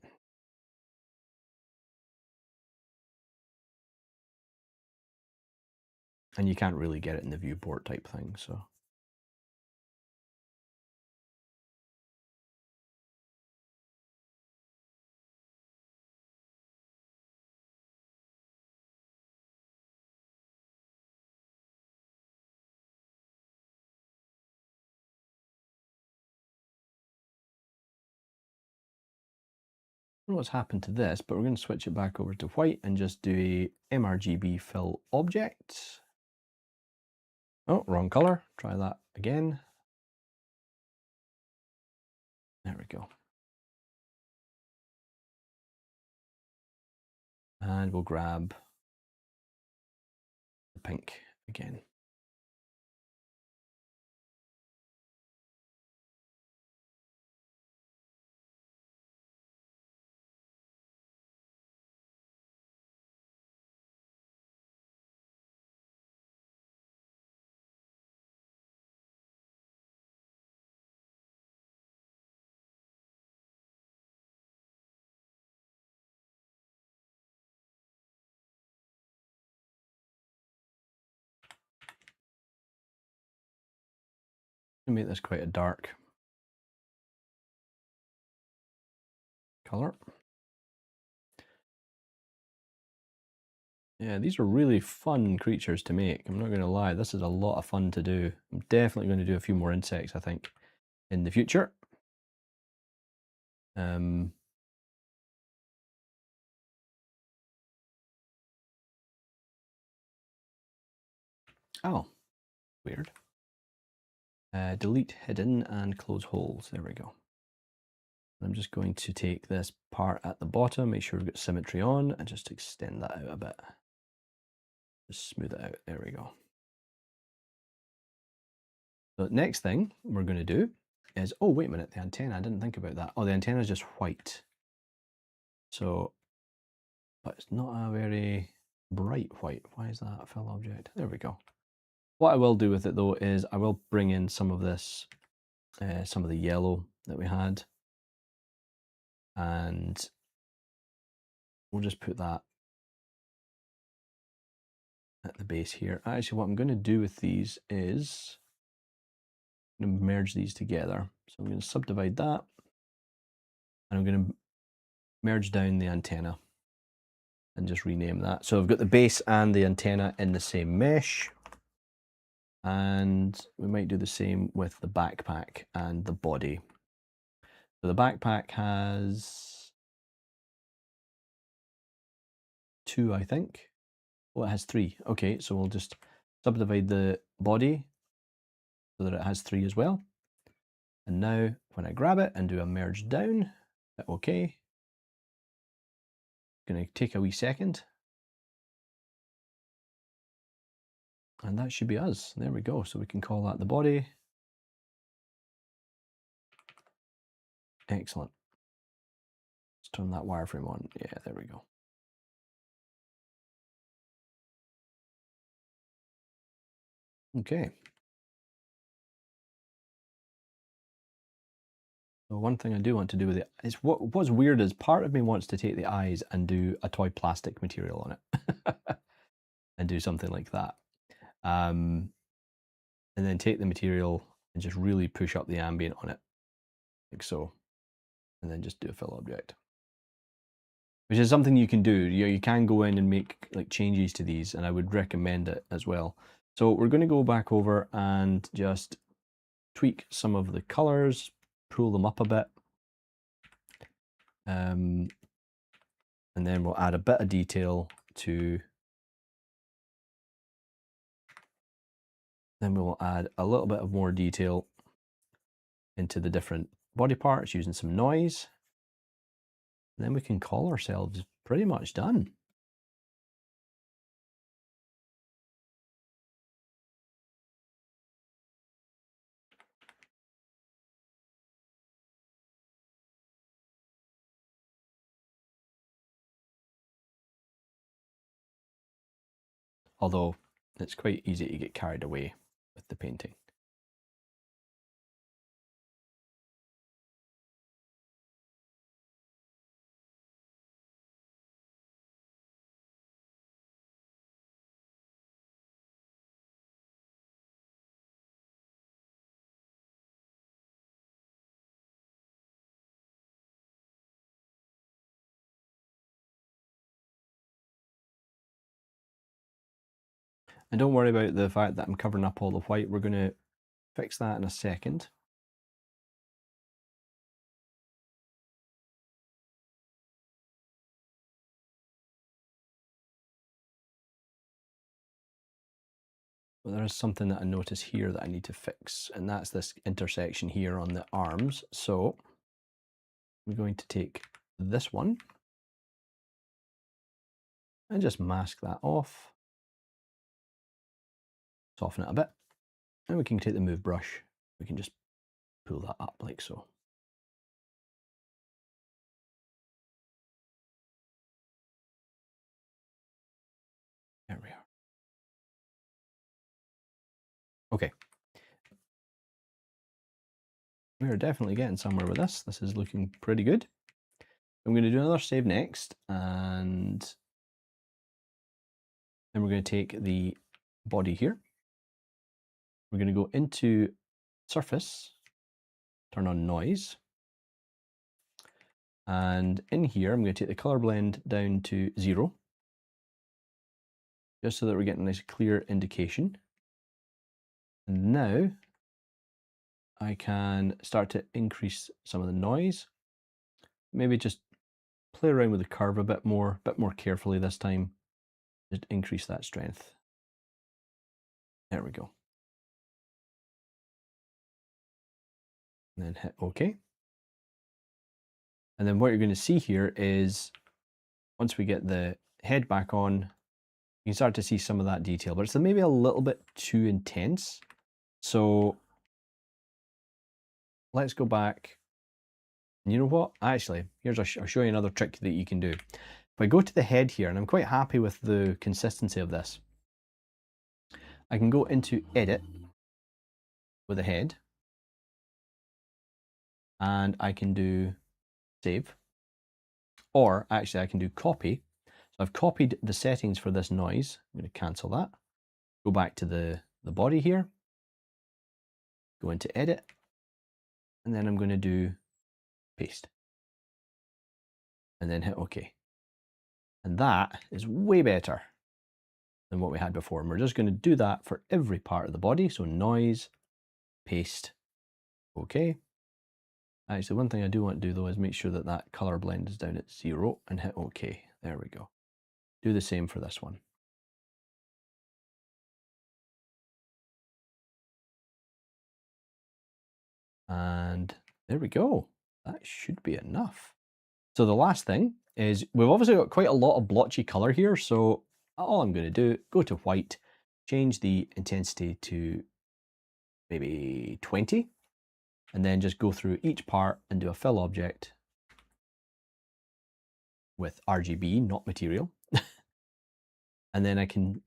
[SPEAKER 1] and you can't really get it in the viewport type thing, so. I don't know what's happened to this, but we're going to switch it back over to white and just do a mRGB fill object. Oh, wrong color. Try that again. There we go. And we'll grab the pink again. Make this quite a dark color. Yeah, these are really fun creatures to make. I'm not going to lie, this is a lot of fun to do. I'm definitely going to do a few more insects, I think, in the future. Oh, weird. Delete hidden and close holes. There we go. I'm just going to take this part at the bottom, make sure we've got symmetry on, and just extend that out a bit. Just smooth it out. There we go. The next thing we're going to do is, oh, wait a minute, the antenna, I didn't think about that. Oh, the antenna is just white. So, but it's not a very bright white. Why is that a fill object? There we go. What I will do with it though is I will bring in some of this, some of the yellow that we had, and we'll just put that at the base here. Actually, what I'm going to do with these is I'm going to merge these together. So I'm going to subdivide that, and I'm going to merge down the antenna and just rename that. So I've got the base and the antenna in the same mesh, and we might do the same with the backpack and the body. So the backpack has 2, I think. Oh, it has 3. Okay, so we'll just subdivide the body so that it has 3 as well. And now when I grab it and do a merge down, hit OK. Going to take a wee second. And that should be us. There we go. So we can call that the body. Excellent. Let's turn that wireframe on. Yeah, there we go. Okay. So one thing I do want to do with it is what's weird is part of me wants to take the eyes and do a toy plastic material on it and do something like that. And then take the material and just really push up the ambient on it, like so, and then just do a fill object. Which is something you can do. You can go in and make like changes to these, and I would recommend it as well. So we're going to go back over and just tweak some of the colors, pull them up a bit. And then we'll add a bit of detail to, then we will add a little bit of more detail into the different body parts using some noise. And then we can call ourselves pretty much done. Although it's quite easy to get carried away with the painting. And don't worry about the fact that I'm covering up all the white. We're going to fix that in a second. But there is something that I notice here that I need to fix, and that's this intersection here on the arms. So I'm going to take this one and just mask that off, soften it a bit, and we can take the move brush. We can just pull that up like so. There we are. Okay. We are definitely getting somewhere with this. This is looking pretty good. I'm going to do another save next, and then we're going to take the body here. We're going to go into surface, turn on noise, and in here I'm going to take the color blend down to 0, just so that we're getting a nice clear indication. And now I can start to increase some of the noise, maybe just play around with the curve a bit more carefully this time, just increase that strength. There we go. And then hit OK. And then what you're going to see here is once we get the head back on, you can start to see some of that detail, but it's maybe a little bit too intense. So let's go back. And you know what? Actually, I'll show you another trick that you can do. If I go to the head here, and I'm quite happy with the consistency of this, I can go into edit with a head, and I can do save, or actually I can do copy. So I've copied the settings for this noise. I'm going to cancel that. Go back to the body here, go into edit, and then I'm going to do paste, and then hit OK. And that is way better than what we had before. And we're just going to do that for every part of the body. So noise, paste, OK. Actually, one thing I do want to do though is make sure that that color blend is down at 0 and hit OK. There we go. Do the same for this one. And there we go. That should be enough. So the last thing is we've obviously got quite a lot of blotchy color here. So all I'm going to do, go to white, change the intensity to maybe 20, and then just go through each part and do a fill object with RGB, not material. And then I can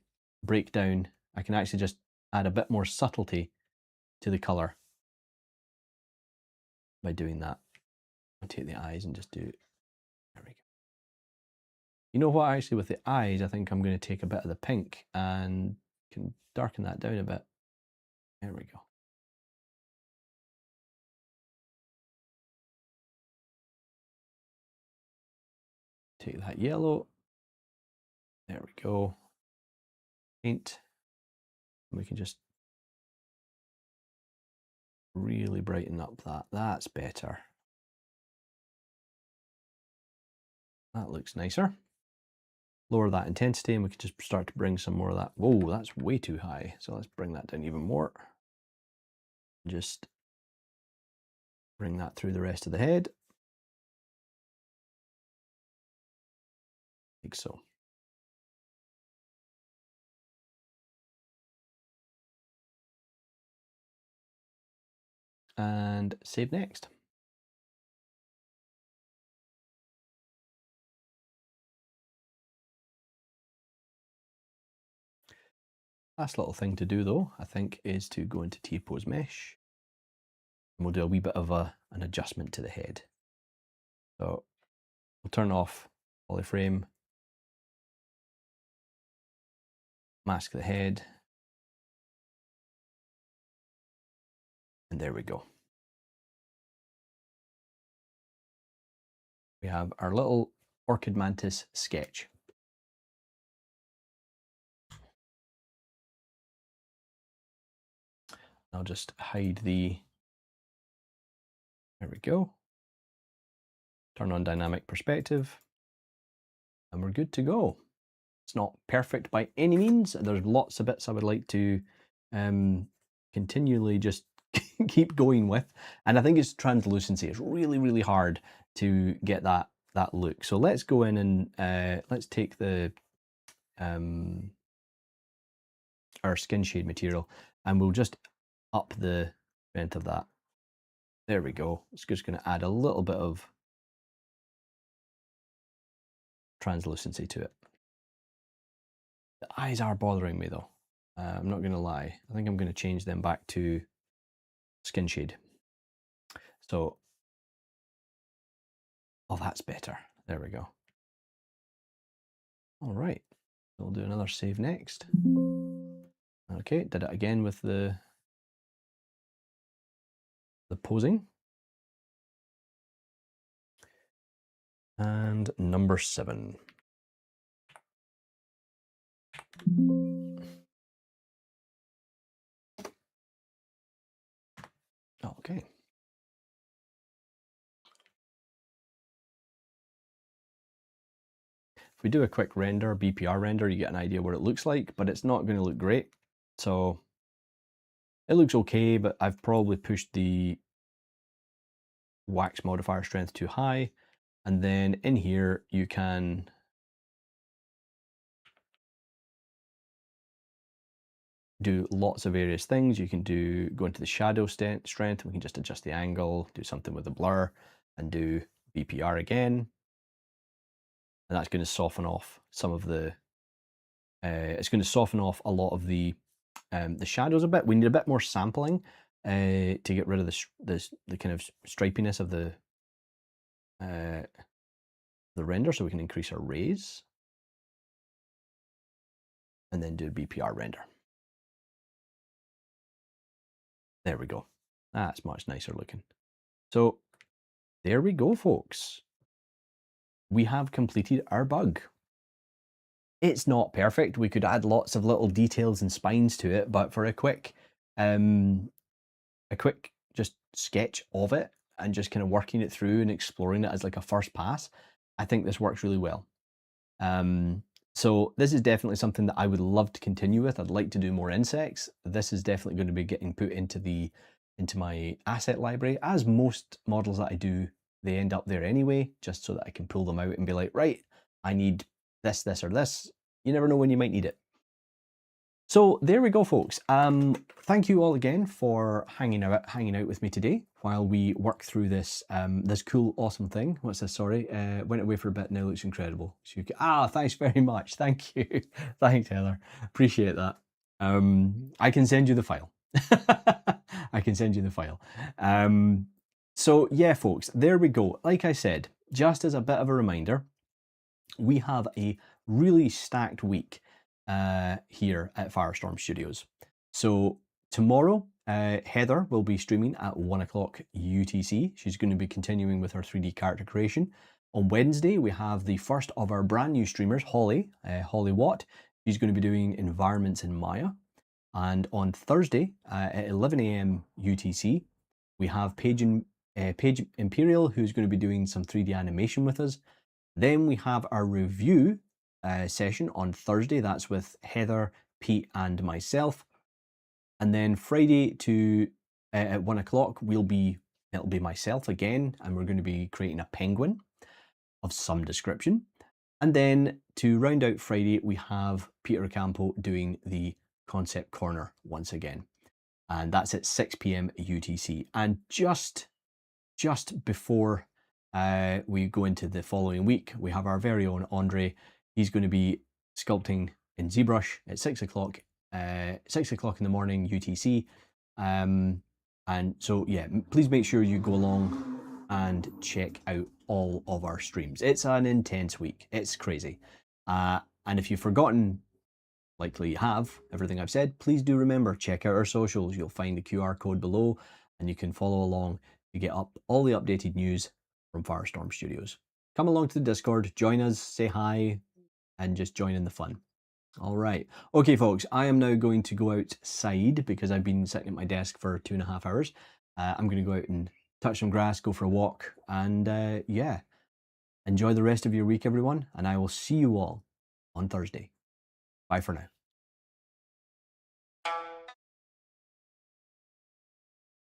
[SPEAKER 1] break down, I can actually just add a bit more subtlety to the color by doing that. I'll take the eyes and just do, there we go. You know what, actually with the eyes, I think I'm going to take a bit of the pink and can darken that down a bit. There we go. Take that yellow. There we go. Paint. We can just really brighten up that. That's better. That looks nicer. Lower that intensity and we can just start to bring some more of that. Whoa, that's way too high. So let's bring that down even more. Just bring that through the rest of the head. Like so. And save next. Last little thing to do though, I think, is to go into T-pose mesh. And we'll do a wee bit of an adjustment to the head. So we'll turn off polyframe, mask the head, and there we go. We have our little orchid mantis sketch. I'll just hide the, there we go. Turn on dynamic perspective, and we're good to go. It's not perfect by any means. There's lots of bits I would like to continually just keep going with. And I think it's translucency. It's really, really hard to get that look. So let's go in and let's take the our skin shade material, and we'll just up the strength of that. There we go. It's just going to add a little bit of translucency to it. The eyes are bothering me though. I'm not going to lie. I think I'm going to change them back to skin shade. So, oh, that's better. There we go. All right. We'll do another save next. Okay, did it again with the posing. And number 7. Okay. If we do a quick render, BPR render, you get an idea what it looks like, but it's not going to look great. So it looks okay, but I've probably pushed the wax modifier strength too high. And then in here, you can do lots of various things. You can go into the shadow strength. We can just adjust the angle, do something with the blur, and do BPR again. And that's going to soften off some of the, it's going to soften off a lot of the shadows a bit. We need a bit more sampling to get rid of the kind of stripiness of the render, so we can increase our rays. And then do BPR render. There we go. That's much nicer looking. So there we go, folks. We have completed our bug. It's not perfect. We could add lots of little details and spines to it, but for a quick just sketch of it and just kind of working it through and exploring it as like a first pass, I think this works really well. So this is definitely something that I would love to continue with. I'd like to do more insects. This is definitely going to be getting put into my asset library. As most models that I do, they end up there anyway, just so that I can pull them out and be like, right, I need this, this, or this. You never know when you might need it. So there we go, folks. Thank you all again for hanging out with me today while we work through this this cool, awesome thing. What's this? Sorry, went away for a bit. Now looks incredible. So thanks very much. Thank you. Thanks, Heather. Appreciate that. I can send you the file. I can send you the file. So yeah, folks, there we go. Like I said, just as a bit of a reminder, we have a really stacked week here at Firestorm Studios. So tomorrow, Heather will be streaming at 1 o'clock UTC. She's going to be continuing with her 3D character creation. On Wednesday, we have the first of our brand new streamers, Holly Watt. She's going to be doing environments in Maya. And on Thursday at 11 AM UTC, we have Paige Imperial, who's going to be doing some 3D animation with us. Then we have our review session on Thursday. That's with Heather, Pete, and myself. And then Friday at 1 o'clock, it'll be myself again, and we're going to be creating a penguin of some description. And then to round out Friday, we have Peter Ocampo doing the concept corner once again. And that's at 6 PM UTC. And just before we go into the following week, we have our very own Andre. He's going to be sculpting in Zbrush at 6 o'clock, 6 o'clock in the morning UTC. And so, yeah, please make sure you go along and check out all of our streams. It's an intense week. It's crazy. And if you've forgotten, likely you have, everything I've said, please do remember, check out our socials. You'll find the QR code below and you can follow along to get up all the updated news from Firestorm Studios. Come along to the Discord, join us, say hi, and just join in the fun. All right. Okay, folks, I am now going to go outside because I've been sitting at my desk for 2.5 hours. I'm going to go out and touch some grass, go for a walk, and yeah, enjoy the rest of your week, everyone. And I will see you all on Thursday. Bye for now.